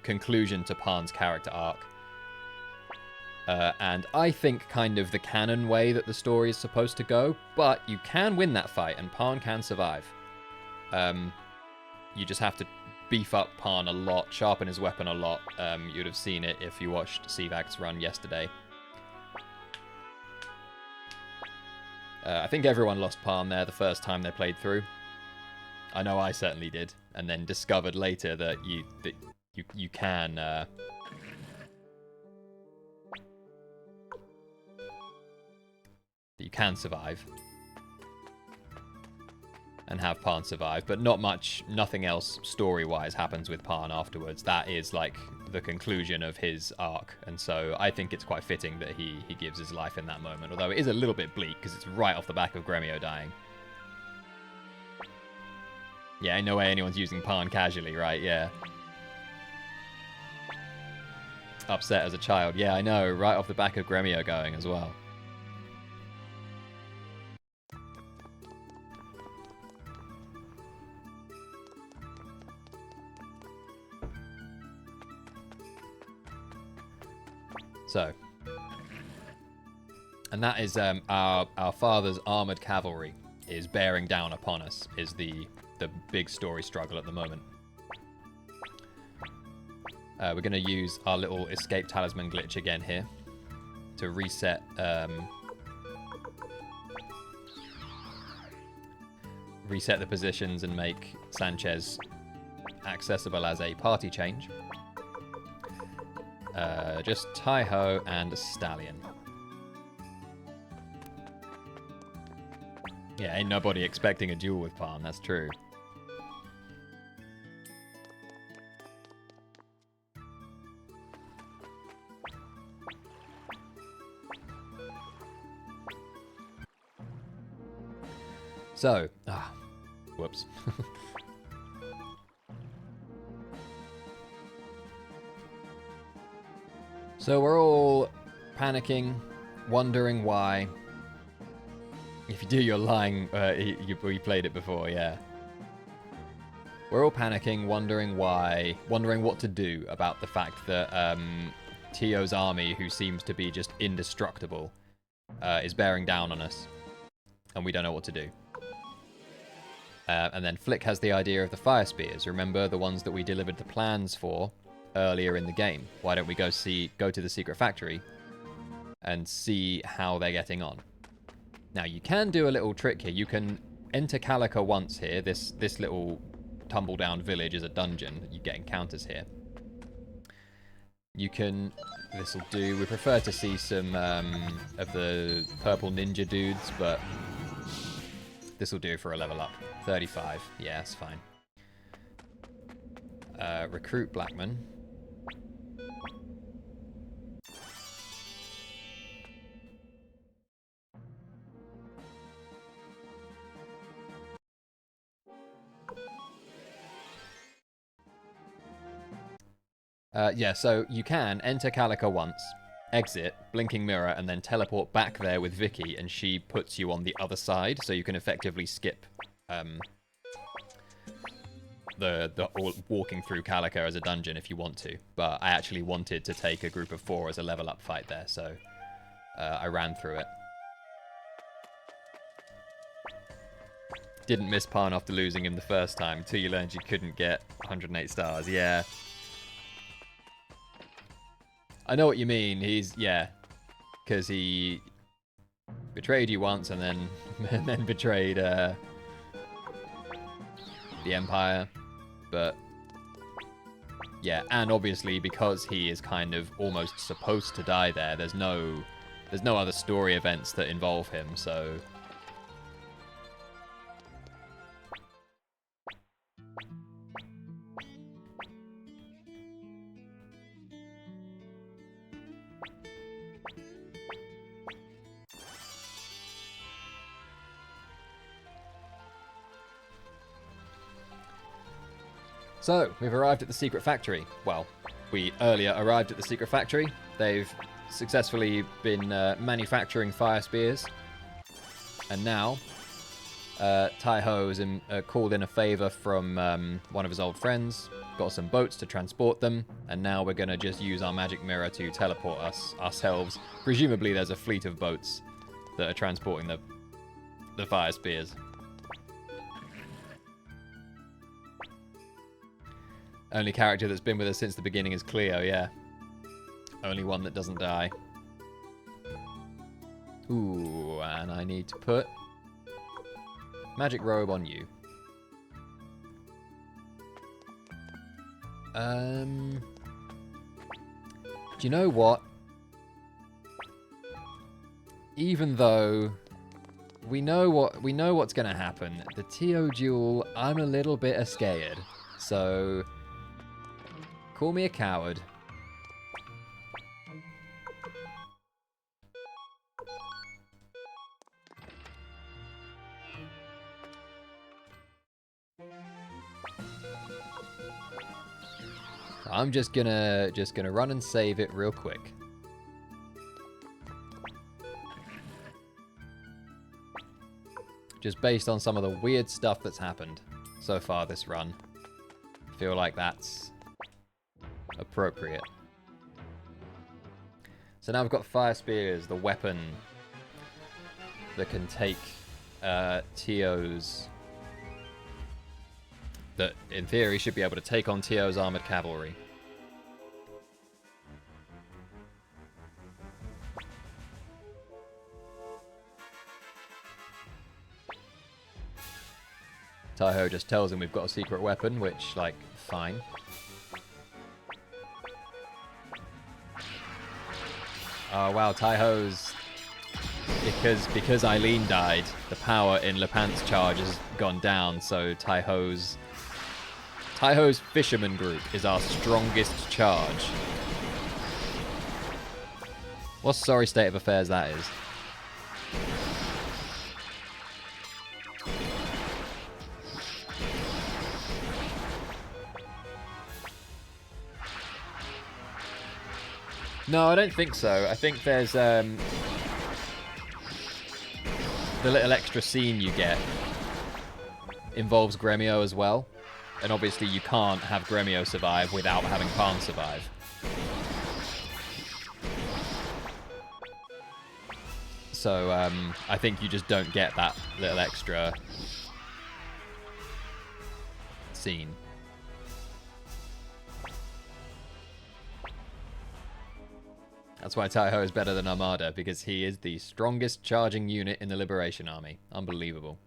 conclusion to Pan's character arc. And I think kind of the canon way that the story is supposed to go, but you can win that fight and Pan can survive. You just have to beef up Pan a lot, sharpen his weapon a lot. You'd have seen it if you watched Sivak's run yesterday. I think everyone lost Pan there the first time they played through. I know I certainly did, and then discovered later that you can that you can survive and have Pan survive, but nothing else story-wise happens with Pan afterwards. That is like the conclusion of his arc, and so I think it's quite fitting that he gives his life in that moment, although it is a little bit bleak because it's right off the back of Gremio dying. Yeah, ain't no way anyone's using Pan casually, right? Yeah. Upset as a child. Yeah, I know, right off the back of Gremio going as well. So, and that is our father's armored cavalry is bearing down upon us, is the big story struggle at the moment. We're going to use our little escape talisman glitch again here to reset reset the positions and make Sanchez accessible as a party change. Just Taiho and Stallion. Yeah, ain't nobody expecting a duel with Pan, that's true. So, whoops. So we're all panicking, wondering why. If you do, you're lying. You played it before, yeah. We're all panicking, wondering why, wondering what to do about the fact that Tio's army, who seems to be just indestructible, is bearing down on us, and we don't know what to do. And then Flick has the idea of the fire spears. Remember the ones that we delivered the plans for earlier in the game? Why don't we go to the secret factory and see how they're getting on? Now you can do a little trick here. You can enter Calico once here. This little tumble down village is a dungeon. You get encounters here. You can. This will do. We prefer to see some of the purple ninja dudes, but this will do for a level up. 35. Yeah, that's fine. Recruit Blackman. Yeah, so you can enter Calico once, exit, blinking mirror, and then teleport back there with Vicky, and she puts you on the other side, so you can effectively skip the walking through Calico as a dungeon if you want to. But I actually wanted to take a group of 4 as a level up fight there, so I ran through it. Didn't miss Pan after losing him the first time, till you learned you couldn't get 108 stars. Yeah. I know what you mean. Yeah. Because he betrayed you once and then betrayed the Empire. But yeah, and obviously because he is kind of almost supposed to die there, there's no other story events that involve him, so So, we've arrived at the secret factory. Well, we earlier arrived at the secret factory. They've successfully been manufacturing fire spears. And now, Tai-Ho has called in a favor from one of his old friends, got some boats to transport them, and now we're going to just use our magic mirror to teleport ourselves. Presumably there's a fleet of boats that are transporting the fire spears. Only character that's been with us since the beginning is Cleo, yeah. Only one that doesn't die. Ooh, and I need to put magic robe on you. Do you know what? Even though we know what's gonna happen, the TO duel, I'm a little bit scared. So call me a coward. I'm just gonna run and save it real quick. Just based on some of the weird stuff that's happened so far this run. I feel like that's appropriate. So now we've got Fire Spears, the weapon that can take TOs, that in theory should be able to take on TO's armored cavalry. Tai-Ho just tells him we've got a secret weapon, which, like, fine. Oh wow, Tai-Ho's... Because Eileen died, the power in Lepant's charge has gone down, so Tai-Ho's fisherman group is our strongest charge. What a sorry state of affairs that is. No, I don't think so. I think there's the little extra scene you get involves Gremio as well. And obviously you can't have Gremio survive without having Pan survive. So I think you just don't get that little extra scene. That's why Tai-Ho is better than Armada, because he is the strongest charging unit in the Liberation Army. Unbelievable.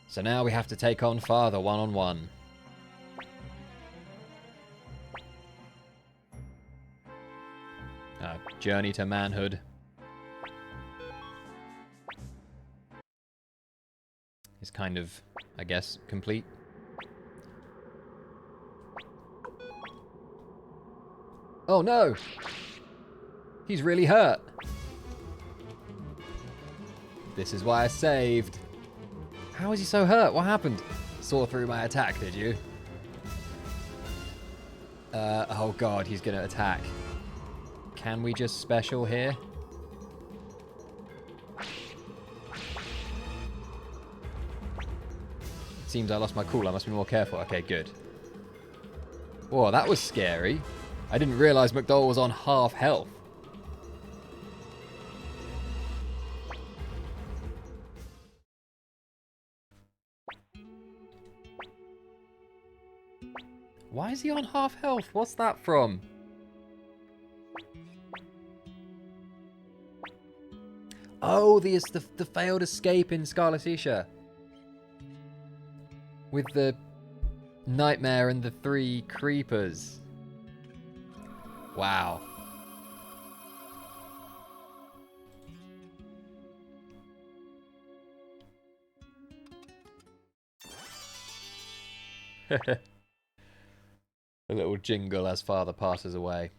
So now we have to take on Father one-on-one. Journey to manhood. Is kind of, I guess, complete. Oh no! He's really hurt. This is why I saved. How is he so hurt? What happened? Saw through my attack, did you? Oh god, he's gonna attack. Can we just special here? Seems I lost my cool. I must be more careful. Okay, good. Whoa, that was scary. I didn't realise McDowell was on half health. Why is he on half health? What's that from? Oh, the failed escape in Scarlet Isha. With the nightmare and the 3 creepers. Wow. A little jingle as father passes away.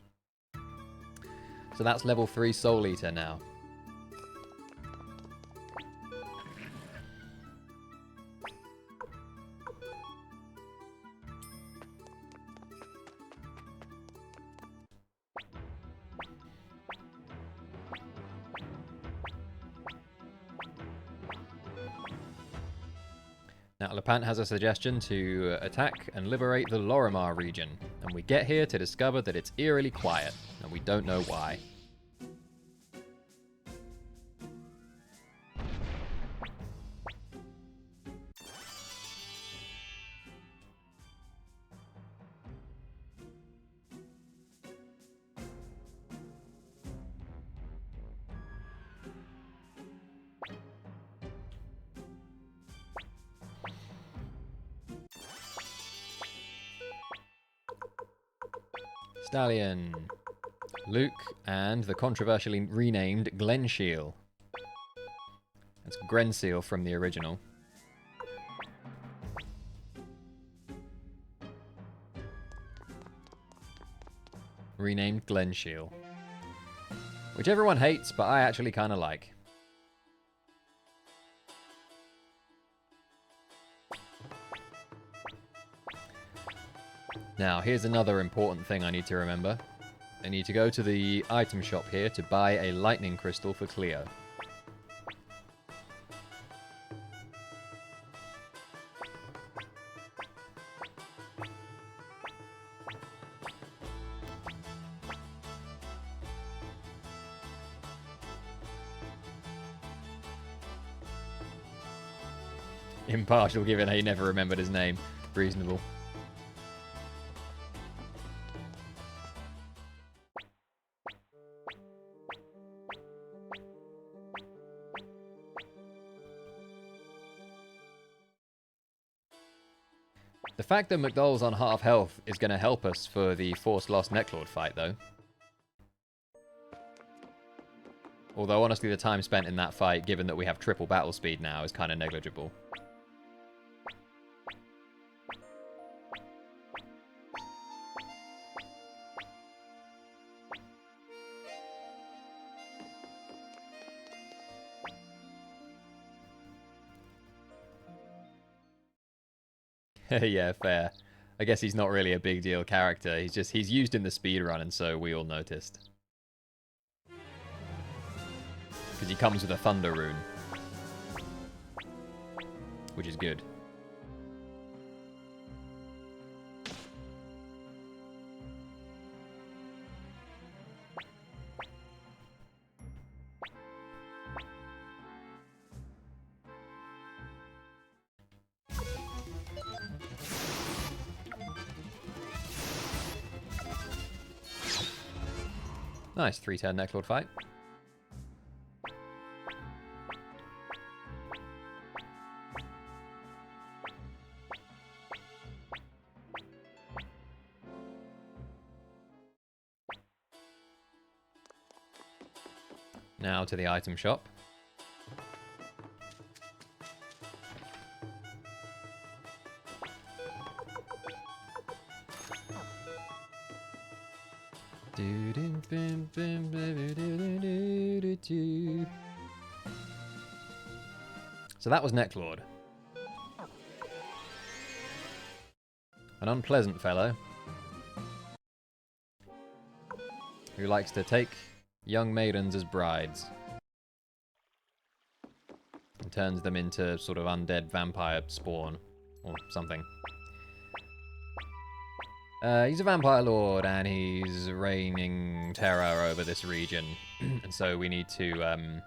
So that's level 3 Soul Eater now. Now, Lepant has a suggestion to attack and liberate the Lorimar region, and we get here to discover that it's eerily quiet, and we don't know why. Stallion, Luke, and the controversially renamed Glenshiel. That's Grenseal from the original. Renamed Glenshiel. Which everyone hates, but I actually kind of like. Now, here's another important thing I need to remember. I need to go to the item shop here to buy a lightning crystal for Cleo. Impartial, given he never remembered his name. Reasonable. The fact that McDowell's on half health is going to help us for the Force Lost Necklord fight, though. Although, honestly, the time spent in that fight, given that we have triple battle speed now, is kind of negligible. Yeah, fair. I guess he's not really a big deal character. He's used in the speedrun, and so we all noticed. Because he comes with a Thunder Rune. Which is good. Nice 3-turn Necklord fight. Now to the item shop. So that was Necklord. An unpleasant fellow who likes to take young maidens as brides and turns them into sort of undead vampire spawn or something. He's a vampire lord, and he's reigning terror over this region. And so we need to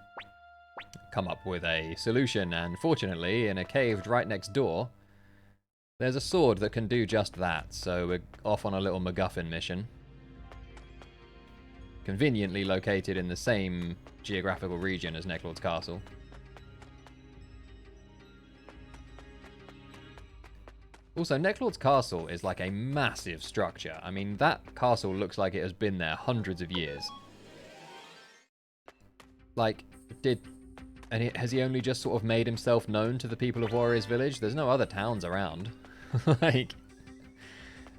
come up with a solution. And fortunately, in a cave right next door, there's a sword that can do just that. So we're off on a little MacGuffin mission. Conveniently located in the same geographical region as Necklord's castle. Also, Necklord's castle is like a massive structure. I mean, that castle looks like it has been there hundreds of years. Like, has he only just sort of made himself known to the people of Warriors Village? There's no other towns around. Like,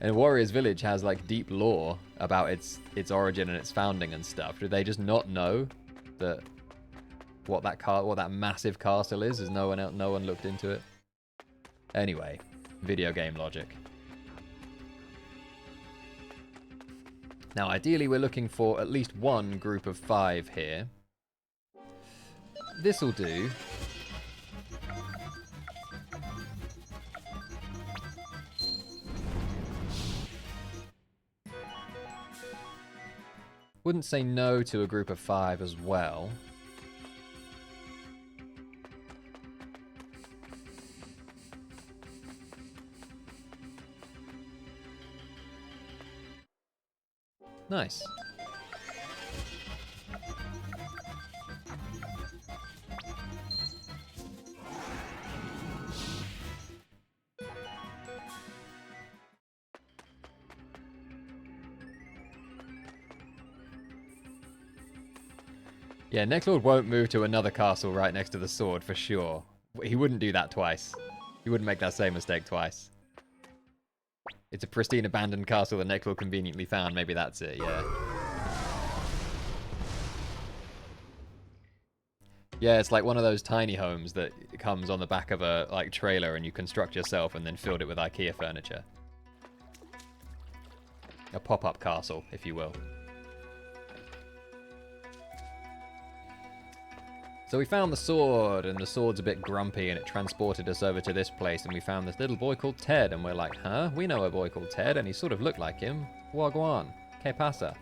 And Warrior's Village has like deep lore about its origin and its founding and stuff. Do they just not know that what that massive castle is? Has no one looked into it? Anyway, video game logic. Now, ideally, we're looking for at least one group of 5 here. This'll do. Wouldn't say no to a group of 5 as well. Nice. Yeah, Necklord won't move to another castle right next to the sword for sure. He wouldn't do that twice. He wouldn't make that same mistake twice. It's a pristine abandoned castle that Necklord conveniently found. Maybe that's it, yeah. Yeah, it's like one of those tiny homes that comes on the back of a like trailer and you construct yourself and then filled it with IKEA furniture. A pop-up castle, if you will. So we found the sword, and the sword's a bit grumpy, and it transported us over to this place, and we found this little boy called Ted, and we're like, huh? We know a boy called Ted, and he sort of looked like him. Wagwan. Que pasa?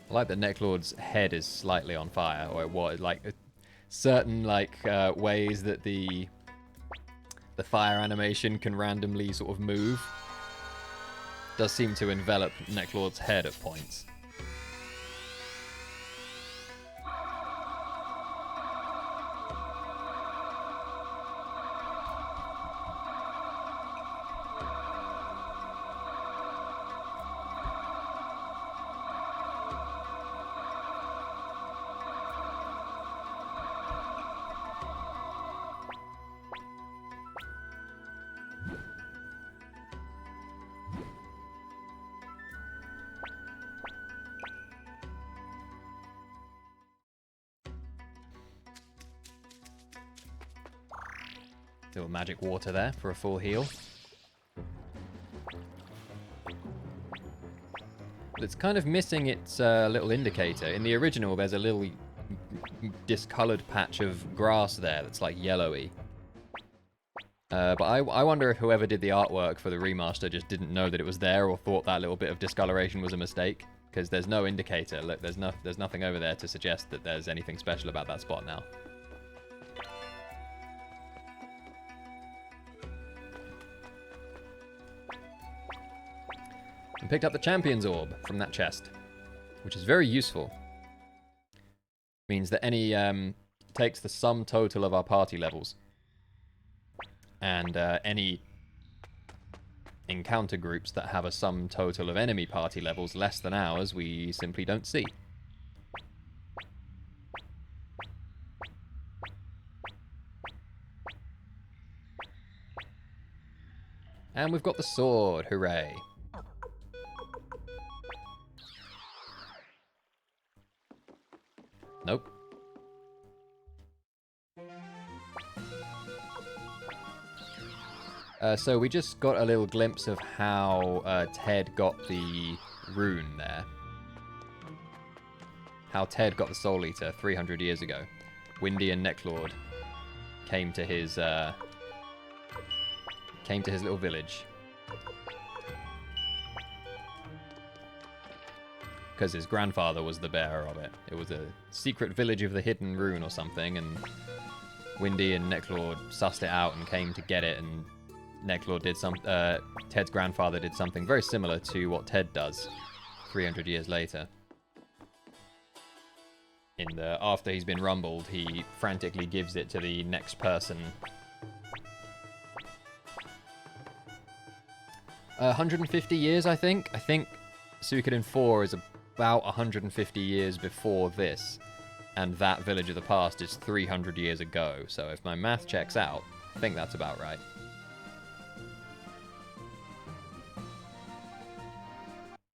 I like that Necklord's head is slightly on fire, or it was, like, certain, like, ways that the fire animation can randomly sort of move does seem to envelop Necklord's head at points. Little magic water there for a full heal. But it's kind of missing its little indicator. In the original, there's a little discolored patch of grass there that's like yellowy. But I wonder if whoever did the artwork for the remaster just didn't know that it was there, or thought that little bit of discoloration was a mistake. Because there's no indicator. Look, there's nothing over there to suggest that there's anything special about that spot now. And picked up the Champion's Orb from that chest, which is very useful. Means that any takes the sum total of our party levels, and any encounter groups that have a sum total of enemy party levels less than ours, we simply don't see. And we've got the sword, hooray! Nope. So we just got a little glimpse of how Ted got the rune there. How Ted got the Soul Eater 300 years ago. Windy and Necklord came to his little village. because his grandfather was the bearer of it. It was a secret village of the hidden rune or something, and Windy and Necklord sussed it out and came to get it, and Necklord did Ted's grandfather did something very similar to what Ted does 300 years later. After he's been rumbled, he frantically gives it to the next person. 150 years, I think. I think Suikoden 4 is about 150 years before this, and that Village of the Past is 300 years ago. So if my math checks out, I think that's about right.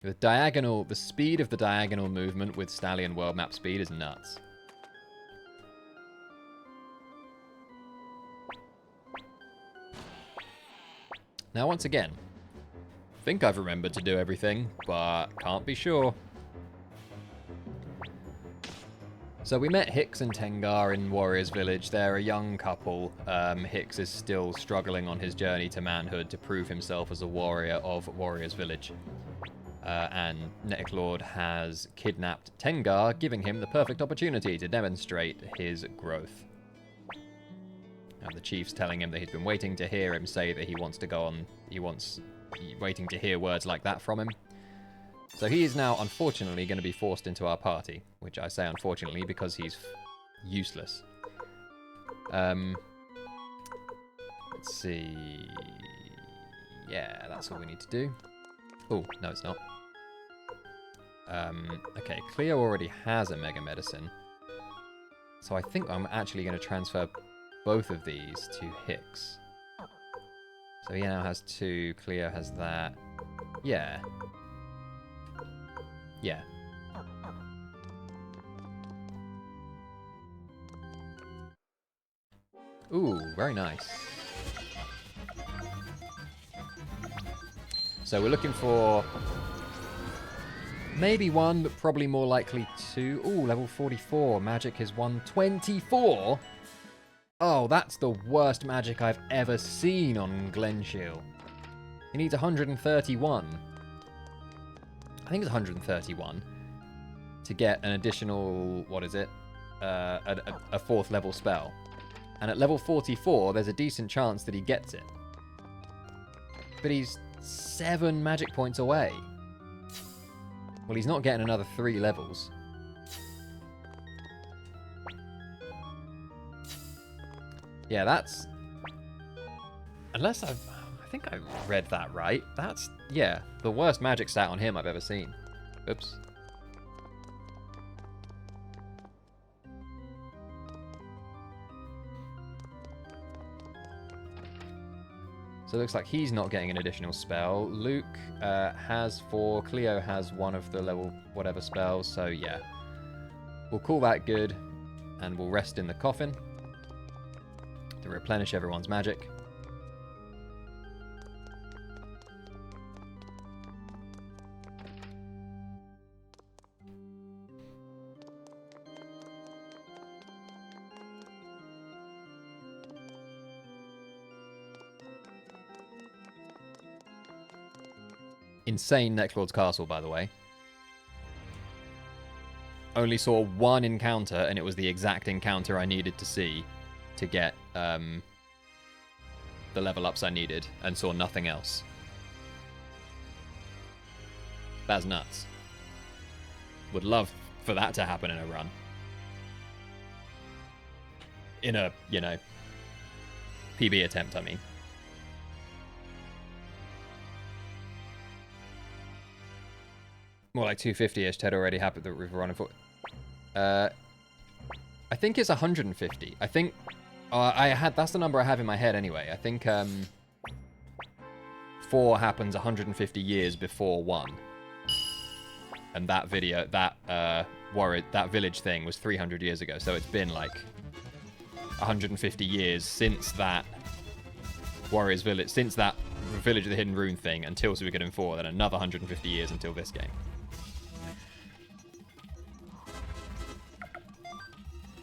The speed of the diagonal movement with Stallion world map speed is nuts. Now, once again, I think I've remembered to do everything, but can't be sure. So we met Hicks and Tengar in Warrior's Village. They're a young couple. Hicks is still struggling on his journey to manhood to prove himself as a warrior of Warrior's Village. And Necklord has kidnapped Tengar, giving him the perfect opportunity to demonstrate his growth. And the chief's telling him that he's been waiting to hear him say that he wants to go on. Waiting to hear words like that from him. So he is now, unfortunately, going to be forced into our party. Which I say unfortunately because he's useless. Let's see. Yeah, that's all we need to do. Oh, no, it's not. Okay, Cleo already has a Mega Medicine. So I think I'm actually going to transfer both of these to Hicks. So he now has 2, Cleo has that. Yeah. Yeah. Ooh, very nice. So we're looking for maybe 1, but probably more likely 2. Ooh, level 44. Magic is 124. Oh, that's the worst magic I've ever seen on Glenshiel. He needs 131. I think it's 131 to get an additional, what is it? A 4th level spell. And at level 44, there's a decent chance that he gets it. But he's 7 magic points away. Well, he's not getting another 3 levels. Yeah, that's... Unless I think I read that right. That's, yeah, the worst magic stat on him I've ever seen. Oops. So it looks like he's not getting an additional spell. Luke has 4. Cleo has 1 of the level whatever spells. So yeah, we'll call that good. And we'll rest in the coffin to replenish everyone's magic. Insane Necklord's Castle, by the way. Only saw 1 encounter, and it was the exact encounter I needed to see to get the level ups I needed, and saw nothing else. That's nuts. Would love for that to happen in a run. In a, you know, PB attempt, I mean. More like 250-ish. Ted already happy that we've run for. I think it's 150. I think that's the number I have in my head anyway. I think 4 happens 150 years before 1, and that video, that village thing was 300 years ago. So it's been like 150 years since that Warriors Village, since that Village of the Hidden Rune thing until Suikoden 4. Then another 150 years until this game.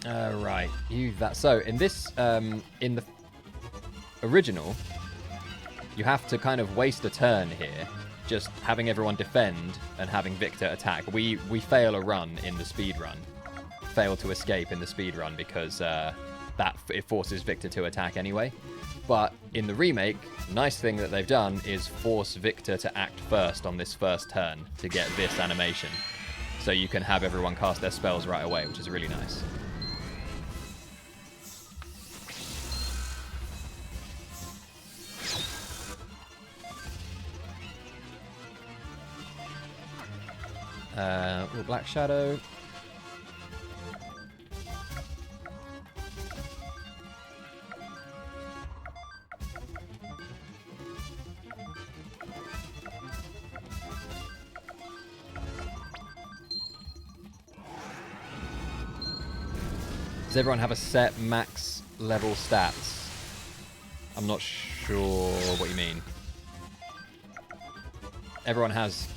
Right, so in this, in the original, you have to kind of waste a turn here just having everyone defend and having Victor attack. We fail a run in the speed run, fail to escape in the speed run because it forces Victor to attack anyway. But in the remake, nice thing that they've done is force Victor to act first on this first turn to get this animation. So you can have everyone cast their spells right away, which is really nice. Black Shadow. Does everyone have a set max level stats? I'm not sure what you mean. Everyone's...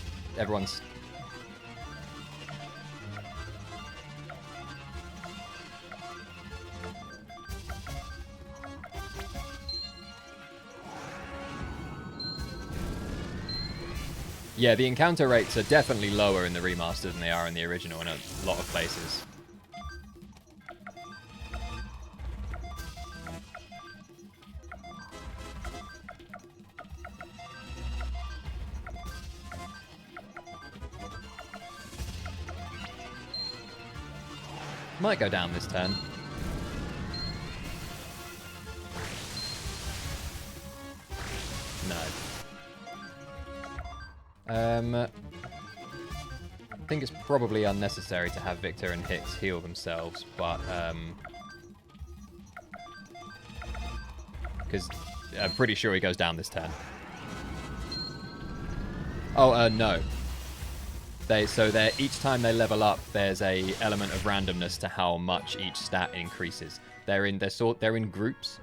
Yeah, the encounter rates are definitely lower in the remaster than they are in the original in a lot of places. Might go down this turn. No. I think it's probably unnecessary to have Victor and Hicks heal themselves, but because I'm pretty sure he goes down this turn. Oh, no. Each time they level up, there's a element of randomness to how much each stat increases. They're in groups.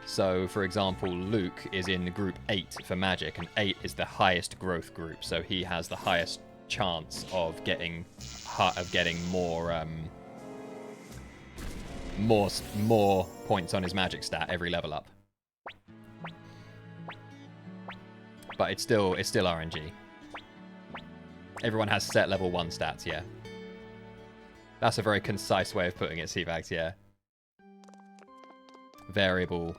So, for example, Luke is in group 8 for magic, and 8 is the highest growth group. So he has the highest chance of getting more points on his magic stat every level up. But it's still RNG. Everyone has set level 1 stats, yeah. That's a very concise way of putting it, Seabags, yeah. Variable,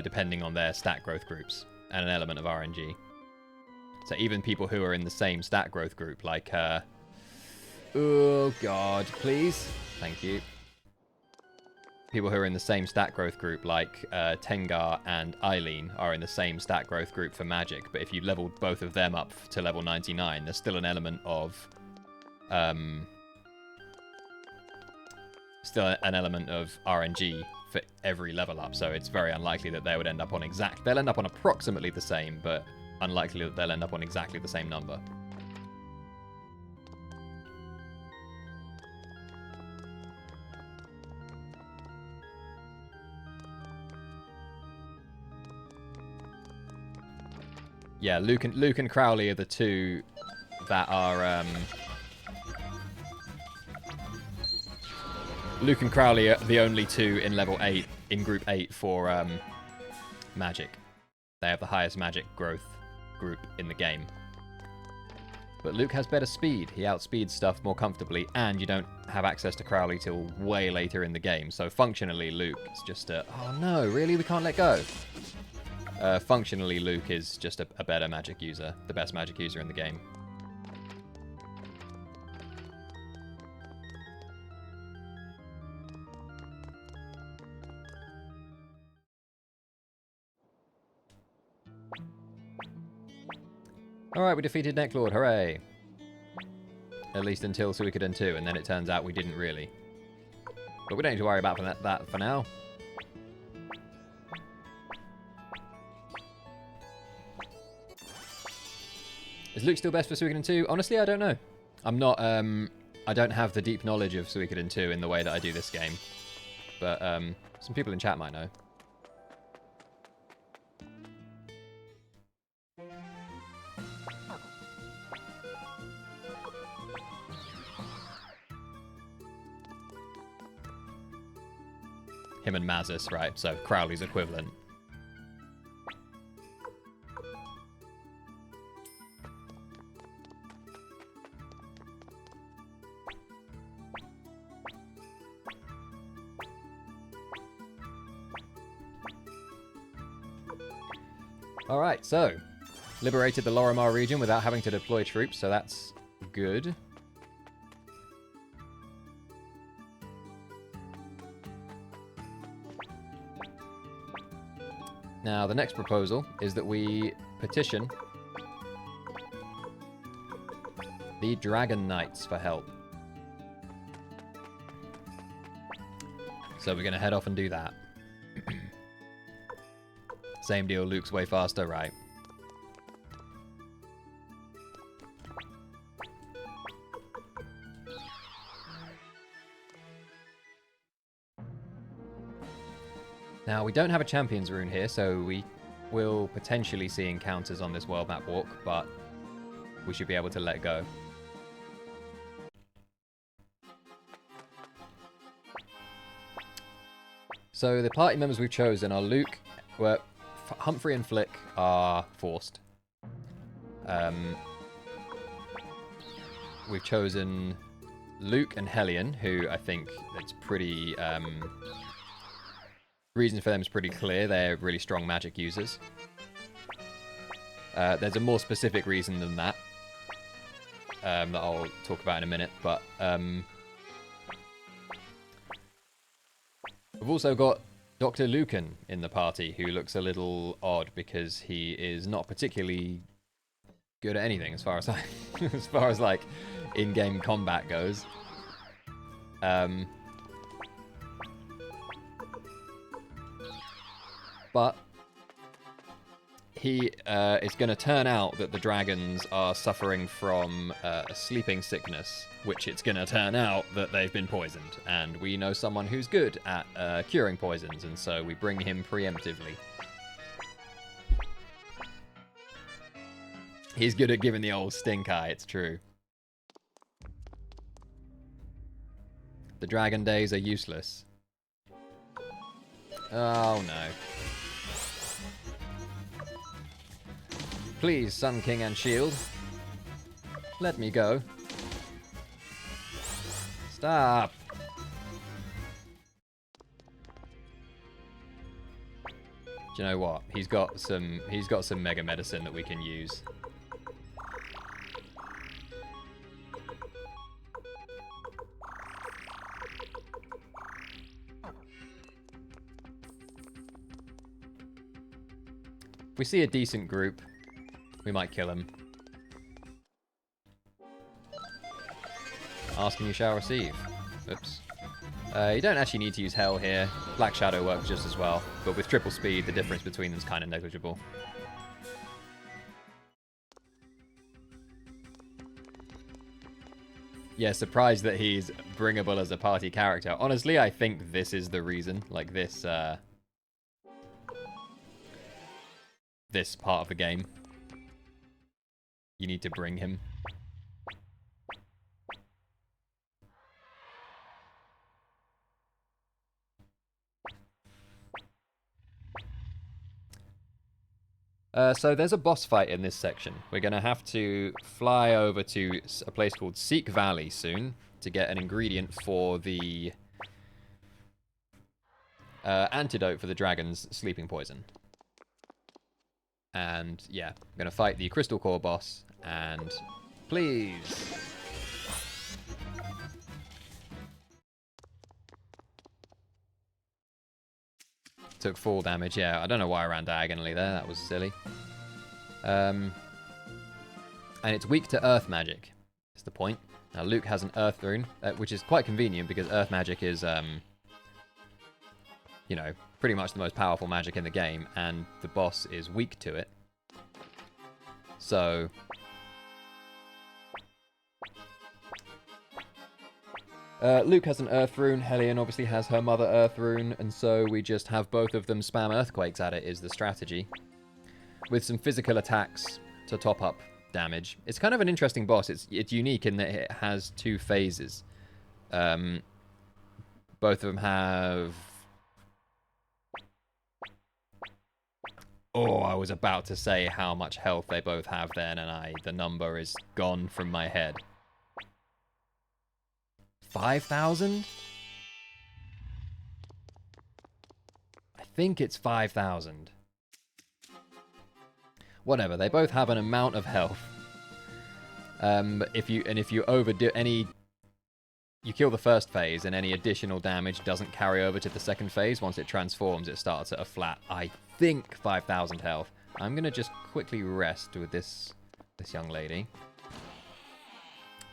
depending on their stat growth groups, and an element of RNG. So even people who are in the same stat growth group, like, oh god, please. Thank you. People who are in the same stat growth group, like Tengar and Eileen, are in the same stat growth group for magic. But if you leveled both of them up to level 99, there's still an element of RNG for every level up. So it's very unlikely that they would end up on they'll end up on approximately the same, but unlikely that they'll end up on exactly the same number. Yeah, Luke and Crowley are the two that are... Luke and Crowley are the only two in level 8, in group 8 for magic. They have the highest magic growth group in the game. But Luke has better speed. He outspeeds stuff more comfortably, and you don't have access to Crowley till way later in the game. So functionally, Luke is just a... Oh no, really? We can't let go? Functionally, Luke is just a better magic user, the best magic user in the game. Alright, we defeated Necklord, hooray! At least until Suikoden 2, and then it turns out we didn't really. But we don't need to worry about that for now. Is Luke still best for Suikoden 2? Honestly, I don't know. I'm not, I don't have the deep knowledge of Suikoden 2 in the way that I do this game. But, some people in chat might know. Him and Mazis, right? So, Crowley's equivalent. Alright, so liberated the Lorimar region without having to deploy troops, so that's good. Now, the next proposal is that we petition the Dragon Knights for help. So we're going to head off and do that. Same deal, Luke's way faster, right? Now, we don't have a Champions Rune here, so we will potentially see encounters on this world map walk, but we should be able to let go. So the party members we've chosen are Luke, Humphrey and Flick are forced. We've chosen Luke and Hellion, who I think it's pretty... reason for them is pretty clear. They're really strong magic users. There's a more specific reason than that that I'll talk about in a minute, but we've also got Dr. Lucan in the party, who looks a little odd because he is not particularly good at anything as far as as far as like in-game combat goes. But he is going to turn out that the dragons are suffering from a sleeping sickness, which it's going to turn out that they've been poisoned. And we know someone who's good at curing poisons, and so we bring him preemptively. He's good at giving the old stink eye, it's true. The dragon days are useless. Oh no. Please, Sun King and Shield. Let me go. Stop. Do you know what? He's got some mega medicine that we can use. If we see a decent group, we might kill him. Ask and you shall receive. Oops. You don't actually need to use Hell here. Black Shadow works just as well, but with triple speed, the difference between them is kind of negligible. Yeah, surprised that he's bringable as a party character. Honestly, I think this is the reason. Like, this part of the game. You need to bring him. So there's a boss fight in this section. We're going to have to fly over to a place called Seek Valley soon to get an ingredient for the antidote for the dragon's sleeping poison. And yeah, I'm going to fight the Crystal Core boss, and please. Took full damage, yeah. I don't know why I ran diagonally there, that was silly. And it's weak to earth magic, is the point. Now Luke has an earth rune, which is quite convenient because earth magic is, you know, pretty much the most powerful magic in the game, and the boss is weak to it. So Luke has an Earth rune, Hellion obviously has her Mother Earth rune, and so we just have both of them spam Earthquakes at it is the strategy. With some physical attacks to top up damage. It's kind of an interesting boss. It's unique in that it has two phases. Both of them have... Oh, I was about to say how much health they both have then, and the number is gone from my head. 5,000? I think it's 5,000. Whatever. They both have an amount of health. If you overdo any, you kill the first phase, and any additional damage doesn't carry over to the second phase. Once it transforms, it starts at a flat, I think, 5,000 health. I'm gonna just quickly rest with this young lady,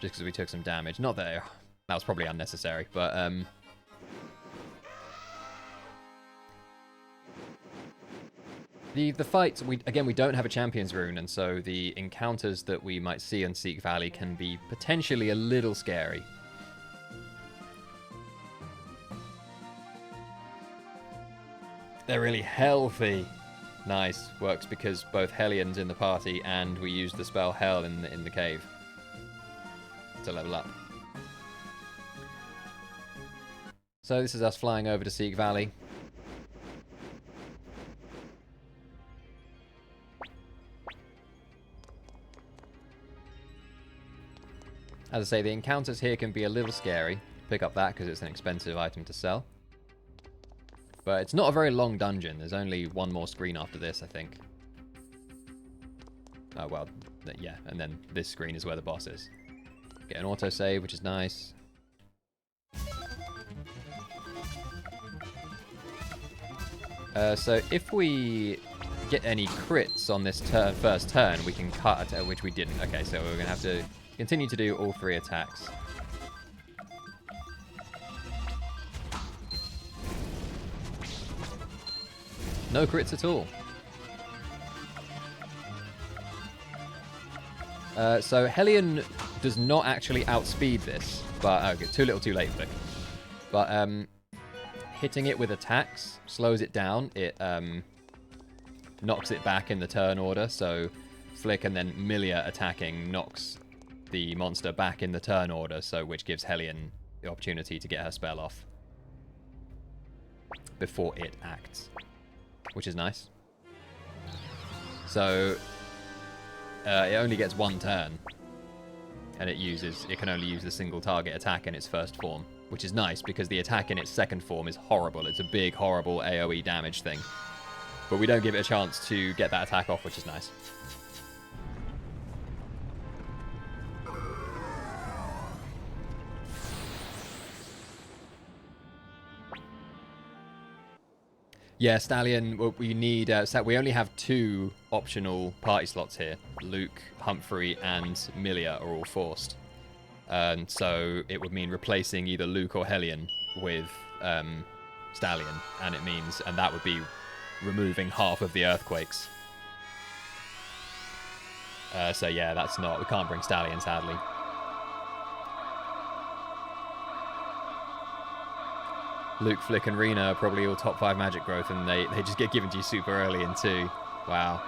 just because we took some damage. Not that that was probably unnecessary, but the fights, we don't have a Champions Rune, and so the encounters that we might see on Seek Valley can be potentially a little scary. They're really healthy. Nice. Works because both Hellions in the party, and we use the spell Hell in the cave to level up. So this is us flying over to Seek Valley. As I say, the encounters here can be a little scary. Pick up that because it's an expensive item to sell. But it's not a very long dungeon. There's only one more screen after this, I think. Oh, well, yeah. And then this screen is where the boss is. Get an autosave, which is nice. So if we get any crits on this first turn, we can cut, which we didn't. Okay, so we're going to have to continue to do all 3 attacks. No crits at all. So Hellion does not actually outspeed this, but okay, too little too late, Flick. But hitting it with attacks slows it down. It knocks it back in the turn order, so Flick and then Milia attacking knocks the monster back in the turn order, so which gives Hellion the opportunity to get her spell off before it acts, which is nice. So it only gets 1 turn, and it can only use the single target attack in its first form, which is nice because the attack in its second form is horrible. It's a big, horrible AoE damage thing, but we don't give it a chance to get that attack off, which is nice. Yeah, Stallion, we need... we only have 2 optional party slots here. Luke, Humphrey, and Milia are all forced. So it would mean replacing either Luke or Hellion with Stallion. And that would be removing half of the earthquakes. So yeah, we can't bring Stallion, sadly. Luke, Flick, and Rena are probably all top 5 magic growth, and they just get given to you super early in 2. Wow.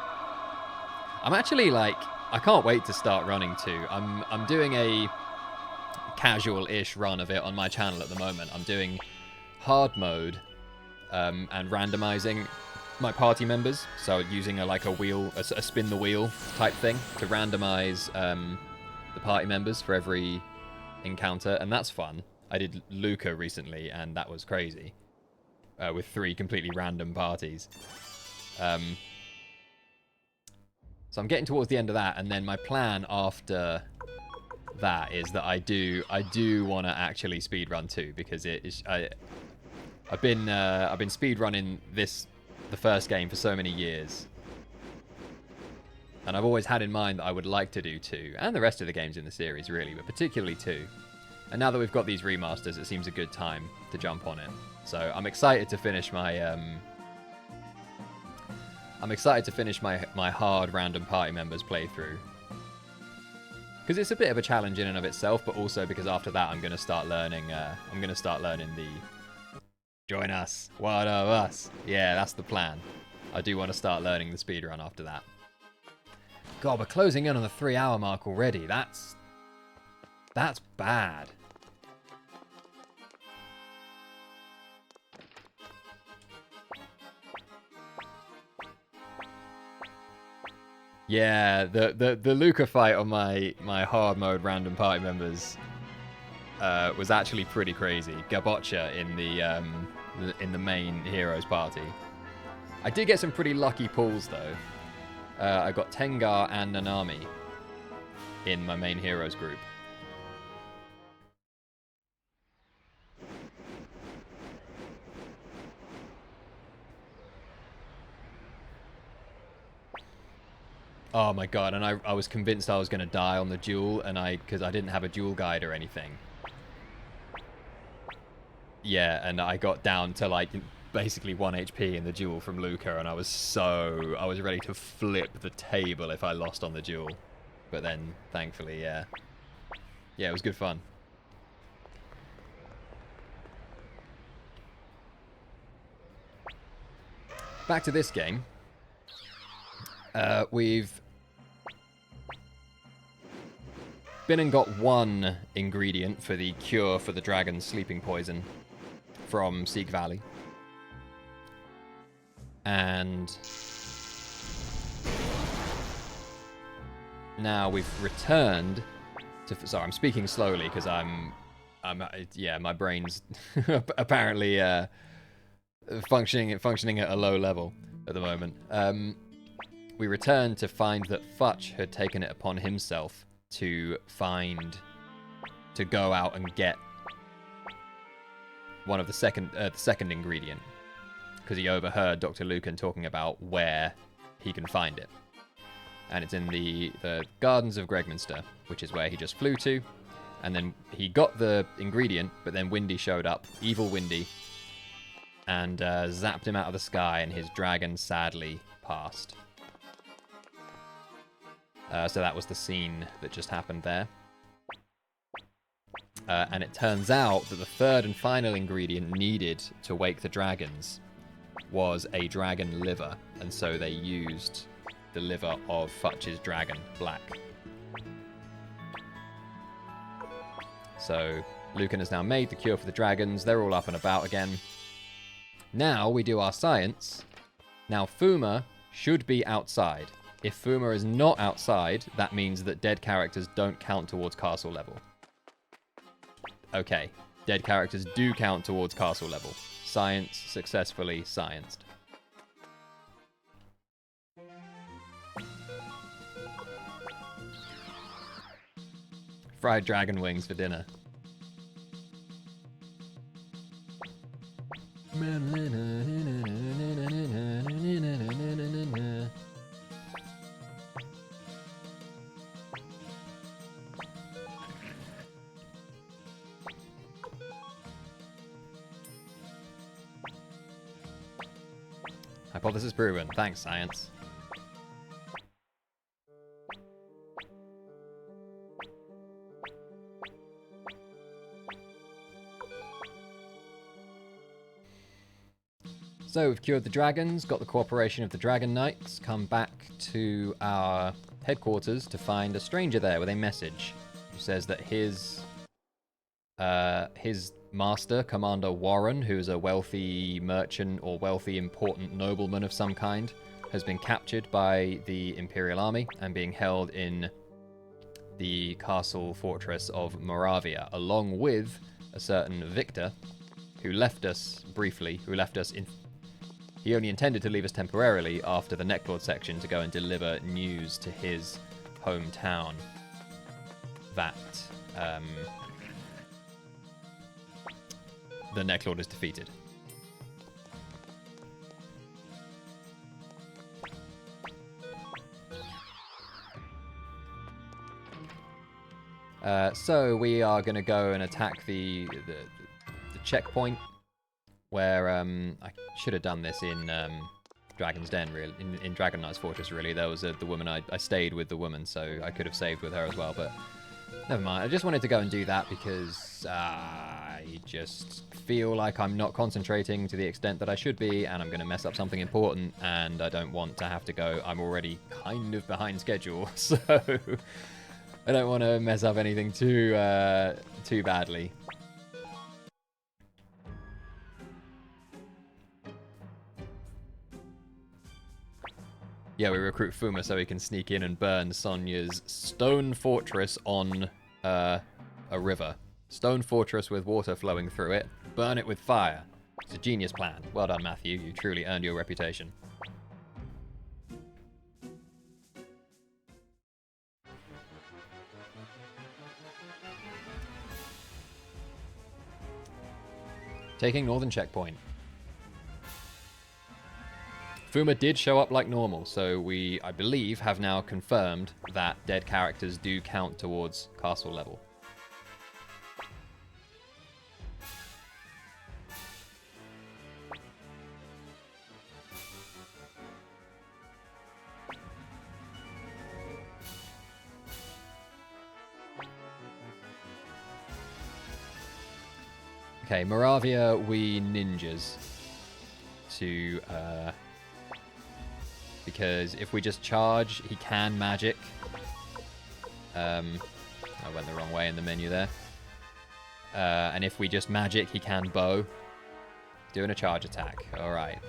I'm actually, I can't wait to start running 2. I'm doing a casual-ish run of it on my channel at the moment. I'm doing hard mode and randomizing my party members, so using a wheel, a spin the wheel type thing to randomize the party members for every encounter, and that's fun. I did Luca recently, and that was crazy, with 3 completely random parties. So I'm getting towards the end of that, and then my plan after that is that I do want to actually speedrun 2, because I've been speedrunning the first game for so many years, and I've always had in mind that I would like to do 2, and the rest of the games in the series really, but particularly 2. And now that we've got these remasters, it seems a good time to jump on it. So I'm excited to finish my my hard random party members playthrough, because it's a bit of a challenge in and of itself, but also because after that I'm going to start learning. The join us, one of us. Yeah, that's the plan. I do want to start learning the speedrun after that. God, we're closing in on the 3-hour mark already. That's bad. Yeah, the Luca fight on my hard mode random party members was actually pretty crazy. Gabotcha in the main heroes party. I did get some pretty lucky pulls though. I got Tengar and Nanami in my main heroes group. Oh my god, and I was convinced I was going to die on the duel, and because I didn't have a duel guide or anything. Yeah, and I got down to like basically 1 HP in the duel from Luca, and I was ready to flip the table if I lost on the duel. But then, thankfully, yeah, it was good fun. Back to this game. We've been and got one ingredient for the cure for the dragon's sleeping poison from Seek Valley. And now we've returned to... Sorry, I'm speaking slowly because yeah, my brain's apparently functioning at a low level at the moment. We returned to find that Futch had taken it upon himself to go out and get one of the second ingredient, because he overheard Dr. Lucan talking about where he can find it. And it's in the gardens of Gregminster, which is where he just flew to. And then he got the ingredient, but then Windy showed up, evil Windy, and zapped him out of the sky, and his dragon sadly passed. So that was the scene that just happened there. And it turns out that the third and final ingredient needed to wake the dragons was a dragon liver. And so they used the liver of Futch's dragon, Black. So Lucan has now made the cure for the dragons. They're all up and about again. Now we do our science. Now Fuma should be outside. If Fuma is not outside, that means that dead characters don't count towards castle level. Okay, dead characters do count towards castle level. Science successfully scienced. Fried dragon wings for dinner. Hypothesis proven. Thanks, science. So we've cured the dragons, got the cooperation of the Dragon Knights, come back to our headquarters to find a stranger there with a message who says that his master, Commander Warren, who is a wealthy merchant or wealthy important nobleman of some kind, has been captured by the Imperial Army and being held in the castle fortress of Moravia, along with a certain Victor, who left us briefly, he only intended to leave us temporarily after the Necklord section to go and deliver news to his hometown that the Necklord is defeated. So we are going to go and attack the checkpoint, where I should have done this in Dragon's Den, really, in Dragon Knight's Fortress, really. There was the woman, I stayed with the woman, so I could have saved with her as well, but never mind. I just wanted to go and do that because I just feel like I'm not concentrating to the extent that I should be, and I'm going to mess up something important, and I don't want to have to go. I'm already kind of behind schedule, so I don't want to mess up anything too badly. Yeah, we recruit Fuma so he can sneak in and burn Sonya's stone fortress on a river. Stone fortress with water flowing through it. Burn it with fire. It's a genius plan. Well done, Matthew. You truly earned your reputation. Taking Northern Checkpoint. Fuma did show up like normal, so we, I believe, have now confirmed that dead characters do count towards castle level. Okay, Moravia, we ninjas to, because if we just charge, he can magic. I went the wrong way in the menu there. And if we just magic, he can bow. Doing a charge attack. Alright.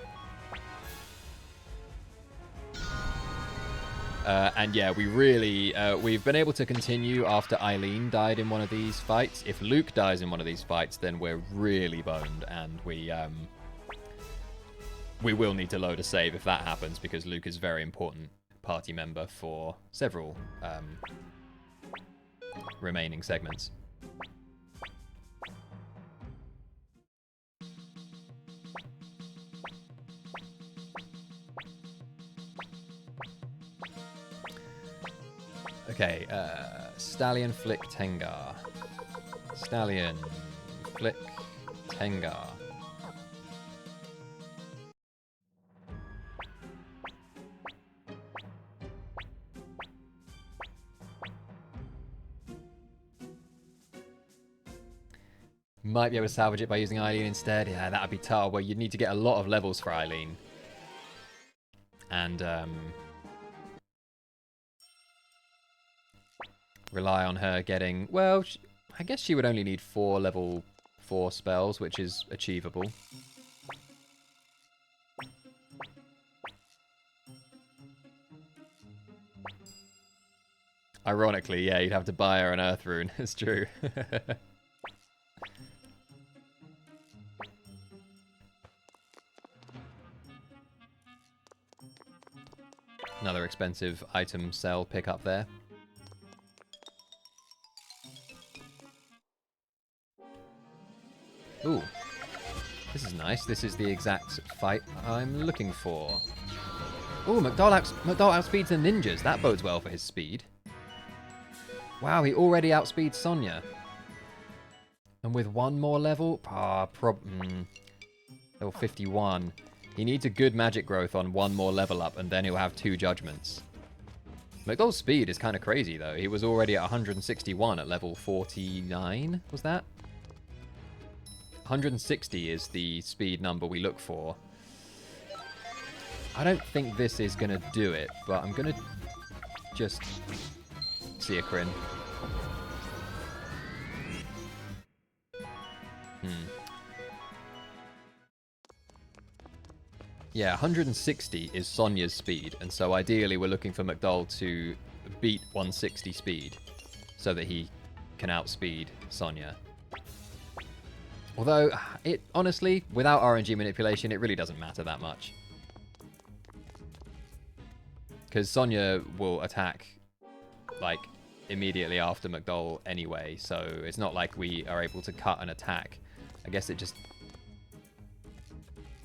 And yeah, we really, we've been able to continue after Eileen died in one of these fights. If Luke dies in one of these fights, then we're really boned, and we will need to load a save if that happens, because Luke is a very important party member for several remaining segments. Okay, Stallion Flick Tengar. Stallion Flick Tengar. Might be able to salvage it by using Eileen instead. Yeah, that'd be tough. Well, you'd need to get a lot of levels for Eileen. And, rely on her getting... Well, I guess she would only need 4 level 4 spells, which is achievable. Ironically, yeah, you'd have to buy her an Earth Rune. It's true. Another expensive item sell pickup there. Ooh. This is nice. This is the exact fight I'm looking for. Ooh, McDowell outspeeds the ninjas. That bodes well for his speed. Wow, he already outspeeds Sonya. And with one more level? Level 51. He needs a good magic growth on one more level up, and then he'll have 2 judgments. McDowell's speed is kind of crazy, though. He was already at 161 at level 49, was that? 160 is the speed number we look for. I don't think this is going to do it, but I'm going to just see a Crin. Yeah, 160 is Sonya's speed, and so ideally we're looking for McDowell to beat 160 speed so that he can outspeed Sonya. Although, it honestly, without RNG manipulation, it really doesn't matter that much. Because Sonya will attack, like, immediately after McDowell anyway, so it's not like we are able to cut an attack. I guess it just...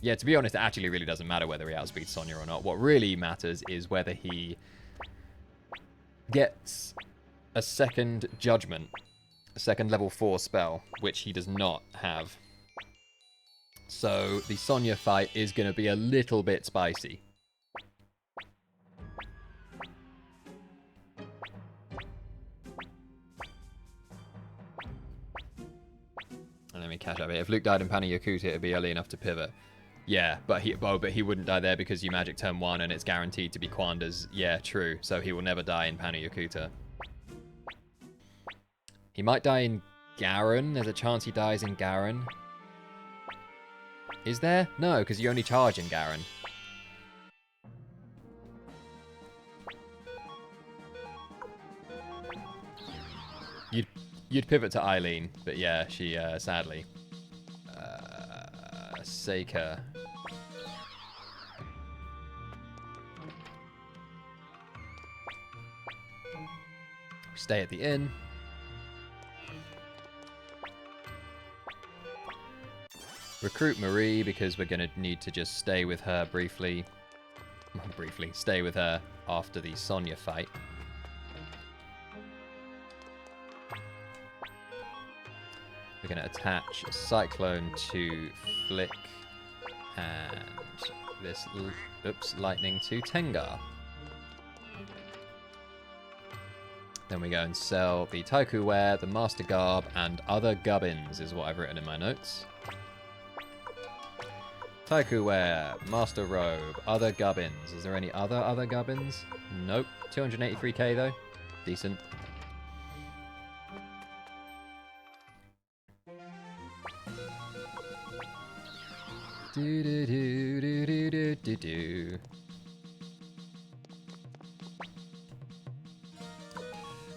Yeah, to be honest, it actually really doesn't matter whether he outspeeds Sonya or not. What really matters is whether he gets a second judgment, a second level 4 spell, which he does not have. So the Sonya fight is going to be a little bit spicy. And let me catch up here. If Luke died in Panu Yakuta, it'd be early enough to pivot. Yeah, but he wouldn't die there because you magic turn 1 and it's guaranteed to be Quanda's. Yeah, true. So he will never die in Panu Yakuta. He might die in Garen. There's a chance he dies in Garen. Is there? No, because you only charge in Garen. You'd pivot to Eileen, but yeah, she sadly. Seika. Stay at the inn. Recruit Marie because we're going to need to just stay with her briefly. Stay with her after the Sonya fight. We're going to attach a Cyclone to Flick and this lightning to Tengar. Then we go and sell the Taiku Wear, the Master Garb, and other gubbins is what I've written in my notes. Taiku Wear, Master Robe, other gubbins. Is there any other gubbins? Nope. 283k though. Decent. Do do do do do do do do.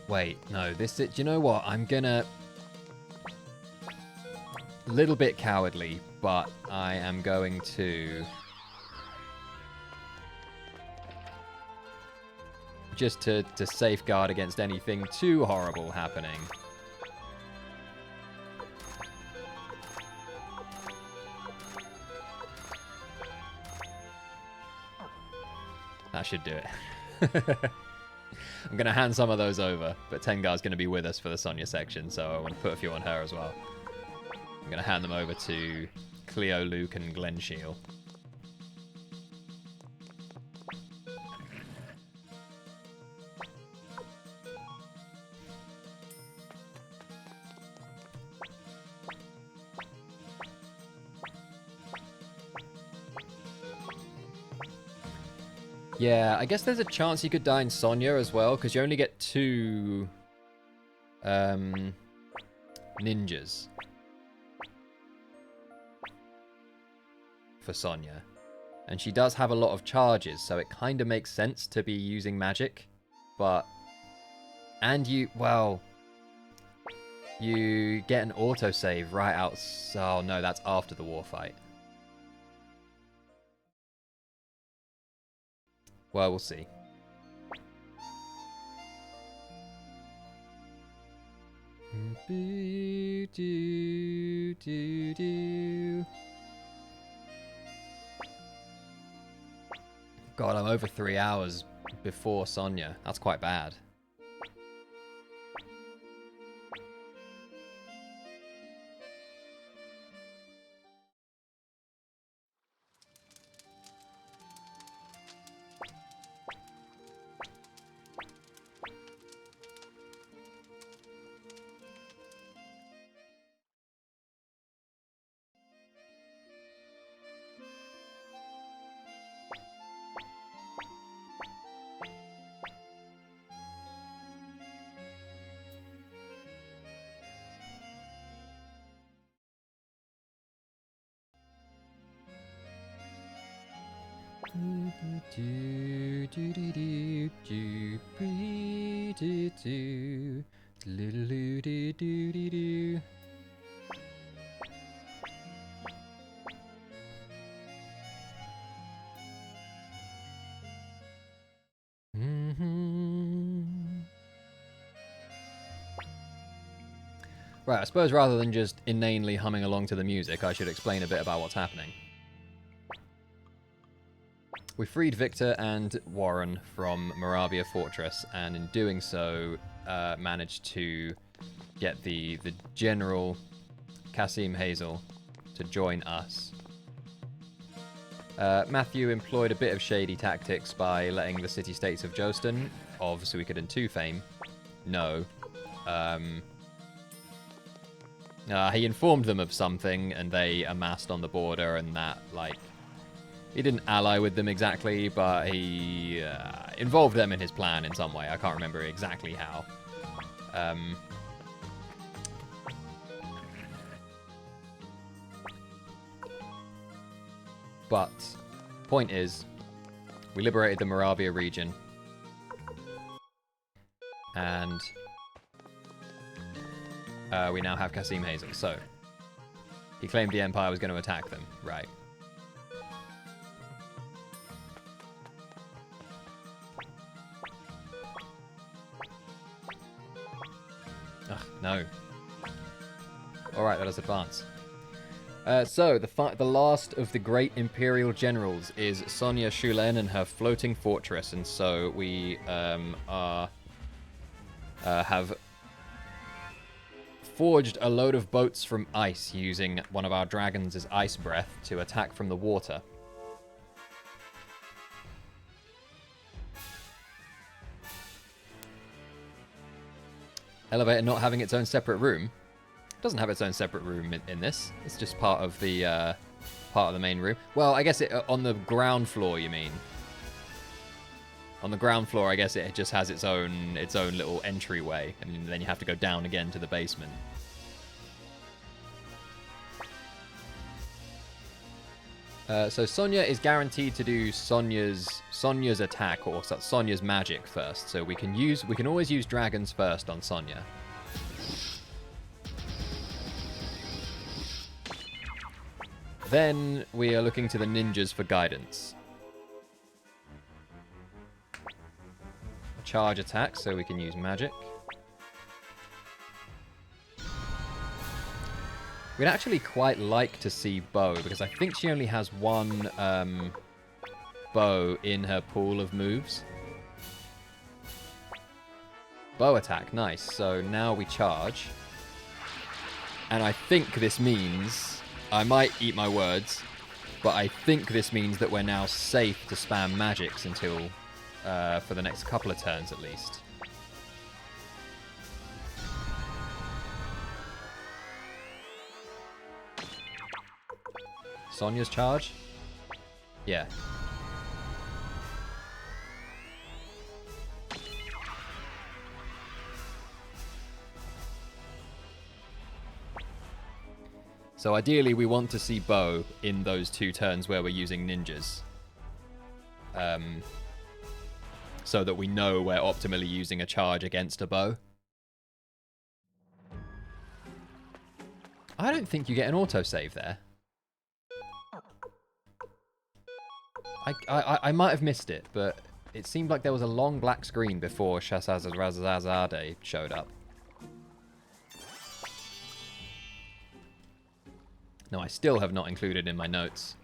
Wait, no, this is, do you know what? I'm gonna... A little bit cowardly, but I am going to... Just to safeguard against anything too horrible happening. That should do it. I'm going to hand some of those over, but Tengar's going to be with us for the Sonya section, so I want to put a few on her as well. I'm going to hand them over to Cleo, Luke, and Glenshiel. Yeah, I guess there's a chance you could die in Sonya as well, because you only get 2 ninjas for Sonya. And she does have a lot of charges, so it kind of makes sense to be using magic. But... And you... Well... You get an autosave right out... Oh no, that's after the war fight. Well, we'll see. God, I'm over 3 hours before Sonya. That's quite bad. Right, I suppose rather than just inanely humming along to the music, I should explain a bit about what's happening. We freed Victor and Warren from Moravia Fortress, and in doing so, managed to get the General Kasim Hazel to join us. Matthew employed a bit of shady tactics by letting the city-states of Jostin, of Suikoden 2 fame, know. He informed them of something, and they amassed on the border, and that, like... He didn't ally with them exactly, but he involved them in his plan in some way. I can't remember exactly how. But, point is, we liberated the Moravia region. And... we now have Kasim Hazel, so... He claimed the Empire was going to attack them, right. Ugh, no. Alright, let us advance. So, the last of the great Imperial generals is Sonia Shulen and her floating fortress, and so we have forged a load of boats from ice using one of our dragons' ice breath to attack from the water. Elevator not having its own separate room. It doesn't have its own separate room in this. It's just part of the main room. Well, I guess it on the ground floor. You mean? On the ground floor, I guess it just has its own little entryway, and then you have to go down again to the basement. So Sonia is guaranteed to do Sonia's attack or Sonia's magic first. So we can always use dragons first on Sonia. Then we are looking to the ninjas for guidance. A charge attack, so we can use magic. We'd actually quite like to see Bow, because I think she only has one bow in her pool of moves. Bow attack, nice. So now we charge. And I think this means... I might eat my words, but I think this means that we're now safe to spam magics until, for the next couple of turns at least. Sonia's charge? Yeah. So ideally, we want to see Bow in those 2 turns where we're using ninjas. So that we know we're optimally using a charge against a bow. I don't think you get an autosave there. I might have missed it, but it seemed like there was a long black screen before Shahrazade showed up. No, I still have not included in my notes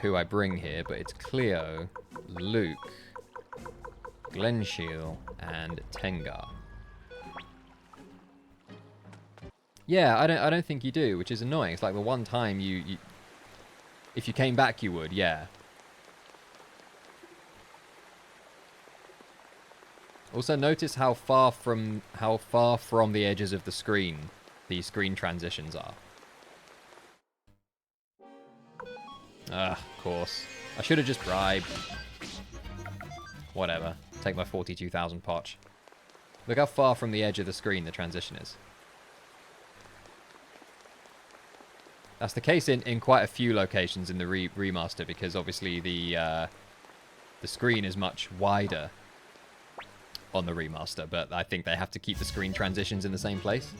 who I bring here, but it's Cleo, Luke, Glenshiel, and Tengar. Yeah, I don't think you do, which is annoying. It's like the one time you if you came back, you would, yeah. Also, notice how far from the edges of the screen these screen transitions are. Of course. I should have just bribed. Whatever. Take my 42,000 potch. Look how far from the edge of the screen the transition is. That's the case in quite a few locations in the remaster, because obviously the screen is much wider on the remaster, but I think they have to keep the screen transitions in the same place.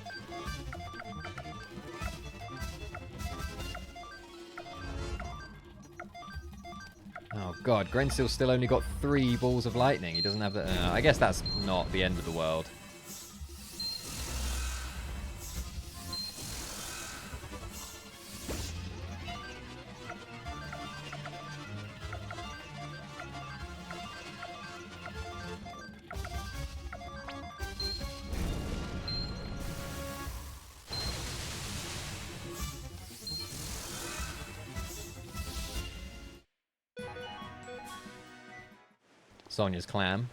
Oh god, Grenseal's still only got 3 balls of lightning. He doesn't have the... I guess that's not the end of the world. Sonia's clam.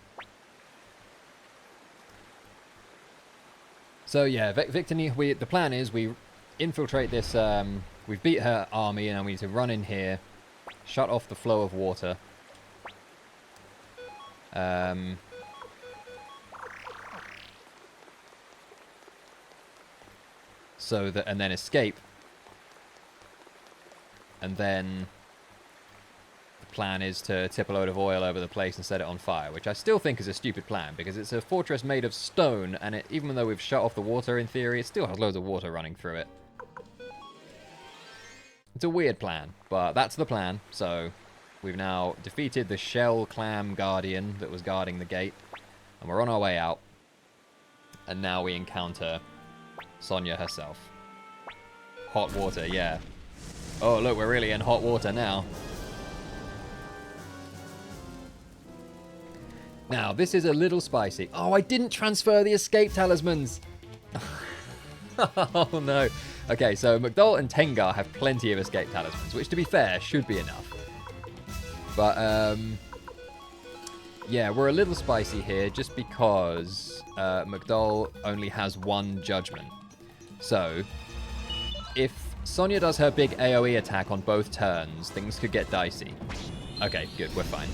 So yeah, Victor, the plan is we infiltrate this, we've beat her army, and we need to run in here, shut off the flow of water. So that, and then escape. And then the plan is to tip a load of oil over the place and set it on fire, which I still think is a stupid plan, because it's a fortress made of stone, and even though we've shut off the water in theory, it still has loads of water running through it. It's a weird plan, but that's the plan. So we've now defeated the shell clam guardian that was guarding the gate, and we're on our way out. And now we encounter Sonia herself. hot water, yeah. Oh, look, we're really in hot water now. Now, this is a little spicy. Oh, I didn't transfer the escape talismans. Oh, no. Okay, so McDowell and Tengar have plenty of escape talismans, which, to be fair, should be enough. But, yeah, we're a little spicy here just because McDowell only has one judgment. So, if Sonya does her big AoE attack on both turns, things could get dicey. Okay, good, we're fine.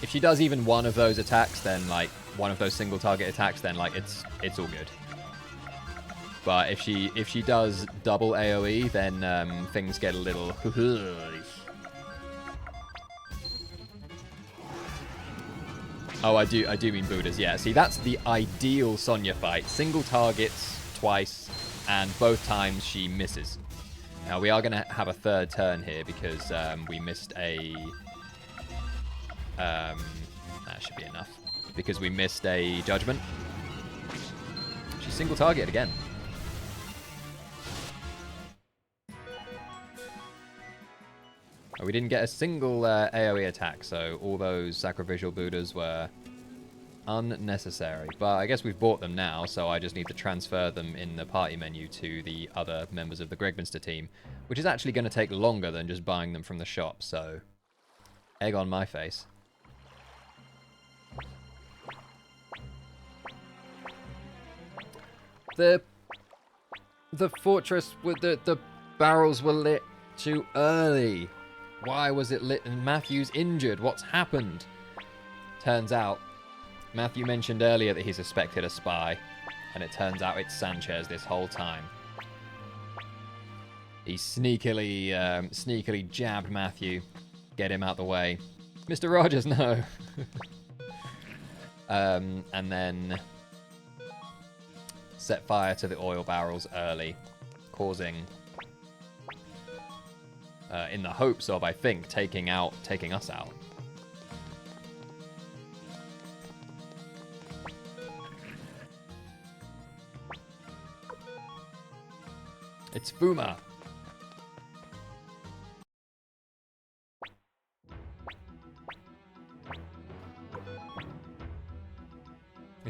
If she does even one of those attacks, then, like, one of those single target attacks, then, like, it's all good. But if she does double AoE, then things get a little... Oh, I do mean Buddhas, yeah. See, that's the ideal Sonya fight. Single targets twice, and both times she misses. Now, we are going to have a third turn here because we missed a... that should be enough. Because we missed a judgment. She's single targeted again. Oh, we didn't get a single AoE attack, so all those sacrificial Buddhas were unnecessary. But I guess we've bought them now, so I just need to transfer them in the party menu to the other members of the Gregminster team, which is actually going to take longer than just buying them from the shop, so egg on my face. The fortress with the barrels were lit too early. Why was it lit and Matthew's injured? What's happened? Turns out, Matthew mentioned earlier that he suspected a spy, and it turns out it's Sanchez this whole time. He sneakily jabbed Matthew. Get him out the way. Mr. Rogers, no. And then set fire to the oil barrels early, causing... in the hopes of, I think, taking us out. It's Fuma.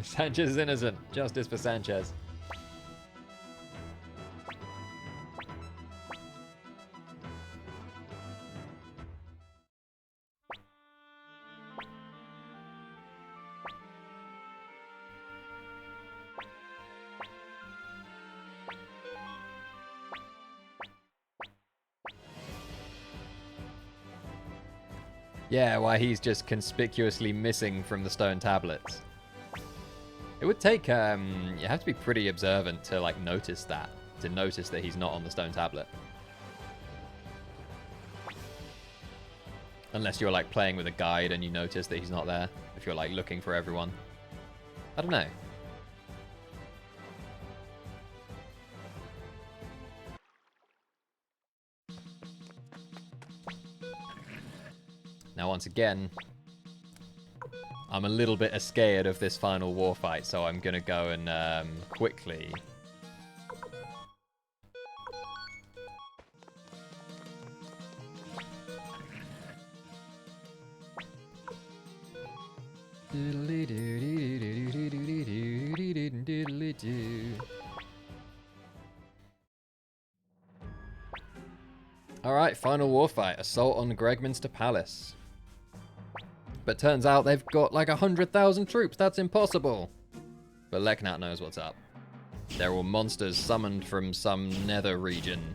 Sanchez is innocent. Justice for Sanchez. Yeah, why he's just conspicuously missing from the stone tablets. It would take, you have to be pretty observant to, like, notice that. To notice that he's not on the stone tablet. Unless you're, like, playing with a guide and you notice that he's not there. If you're, like, looking for everyone. I don't know. Now, once again, I'm a little bit scared of this final war fight, so I'm going to go and quickly... Alright, final war fight. Assault on Gregminster Palace. But turns out they've got like 100,000 troops. That's impossible. But Leknat knows what's up. They're all monsters summoned from some nether region.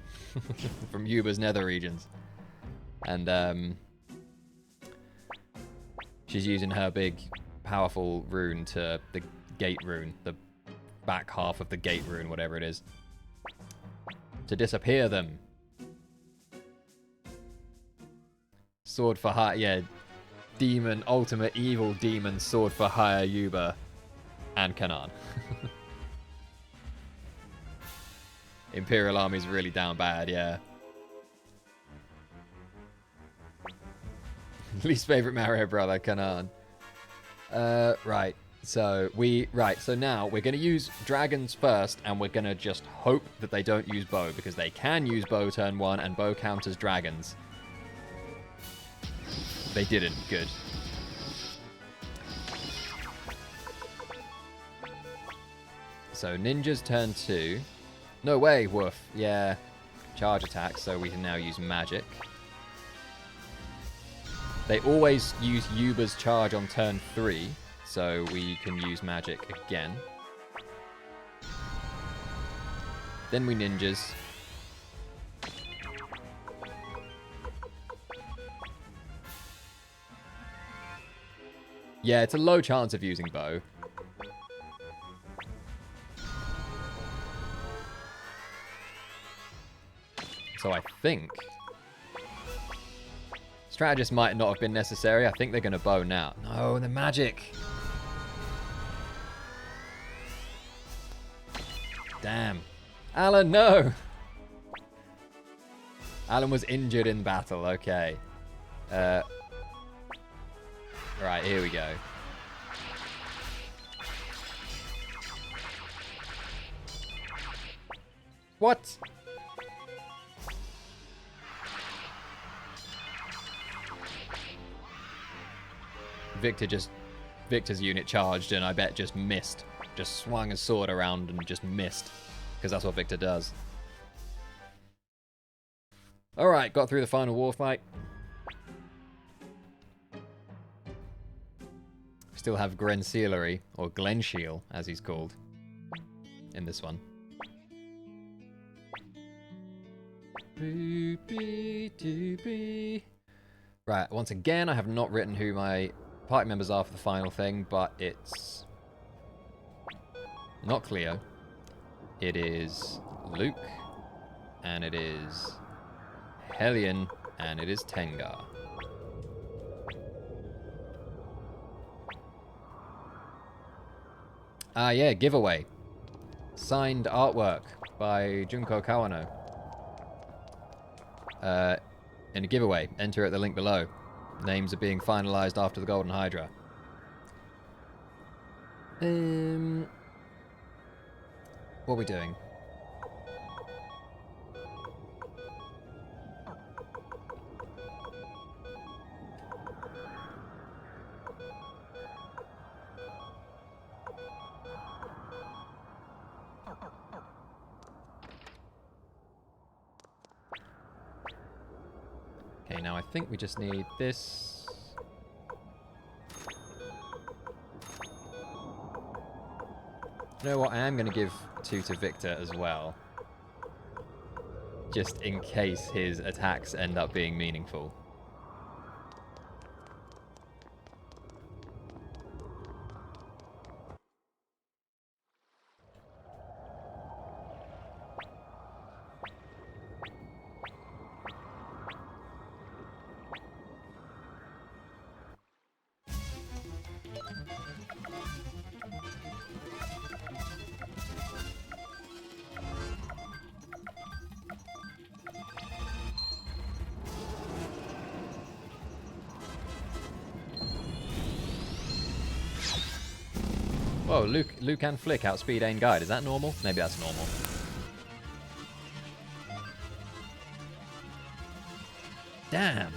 From Yuba's nether regions. And she's using her big, powerful rune to the gate rune. The back half of the gate rune, whatever it is. To disappear them. Sword for hire, yeah. Demon, ultimate evil demon, sword for hire, Yuba, and Kanan. Imperial Army's really down bad, yeah. Least favorite Mario brother, Kanan. Right. So so now we're going to use dragons first, and we're going to just hope that they don't use bow, because they can use bow turn 1, and bow counters dragons. They didn't. Good. So ninjas turn 2. No way, woof. Yeah. Charge attack, so we can now use magic. They always use Yuba's charge on turn 3, so we can use magic again. Then we ninjas. Yeah, it's a low chance of using bow. So I think strategist might not have been necessary. I think they're going to bow now. No, the magic. Damn. Alan, no. Alan was injured in battle. Okay. Right, here we go. What? Victor's unit charged, and I bet just missed. Just swung his sword around and just missed. Because that's what Victor does. Alright, got through the final war fight. Still have Grensealery, or Glenshiel, as he's called, in this one. Right, once again, I have not written who my party members are for the final thing, but it's not Cleo. It is Luke, and it is Hellion, and it is Tengar. Ah, yeah, giveaway. Signed artwork by Junko Kawano. In a giveaway, enter at the link below. Names are being finalized after the Golden Hydra. What are we doing? Okay, now I think we just need this. You know what? I am going to give 2 to Victor as well. Just in case his attacks end up being meaningful. Whoa, Luke and Flick outspeed Ain Guide. Is that normal? Maybe that's normal. Damn.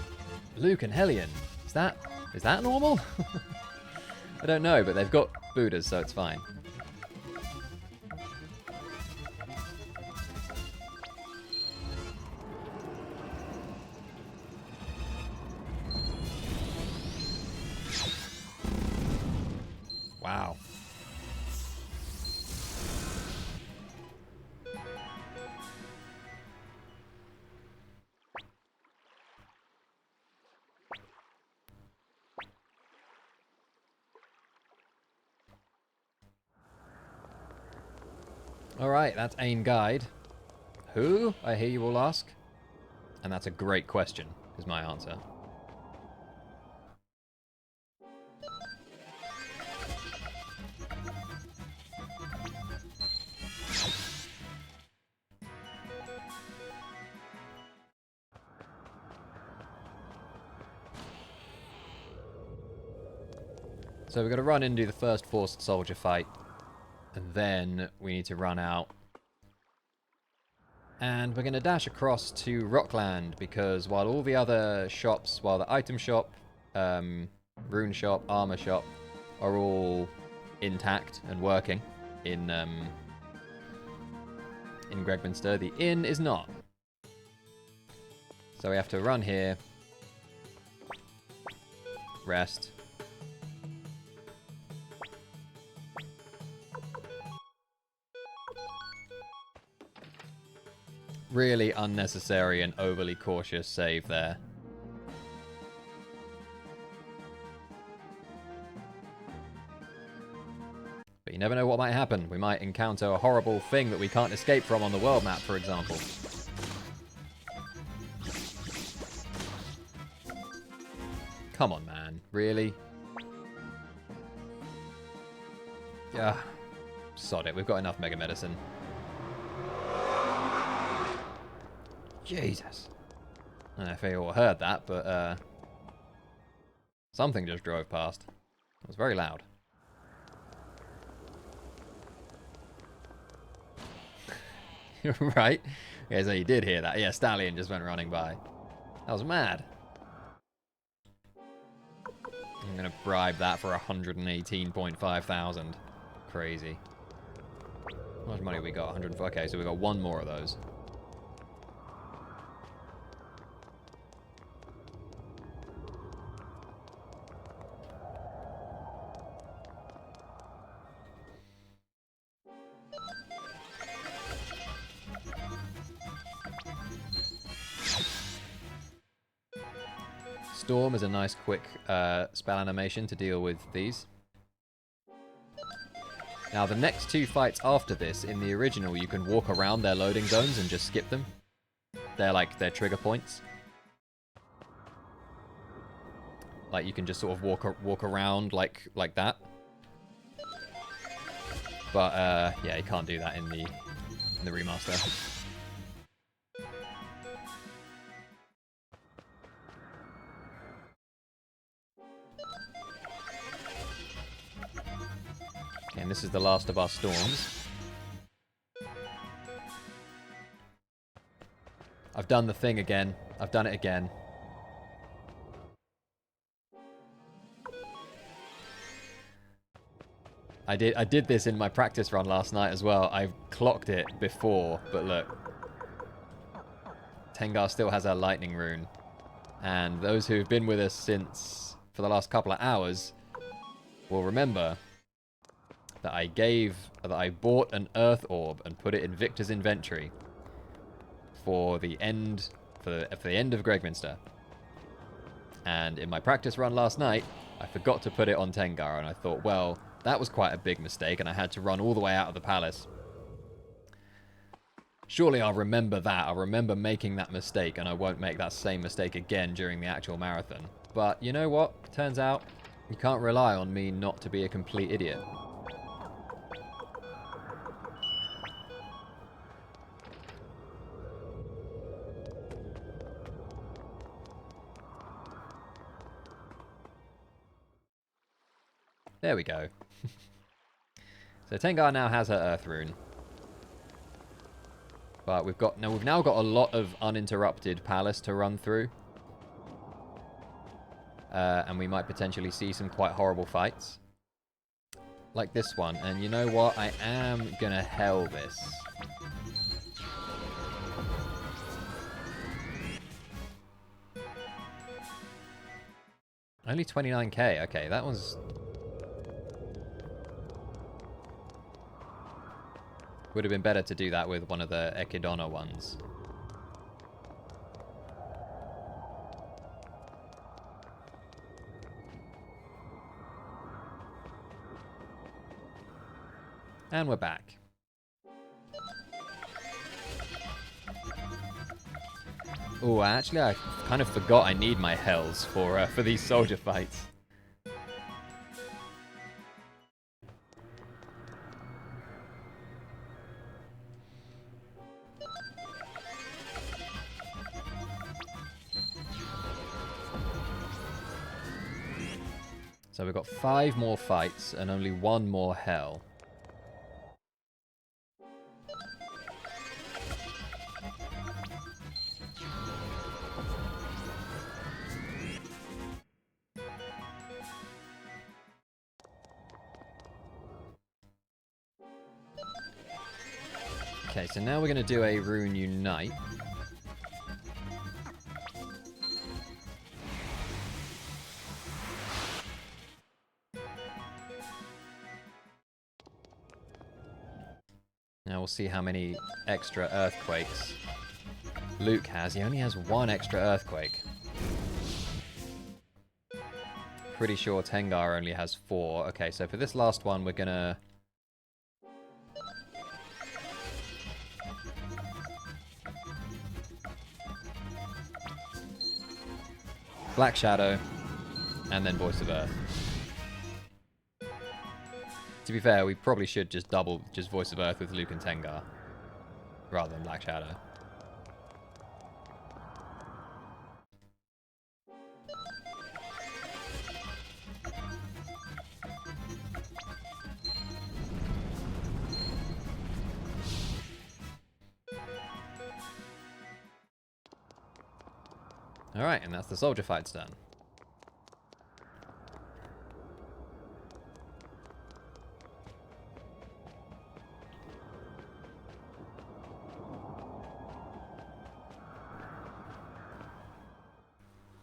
Luke and Hellion. Is that normal? I don't know, but they've got Buddhas, so it's fine. Wow. Alright, that's Ain Guide. Who, I hear you all ask? And that's a great question, is my answer. So we're going to run in and do the first forced soldier fight. And then we need to run out. And we're going to dash across to Rockland, because while all the other shops, while the item shop, rune shop, armor shop, are all intact and working in Gregminster, the inn is not. So we have to run here, rest. Really unnecessary and overly cautious save there. But you never know what might happen. We might encounter a horrible thing that we can't escape from on the world map, for example. Come on, man. Really? Yeah. Sod it. We've got enough Mega Medicine. Jesus. I don't know if you all heard that, but something just drove past. It was very loud. Right? Yeah, so you did hear that. Yeah, Stallion just went running by. That was mad. I'm going to bribe that for 118.5 thousand. Crazy. How much money we got? 104. Okay, so we got one more of those. Storm is a nice quick spell animation to deal with these. Now the next two fights after this, in the original, you can walk around their loading zones and just skip them. They're like their trigger points. Like you can just sort of walk around like that. But yeah, you can't do that in the remaster. And this is the last of our storms. I've done the thing again. I've done it again. I did this in my practice run last night as well. I clocked it before, but look. Tengar still has her lightning rune. And those who've been with us for the last couple of hours will remember that I bought an earth orb and put it in Victor's inventory for the end of Gregminster. And in my practice run last night, I forgot to put it on Tengar, and I thought, well, that was quite a big mistake, and I had to run all the way out of the palace. Surely I'll remember that. I'll remember making that mistake, and I won't make that same mistake again during the actual marathon. But you know what? Turns out you can't rely on me not to be a complete idiot. There we go. So Tengar now has her Earth Rune. But we've now got a lot of uninterrupted palace to run through. And we might potentially see some quite horrible fights. Like this one. And you know what? I am gonna hell this. Only 29k. Okay, that was... Would have been better to do that with one of the Echidna ones. And we're back. Oh, actually, I kind of forgot I need my hells for these soldier fights. So we've got 5 more fights and only 1 more hell. Okay, so now we're going to do a Rune Unite. Now we'll see how many extra earthquakes Luke has. He only has 1 extra earthquake. Pretty sure Tengar only has 4. Okay, so for this last one, we're gonna... Black Shadow, and then Voice of Earth. To be fair, we probably should just double just Voice of Earth with Luke and Tengar, rather than Black Shadow. Alright, and that's the soldier fights done.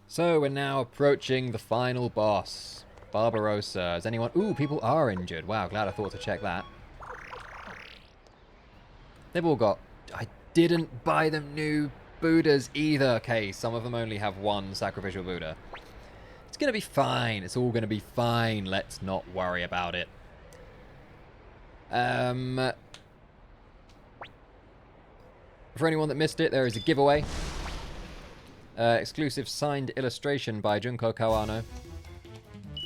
So we're now approaching the final boss, Barbarossa. Is anyone... Ooh, people are injured. Wow, glad I thought to check that. They've all got... I didn't buy them new Buddhas either. Okay, some of them only have 1 sacrificial Buddha. It's going to be fine. It's all going to be fine. Let's not worry about it. For anyone that missed it, there is a giveaway. Exclusive signed illustration by Junko Kawano.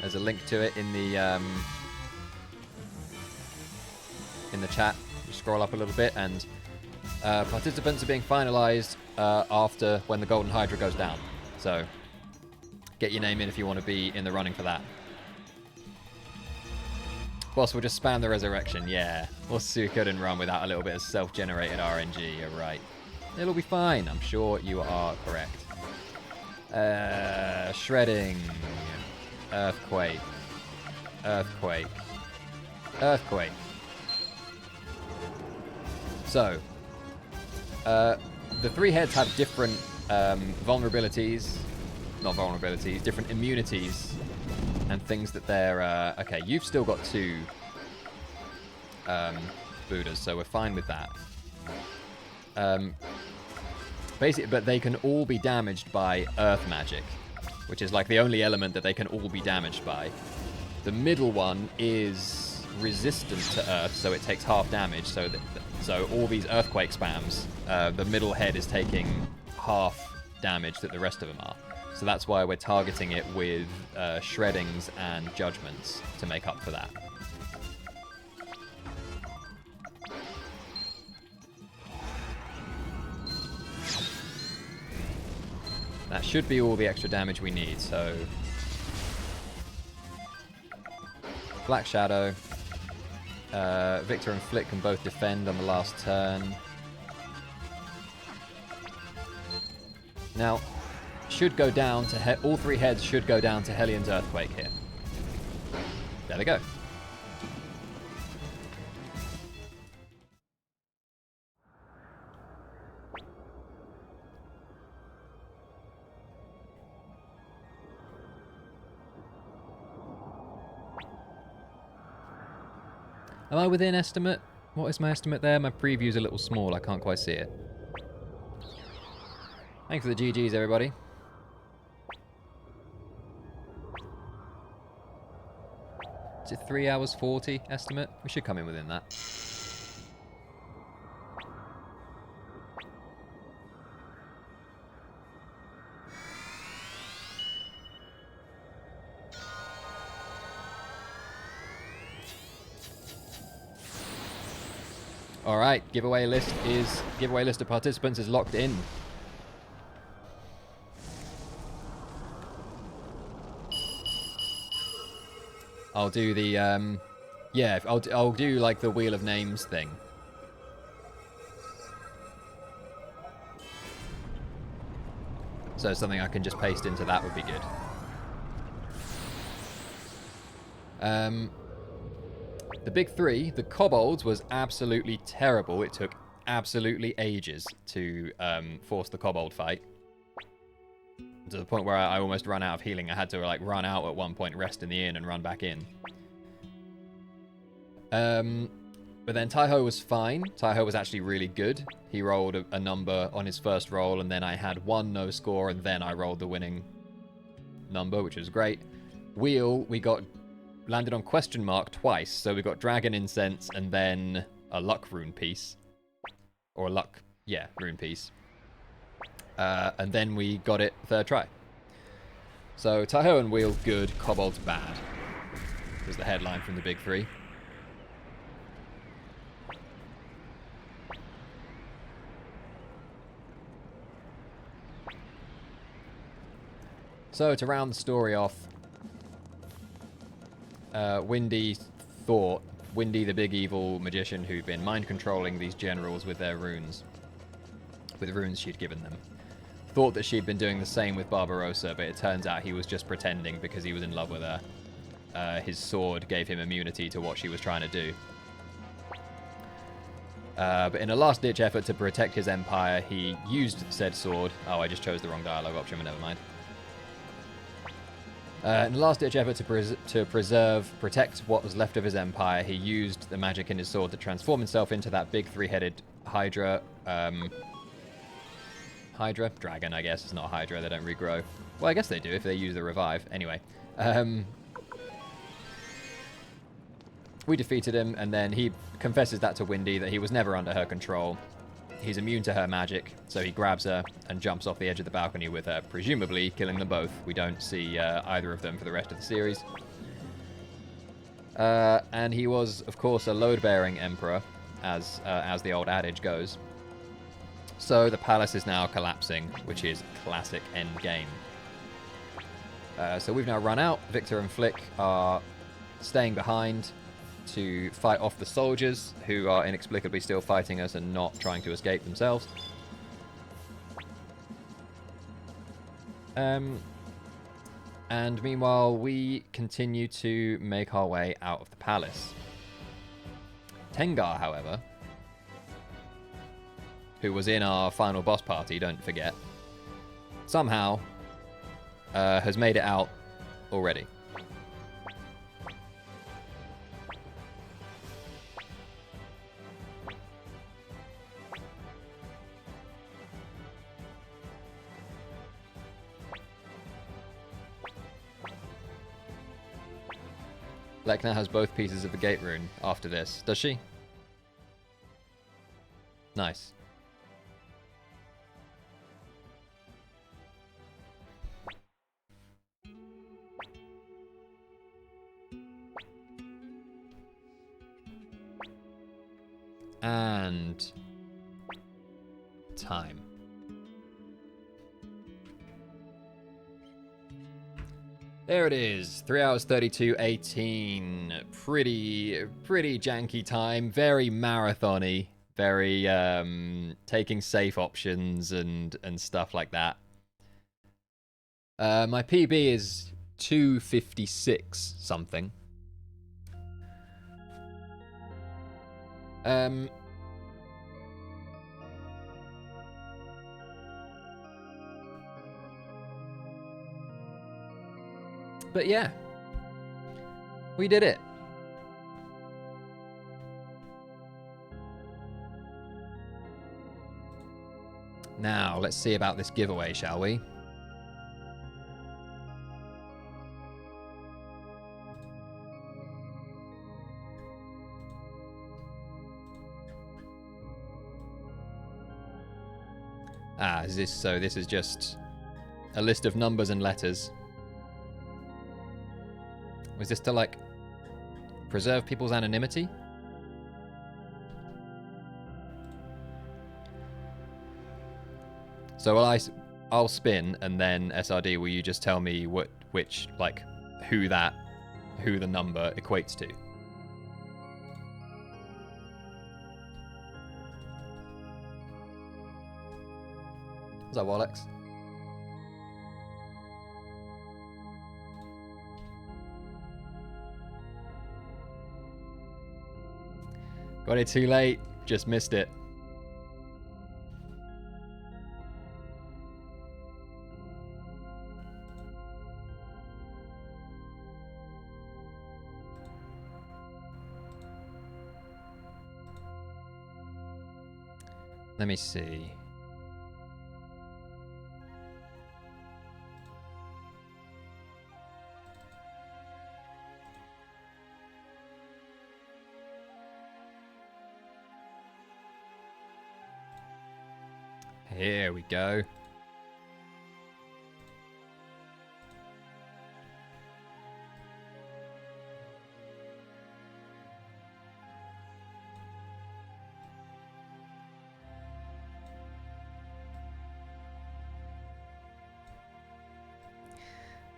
There's a link to it in the chat. Just scroll up a little bit, and participants are being finalized after when the Golden Hydra goes down. So get your name in if you want to be in the running for that. Boss, we'll just spam the resurrection. Yeah, or Suikoden run without a little bit of self-generated RNG. You're right. It'll be fine. I'm sure you are correct. Shredding. Earthquake. Earthquake. Earthquake. So, the 3 heads have different vulnerabilities. Not vulnerabilities, different immunities and things that they're... okay, you've still got 2 Buddhas, so we're fine with that. Basically, but they can all be damaged by earth magic, which is like the only element that they can all be damaged by. The middle one is resistant to earth, so it takes half damage. So all these earthquake spams, the middle head is taking half damage that the rest of them are. So that's why we're targeting it with shreddings and judgments to make up for that. That should be all the extra damage we need, so... Black Shadow. Victor and Flick can both defend on the last turn. Now, should go down to... all 3 heads should go down to Hellion's Earthquake here. There they go. Am I within estimate? What is my estimate there? My preview's a little small. I can't quite see it. Thanks for the GGs, everybody. Is it 3 hours 40 estimate? We should come in within that. All right, giveaway list of participants is locked in. I'll do the yeah, I'll do like the Wheel of Names thing. So something I can just paste into that would be good. The big three, the kobolds was absolutely terrible. It took absolutely ages to force the kobold fight. To the point where I almost ran out of healing. I had to like run out at one point, rest in the inn, and run back in. But then Taiho was fine. Taiho was actually really good. He rolled a number on his first roll, and then I had one no score, and then I rolled the winning number, which was great. Wheel, we landed on question mark twice, so we got Dragon Incense and then a luck rune piece. Or a luck, yeah, rune piece. And then we got it third try. So Taiho and Wheel, good. Kobolds, bad. Was the headline from the big three. So to round the story off, Windy the big evil magician who'd been mind controlling these generals with their runes, with runes she'd given them, thought that she'd been doing the same with Barbarossa, but it turns out he was just pretending because he was in love with her. His sword gave him immunity to what she was trying to do. But in a last-ditch effort to protect his empire, he used said sword. Oh, I just chose the wrong dialogue option, but never mind. In a last-ditch effort to protect what was left of his empire, he used the magic in his sword to transform himself into that big three-headed Hydra. Hydra? Dragon, I guess. It's not a Hydra. They don't regrow. Well, I guess they do if they use the revive. Anyway. We defeated him, and then he confesses that to Windy, that he was never under her control. He's immune to her magic, so he grabs her and jumps off the edge of the balcony with her, presumably killing them both. We don't see either of them for the rest of the series. And he was, of course, a load-bearing emperor, as the old adage goes. So the palace is now collapsing, which is classic endgame. So we've now run out. Victor and Flick are staying behind to fight off the soldiers who are inexplicably still fighting us and not trying to escape themselves. And meanwhile, we continue to make our way out of the palace. Tengar, however, who was in our final boss party, don't forget, somehow has made it out already. Lekna has both pieces of the gate rune after this. Does she? Nice. And time. There it is, 3 hours 32:18. Pretty janky time, very marathon-y, very taking safe options and stuff like that. My PB is 256 something. But yeah, we did it. Now, let's see about this giveaway, shall we? So this is just a list of numbers and letters. Was this to, like, preserve people's anonymity? So I'll spin, and then SRD, will you just tell me who that who the number equates to. What's up, Walex? Got it too late. Just missed it. Let me see. Here we go.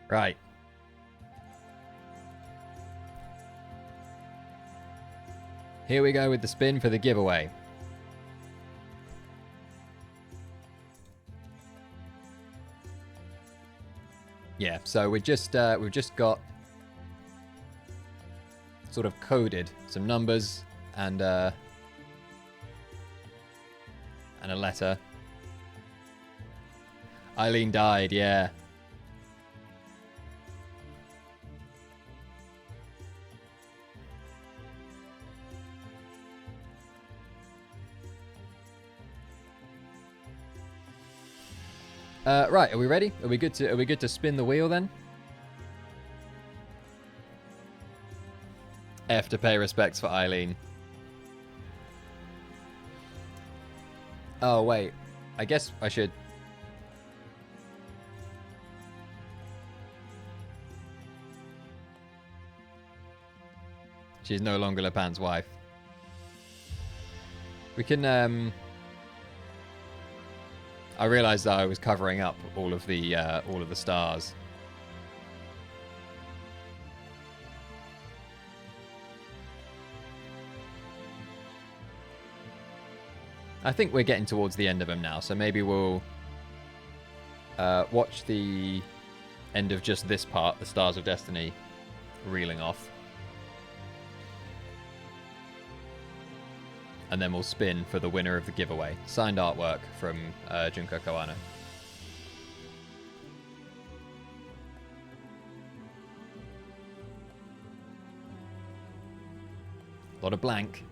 Right. Here we go with the spin for the giveaway. Yeah, so we've just got sort of coded some numbers and a letter. Eileen died, yeah. Right, are we ready? Are we good to spin the wheel then? F to pay respects for Eileen. Oh wait, I guess I should. She's no longer Lepan's wife. We can I realized that I was covering up all of the stars. I think we're getting towards the end of them now, so maybe we'll watch the end of just this part, the Stars of Destiny, reeling off. And then we'll spin for the winner of the giveaway. Signed artwork from Junko Kawano. A lot of blank.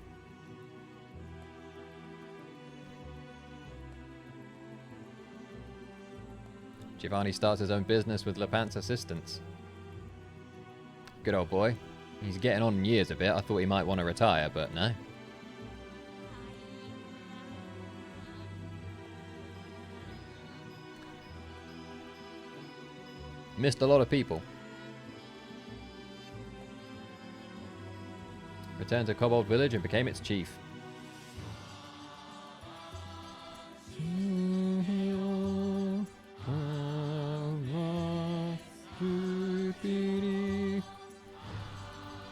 Giovanni starts his own business with Lepan's assistance. Good old boy. He's getting on in years a bit. I thought he might want to retire, but no. Missed a lot of people. Returned to Kobold Village and became its chief.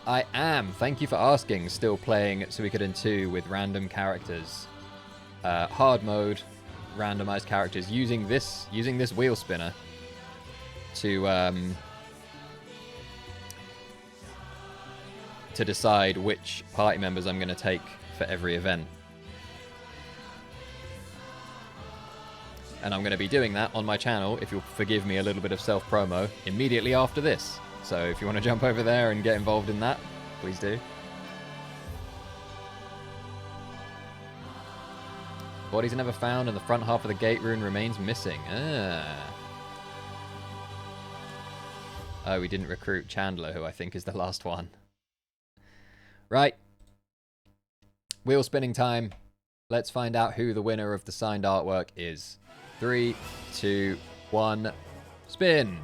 I am, thank you for asking, still playing Suikoden 2 with random characters. Hard mode, randomized characters, using this wheel spinner to decide which party members I'm going to take for every event. And I'm going to be doing that on my channel, if you'll forgive me a little bit of self-promo, immediately after this. So if you want to jump over there and get involved in that, please do. Bodies are never found and the front half of the gate rune remains missing. Oh, we didn't recruit Chandler, who I think is the last one. Right. Wheel spinning time. Let's find out who the winner of the signed artwork is. 3, 2, 1, spin!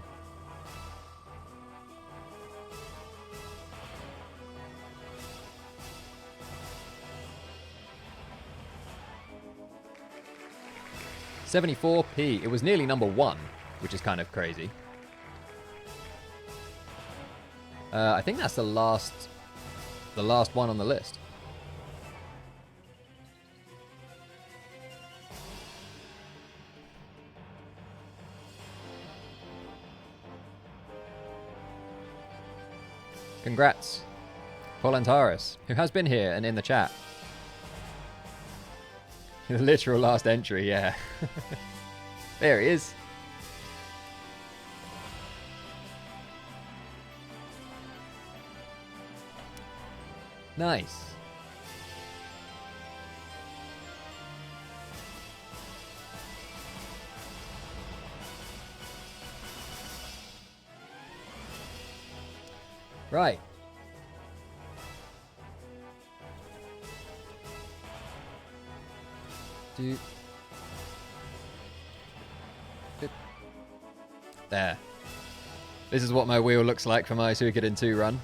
$74p. It was nearly number 1, which is kind of crazy. I think that's the last one on the list. Congrats, Polantaris, who has been here and in the chat. The literal last entry, yeah. There he is. Nice. Right. There. This is what my wheel looks like for my Suikoden 2 run.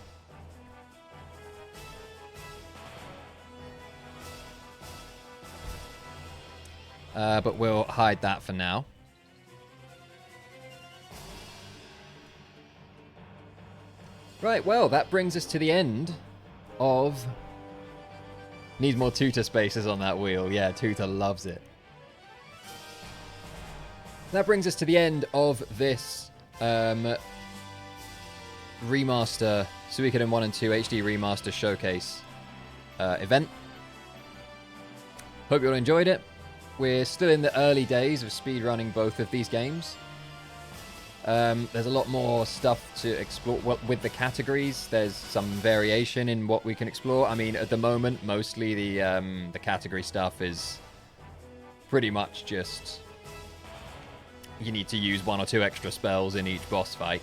But we'll hide that for now. Right, well, that brings us to the end of... Needs more tutor spaces on that wheel. Yeah, tutor loves it. That brings us to the end of this remaster, Suikoden 1 and 2 HD Remaster Showcase event. Hope you all enjoyed it. We're still in the early days of speedrunning both of these games. There's a lot more stuff to explore. Well, with the categories, there's some variation in what we can explore. I mean, at the moment, mostly the category stuff is pretty much just you need to use 1 or 2 extra spells in each boss fight,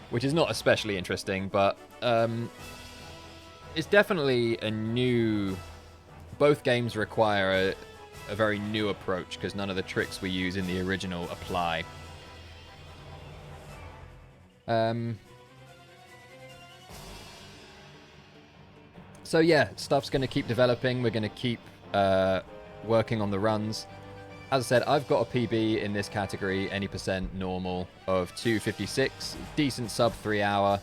which is not especially interesting, but it's definitely a new... Both games require a very new approach, because none of the tricks we use in the original apply. So yeah, stuff's going to keep developing. We're going to keep working on the runs. As I said, I've got a PB in this category, any percent normal, of 2:56. Decent sub 3 hour.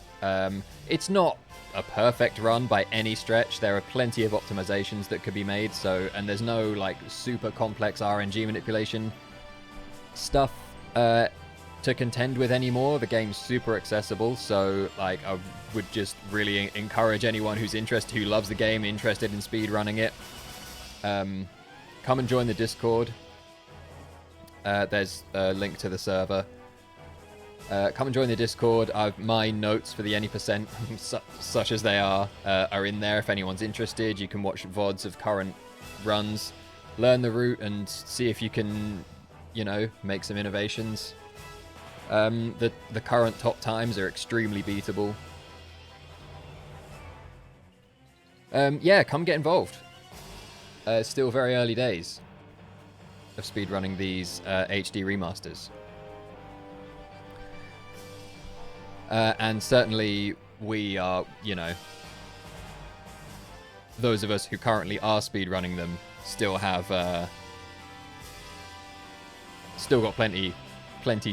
It's not a perfect run by any stretch. There are plenty of optimizations that could be made. So, and there's no like super complex RNG manipulation stuff to contend with anymore. The game's super accessible. So like I would just really encourage anyone who's interested, who loves the game, interested in speed running it, come and join the Discord. There's a link to the server. Come and join the Discord. My notes for the any percent, such as they are in there. If anyone's interested, you can watch VODs of current runs, learn the route, and see if you can, you know, make some innovations. The current top times are extremely beatable. Yeah, come get involved. It's still very early days of speedrunning these HD remasters. And certainly we are, you know, those of us who currently are speedrunning them still have, still got plenty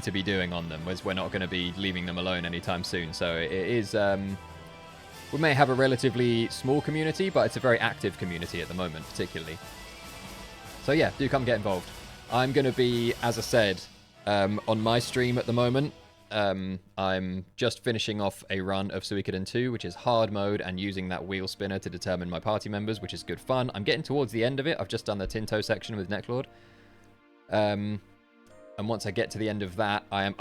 to be doing on them, as we're not going to be leaving them alone anytime soon. So it is, we may have a relatively small community, but it's a very active community at the moment, particularly. So yeah, do come get involved. I'm going to be, as I said, on my stream at the moment. I'm just finishing off a run of Suikoden 2, which is hard mode, and using that wheel spinner to determine my party members, which is good fun. I'm getting towards the end of it. I've just done the Tinto section with Necklord. And once I get to the end of that, I'm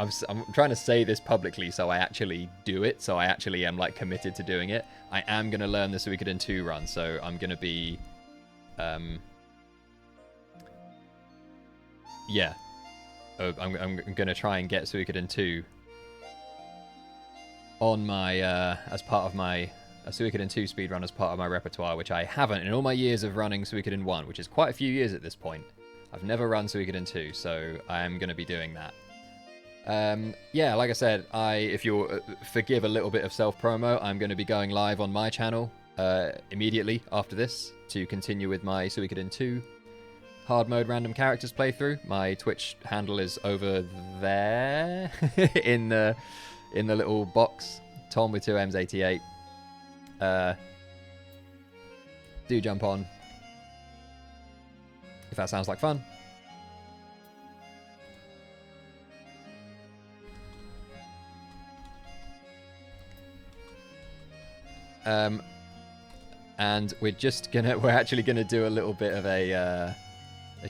trying to say this publicly so I actually do it, so I actually am like committed to doing it. I am going to learn the Suikoden 2 run, so I'm going to be... yeah. I'm going to try and get Suikoden 2 on my, as part of my Suikoden 2 speedrun as part of my repertoire, which I haven't in all my years of running Suikoden 1, which is quite a few years at this point. I've never run Suikoden 2, so I am going to be doing that. Yeah, like I said, if you'll forgive a little bit of self-promo, I'm going to be going live on my channel immediately after this to continue with my Suikoden 2 hard mode random characters playthrough. My Twitch handle is over there in the little box Tom with 2Ms88. Do jump on if that sounds like fun. And we're actually gonna do a little bit of a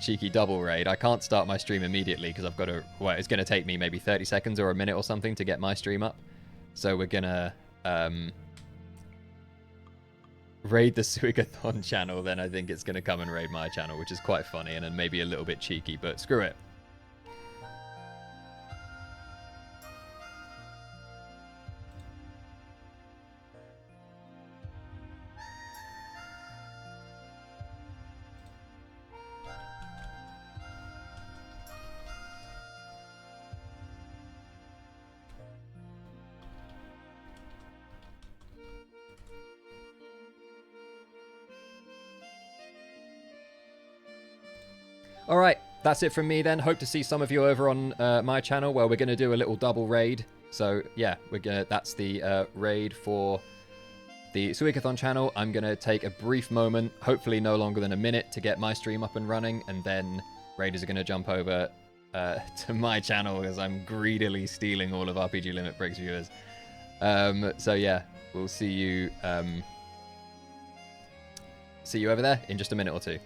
cheeky double raid. I can't start my stream immediately because I've got to. Well, it's gonna take me maybe 30 seconds or a minute or something to get my stream up. So we're gonna raid the Suikoden channel. Then I think it's gonna come and raid my channel, which is quite funny and then maybe a little bit cheeky. But screw it. All right, that's it from me then. Hope to see some of you over on my channel where we're going to do a little double raid. So yeah, that's the raid for the Suikoden channel. I'm going to take a brief moment, hopefully no longer than a minute, to get my stream up and running, and then raiders are going to jump over to my channel because I'm greedily stealing all of RPG Limit Break's viewers. So yeah, we'll see you over there in just a minute or two.